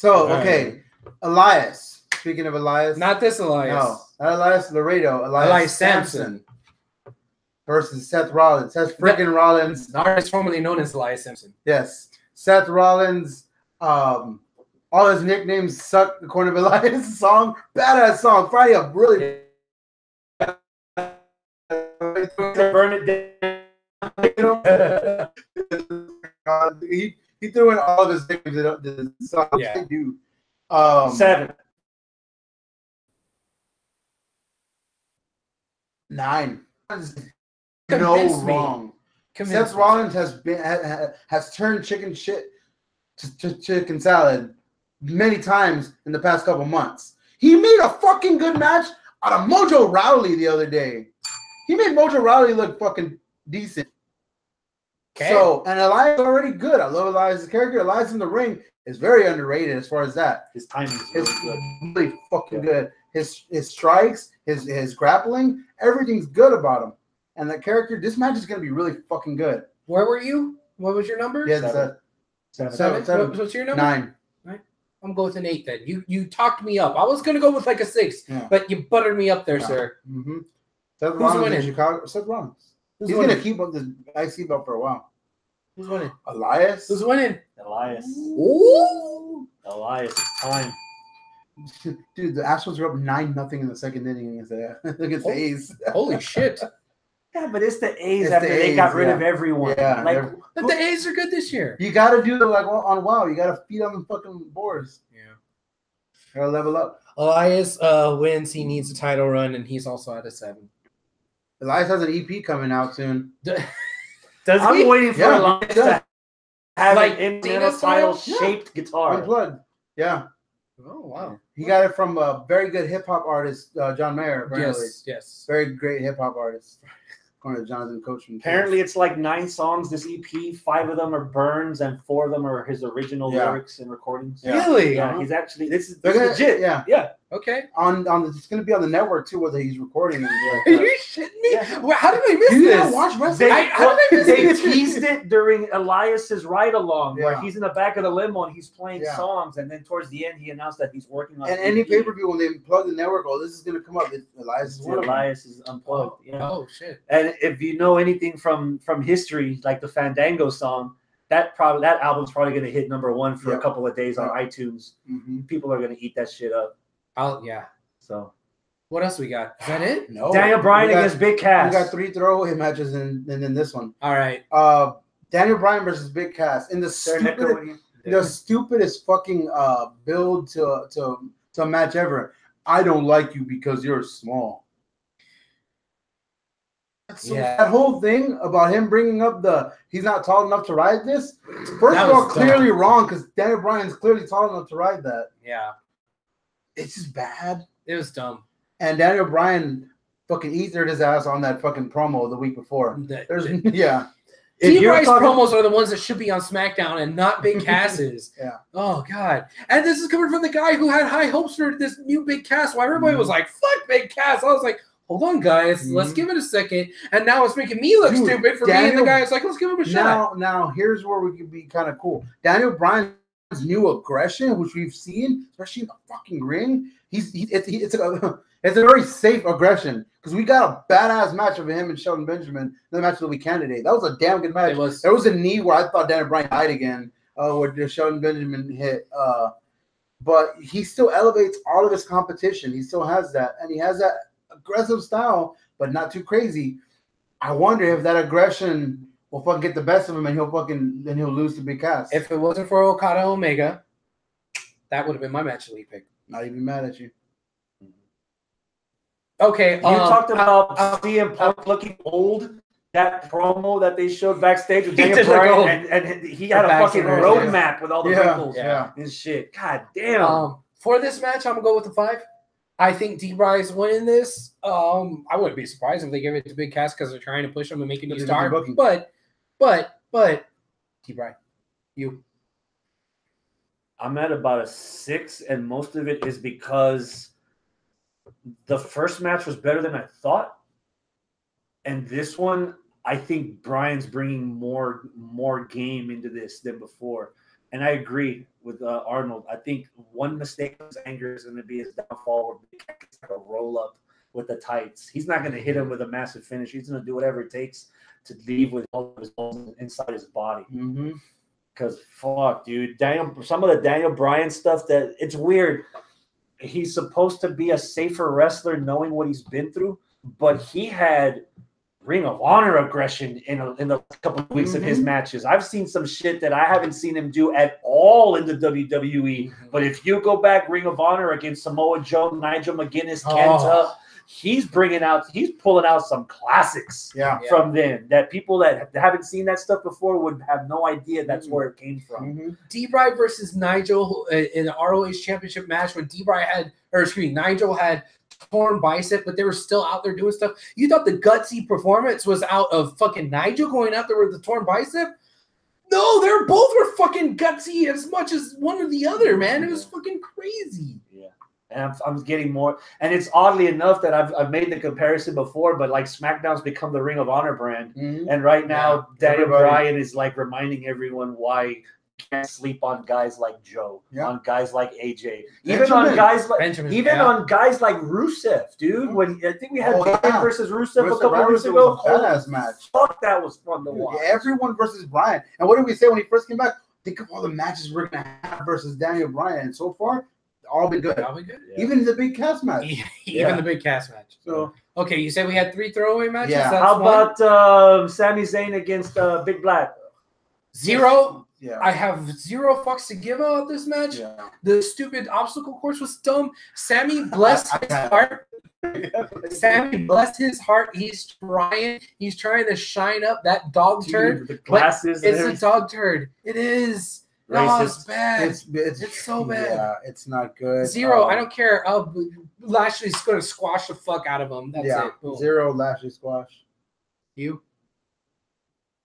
Okay. Elias. Speaking of Elias. Not this Elias. No. Not Elias Laredo. Elias Sampson. Versus Seth Rollins. Seth freaking Rollins. Artist formerly known as Elias Sampson. Yes. Seth Rollins. All his nicknames suck according to Elias' song. Badass song. Friday up really. Burn it down. He threw in all of his nicknames in the song. Yeah. Dude. 7. 9. No Convince me. wrong. Seth Rollins has turned chicken shit to chicken salad many times in the past couple months. He made a fucking good match out of Mojo Rawley the other day. He made Mojo Rawley look fucking decent. Okay. So, and Elias is already good. I love Elias' character. Elias in the ring is very underrated as far as that. His timing is really fucking good. His strikes, his grappling, everything's good about him. And that character, this match is going to be really fucking good. Where were you? What was your number? Yeah, seven. What's your number? 9. Right. I'm going with an 8 then. You talked me up. I was going to go with like a 6, but you buttered me up there, sir. Mm-hmm. Seth Rollins in Chicago. Seth Rollins. He's going to keep up this IC belt for a while. Who's winning? Elias. Who's winning? Elias. Ooh. Elias, it's time. Dude, the Astros were up 9-0 in the second inning against the A's. Holy shit. Yeah, but it's the A's after they got rid of everyone. Yeah, but the A's are good this year. You got to do it like on WoW. You got to feed on the fucking boards. Yeah. Got to level up. Elias wins. He needs a title run, and he's also at a 7. Elias has an EP coming out soon. I'm waiting for Elias to have like an title-shaped guitar. Unplugged. Yeah. Oh, wow. He got it from a very good hip-hop artist, John Mayer, apparently. Yes. Very great hip-hop artist. According to Jonathan Coachman. Apparently, it's like 9 songs, this EP. 5 of them are Burns, and 4 of them are his original lyrics and recordings. Yeah. Really? Yeah, he's actually, this is legit. Yeah. Okay. It's going to be on the network, too, whether he's recording. Are you shitting me? Yeah. Well, how did I miss you this? Didn't watch wrestling? They teased it during Elias's ride-along, where he's in the back of the limo and he's playing songs, and then towards the end, he announced that he's working on and any pay-per-view, when they plug the network, this is going to come up. Elias is unplugged. Oh, shit. And if you know anything from history, like the Fandango song, that album's probably going to hit #1 for a couple of days on iTunes. Mm-hmm. People are going to eat that shit up. So what else we got? Is that it? No. Daniel Bryan against Big Cass. We got 3 throwaway matches and then this one. All right. Daniel Bryan versus Big Cass in the stupidest fucking build to a match ever. I don't like you because you're small. So that whole thing about him bringing up he's not tall enough to ride this. First of all, clearly wrong, because Daniel Bryan's clearly tall enough to ride that. Yeah. It's just bad. It was dumb. And Daniel Bryan fucking ethered his ass on that fucking promo the week before. D-Bryce promos are the ones that should be on SmackDown and not Big Cass's. Yeah. Oh, God. And this is coming from the guy who had high hopes for this new Big Cass. Why everybody was like, fuck Big Cass. I was like, hold on, guys. Let's give it a second. And now it's making me look stupid for being the guy. It's like, let's give him a shot. Now, here's where we could be kind of cool. Daniel Bryan's new aggression, which we've seen, especially in the fucking ring, it's a very safe aggression, because we got a badass match of him and Shelton Benjamin, the match of the week candidate. That was a damn good match. There was a knee where I thought Daniel Bryan died again, where Shelton Benjamin hit. But he still elevates all of his competition. He still has that, and he has that aggressive style, but not too crazy. I wonder if that aggression will fucking get the best of him, and he'll lose to Big Cass. If it wasn't for Okada Omega, that would have been my match of the week pick. Not even mad at you. Okay, you talked about CM Punk looking old. That promo that they showed backstage with Daniel Bryan, and he had a fucking roadmap with all the wrinkles and shit. God damn. For this match, I'm gonna go with the 5. I think D-Bryce winning this. I wouldn't be surprised if they give it to Big Cass because they're trying to push him and make a new star. But D-Bryce, you. I'm at about a 6, and most of it is because the first match was better than I thought, and this one, I think Bryan's bringing more game into this than before. And I agree with Arnold. I think one mistake of his anger is going to be his downfall, where Big Cass is like a roll up with the tights. He's not going to hit him with a massive finish. He's going to do whatever it takes to leave with all of his balls inside his body. Mm-hmm. Because fuck, dude, some of the Daniel Bryan stuff, that it's weird. He's supposed to be a safer wrestler, knowing what he's been through, but he had Ring of Honor aggression in the couple of weeks of his matches. I've seen some shit that I haven't seen him do at all in the WWE. But if you go back, Ring of Honor against Samoa Joe, Nigel McGuinness, Kenta, he's pulling out some classics from then that people that haven't seen that stuff before would have no idea that's where it came from. D-Bry versus Nigel in the ROH Championship match when Nigel had torn bicep, but they were still out there doing stuff. You thought the gutsy performance was out of fucking Nigel going out there with the torn bicep? No, they both were fucking gutsy as much as one or the other, man. It was fucking crazy. Yeah. And I'm getting more, and it's oddly enough that I've made the comparison before, but like SmackDown's become the Ring of Honor brand, and right now Daniel Bryan is like reminding everyone why you can't sleep on guys like Joe, on guys like AJ, even on guys like Rusev, dude. When I think we had Bryan versus Rusev a couple of weeks ago, badass match. Fuck, that was fun to watch. Everyone versus Bryan, and what did we say when he first came back? Think of all the matches we're gonna have versus Daniel Bryan, and so far. All been good. Yeah. Even the big cast match. Even the big cast match. So okay, you said we had 3 throwaway matches. Yeah. That's How about Sami Zayn against Big Black? 0. Yeah. I have 0 fucks to give about this match. Yeah. The stupid obstacle course was dumb. Sammy blessed his heart. Sammy blessed his heart. He's trying to shine up that dog turd. The glasses. It's a dog turd. It is. No, it's bad. It's so bad. Yeah, it's not good. 0. I don't care. Lashley's going to squash the fuck out of him. That's it. Boom. 0 Lashley squash. You?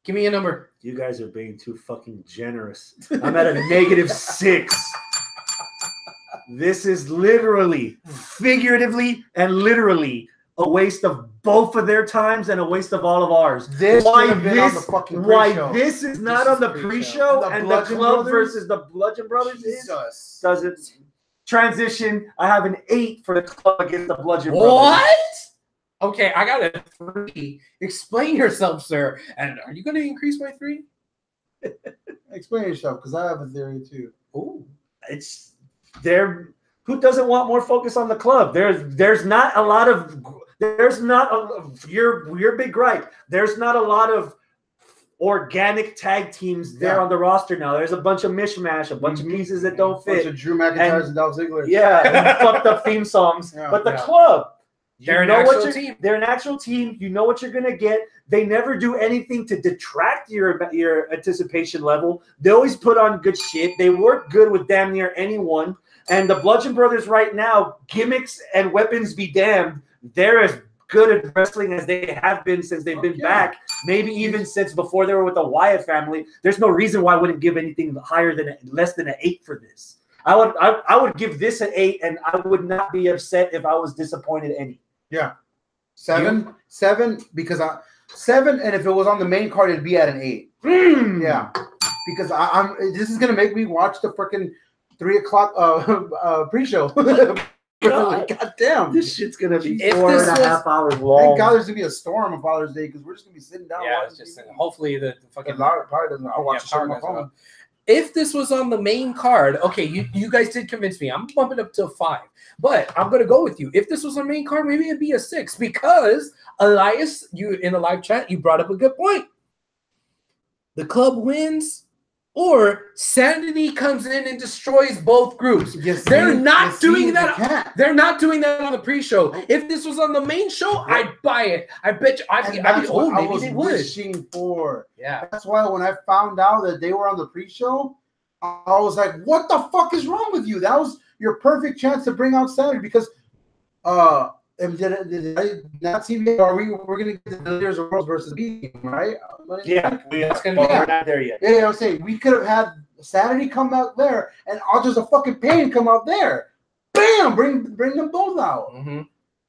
Give me a number. You guys are being too fucking generous. I'm at a -6. This is literally, figuratively, and literally a waste of both of their times and a waste of all of ours. Why this is not on the pre-show and the Club versus the Bludgeon Brothers doesn't transition. I have an 8 for the Club against the Bludgeon Brothers. What? Okay, I got a 3. Explain yourself, sir. And are you going to increase my 3? Explain yourself, because I have a theory too. Oh, it's there. Who doesn't want more focus on the Club? There's not a lot of. There's not your big gripe. There's not a lot of organic tag teams there on the roster now. There's a bunch of mishmash, a bunch of pieces that don't fit. Bunch of Drew McIntyre and Dolph Ziggler. Yeah, and fucked up theme songs. Yeah. But the Club, they're an actual team. They're an actual team. You know what you're gonna get. They never do anything to detract your anticipation level. They always put on good shit. They work good with damn near anyone. And the Bludgeon Brothers right now, gimmicks and weapons be damned, they're as good at wrestling as they have been since they've been back. Maybe even since before they were with the Wyatt family. There's no reason why I wouldn't give anything less than an 8 for this. I would give this an 8, and I would not be upset if I was disappointed any. Yeah, 7 because 7, and if it was on the main card, it'd be at an 8. Yeah, because I'm. This is gonna make me watch the freaking 3 o'clock pre-show. God damn, this shit's gonna be 4.5 hours long. Thank God there's gonna be a storm on Father's Day because we're just gonna be sitting down. Yeah, it's just hopefully the fucking power doesn't. I'll watch it on my phone. If this was on the main card, okay, you guys did convince me. I'm bumping up to a 5, but I'm gonna go with you. If this was on the main card, maybe it'd be a 6 because Elias, you in the live chat, you brought up a good point. The Club wins. Or Sanity comes in and destroys both groups. They're not doing that. They're not doing that on the pre-show. If this was on the main show, I'd buy it. I bet you. I'd be old. Maybe they would. Wishing for. Yeah. That's why when I found out that they were on the pre-show, I was like, "What the fuck is wrong with you?" That was your perfect chance to bring out Sanity because, did I not see me? We're gonna get the Leaders of Worlds versus B, right? Yeah, we're not there yet. Yeah, I'm saying we could have had Saturday come out there and Authors of fucking Pain come out there. Bam! Bring them both out.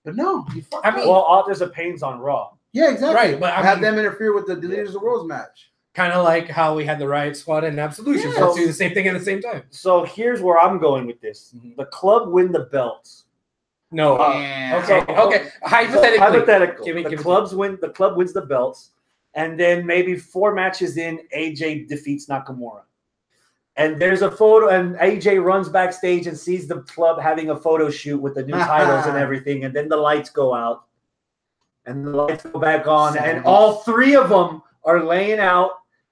But no, Authors of Pain's on Raw. Yeah, exactly. Right, but have them interfere with the Leaders of Worlds match. Kind of like how we had the Riot Squad and Absolution. Yeah. Let's do the same thing at the same time. So here's where I'm going with this: the Club win the belts. No. Okay. Hypothetically. The Club wins the belts, and then maybe 4 matches in, AJ defeats Nakamura. And there's a photo, and AJ runs backstage and sees the Club having a photo shoot with the new titles and everything, and then the lights go out. and the lights go back on, and all three of them are laying out,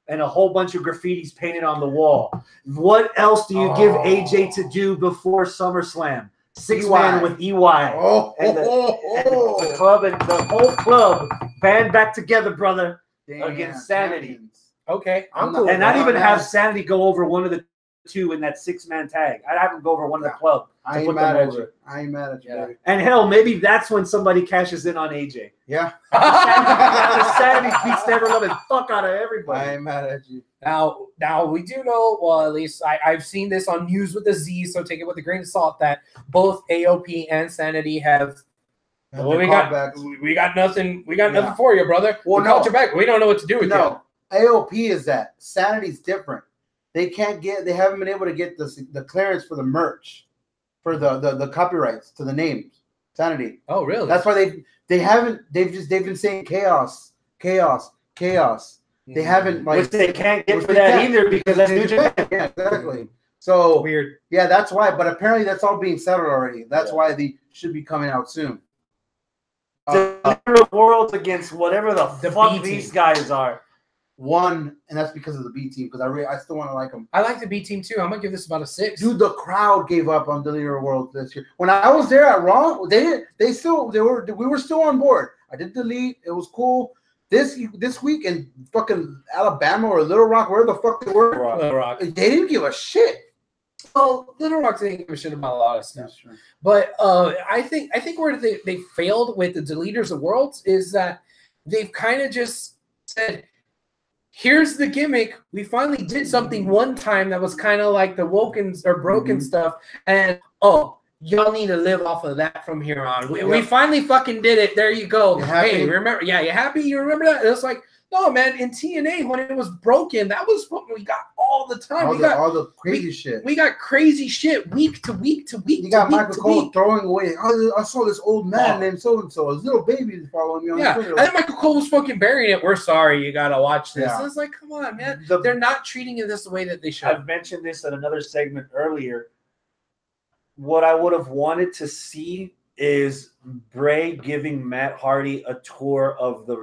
and a whole bunch of graffitis painted on the wall. What else do you give AJ to do before SummerSlam? 6-man with EY. And the club and the whole club band back together, brother, against Sanity. Okay, I'm cool. And not even have Sanity go over one of the two in that 6-man tag. I'd have him go over one of the club. I ain't mad at you. I ain't mad at you. Yeah. And hell, maybe that's when somebody cashes in on AJ. Yeah. Sanity beats the ever-loving fuck out of everybody. I ain't mad at you. Now we do know, well, at least I've seen this on News with a Z, so take it with a grain of salt, that both AOP and Sanity have. Well, we got nothing for you, brother. Well, we called you back. We don't know what to do with you. No, AOP is that. Sanity's different. They haven't been able to get the clearance for the merch, for the copyrights to the names. Sanity. Oh, really? That's why they've been saying chaos. They haven't, like, which they can't get for that either because that's New Japan. Yeah, exactly. So weird. Yeah, that's why. But apparently that's all being settled already. That's why they should be coming out soon. The worlds against whatever the fuck these guys are. And that's because of the B team. Because I still want to like them. I like the B team too. I'm gonna give this about a 6. Dude, the crowd gave up on the Leader World this year. When I was there at Raw, we were still on board. I did delete. It was cool. This week in fucking Alabama or Little Rock, where the fuck they were, Little Rock. They didn't give a shit. Well, Little Rock didn't give a shit about a lot of stuff. But I think where they failed with the Deleters of Worlds is that they've kind of just said, here's the gimmick. We finally did something one time that was kind of like the Wokins or broken stuff, and y'all need to live off of that from here on. We finally fucking did it. There you go. Hey, remember? Yeah, you happy? You remember that? It was like, no, man. In TNA, when it was broken, that was what we got all the time. We got all the crazy shit. We got crazy shit week to week to week. You got Michael Cole throwing away. I saw this old man named so and so, his little baby following me on Twitter. And then Michael Cole was fucking burying it. We're sorry, you gotta watch this. It's like, come on, man. They're not treating it this the way that they should. I've mentioned this in another segment earlier. What I would have wanted to see is Bray giving Matt Hardy a tour of the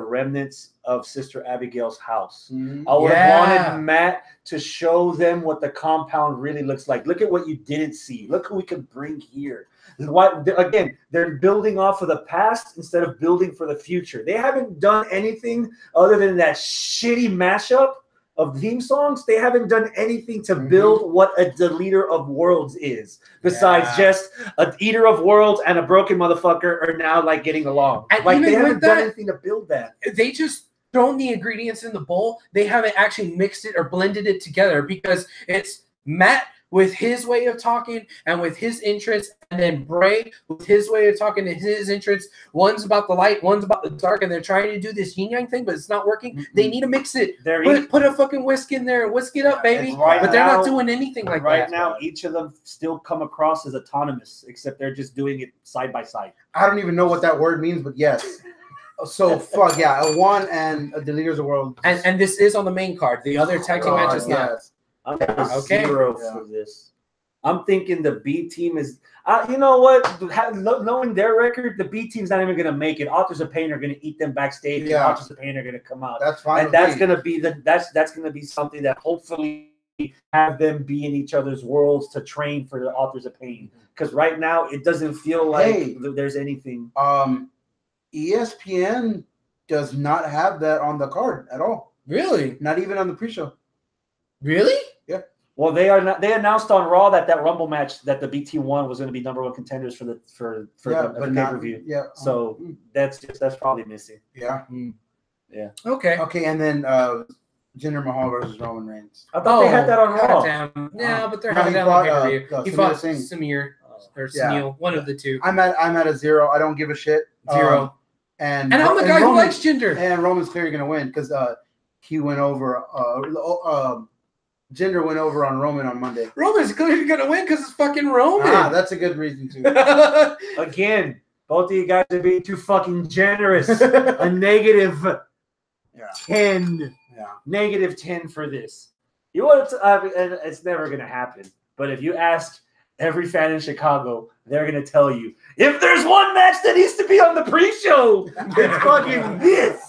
remnants of Sister Abigail's house. I would have wanted Matt to show them what the compound really looks like. Look at what you didn't see. Look who we can bring here. Again, they're building off of the past instead of building for the future. They haven't done anything other than that shitty mashup of theme songs. They haven't done anything to build what a Deleter of Worlds is, besides just an Eater of Worlds and a broken motherfucker are now like getting along. And like they haven't done anything to build that. They just thrown the ingredients in the bowl. They haven't actually mixed it or blended it together, because it's Matt with his way of talking and with his entrance, and then Bray with his way of talking and his entrance. One's about the light, one's about the dark, and they're trying to do this yin-yang thing, but it's not working. They need to mix it. Put a fucking whisk in there, whisk it up, baby. But they're not doing anything like that. Right now, each of them still come across as autonomous, except they're just doing it side by side. I don't even know what that word means, but yes. So fuck yeah, a one and a Deleters of the World. And this is on the main card. The other tag team match is not. I'm zero for this. I'm thinking the B team is, you know what? Knowing their record, the B team's not even going to make it. Authors of Pain are going to eat them backstage. And Authors of Pain are going to come out. That's fine. And that's going to be that's going to be something that hopefully have them be in each other's worlds to train for the Authors of Pain. Because right now it doesn't feel like there's anything. ESPN does not have that on the card at all. Really? Not even on the pre-show. Really? Yeah. Well, they announced on Raw that Rumble match that the BT one was going to be #1 contenders for the pay-per-view. Yeah. So that's probably missing. Yeah. Yeah. Okay, and then Jinder Mahal versus Roman Reigns. I thought they had that on Raw. Yeah, but they're having that on pay-per-view. He fought Samir or Sunil, one of the two. I'm at a 0. I don't give a shit. 0. And I'm the guy who likes Jinder. And Roman's clearly going to win because he went over. Jinder went over on Roman on Monday. Roman's clearly going to win because it's fucking Roman. That's a good reason too. Again, both of you guys are being too fucking generous. A negative 10. Yeah. Negative 10 for this. You want to? And it's never going to happen. But if you asked every fan in Chicago, they're gonna tell you if there's one match that needs to be on the pre-show, it's fucking this.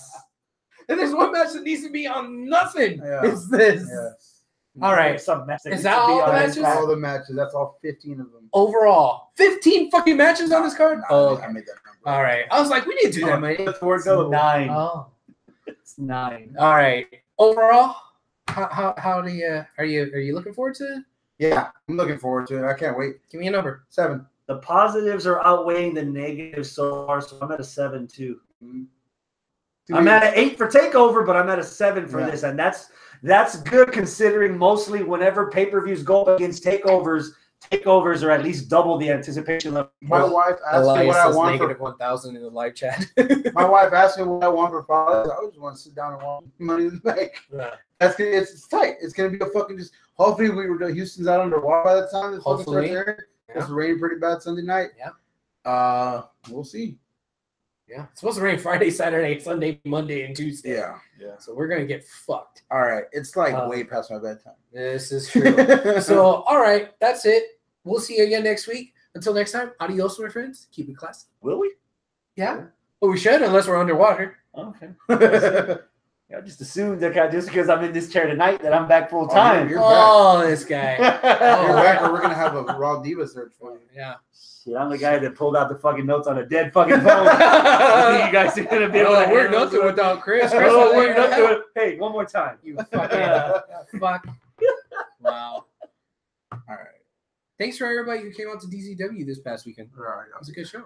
And there's one match that needs to be on nothing. Yeah. It's this. Yes. All right. There's some match that Is needs that to be all on the this matches? card. All the matches. That's all 15 of them. Overall, 15 fucking matches on this card. Oh, I made that number. All right. I was like, we didn't do that many. Let's go 9. Oh. It's 9. All right. Overall, how do you are you looking forward to it? Yeah, I'm looking forward to it. I can't wait. Give me a number. 7. The positives are outweighing the negatives so far, so I'm at a 7 too. I'm at an 8 for Takeover, but I'm at a 7 for this, and that's good considering mostly whenever pay-per-views go up against takeovers are at least double the anticipation level. My wife asked me what I want for -1,000 in the live chat. My wife asked me what I want for fathers. I just want to sit down and watch Money in the Bank. Yeah. It's tight. It's gonna be a fucking just. Hopefully, Houston's out underwater by the time this fucking starts airing. It's raining pretty bad Sunday night. Yeah. We'll see. Yeah. It's supposed to rain Friday, Saturday, Sunday, Monday, and Tuesday. Yeah. So we're gonna get fucked. All right. It's like way past my bedtime. This is true. So all right, that's it. We'll see you again next week. Until next time, adios, my friends. Keep it classy. Will we? Yeah. Well, we should, unless we're underwater. Okay. Yeah, I just assumed that just because I'm in this chair tonight that I'm back full time. This guy. You're back, or we're gonna have a Raw Diva search for you. Yeah. Shit, I'm the guy that pulled out the fucking notes on a dead fucking phone. I think you guys are gonna be able to we're handle nothing it. without Chris. Oh, we're not doing it. Hey, one more time. You fucking fuck. Wow. All right. Thanks for everybody who came out to DZW this past weekend. All right. It was a good show.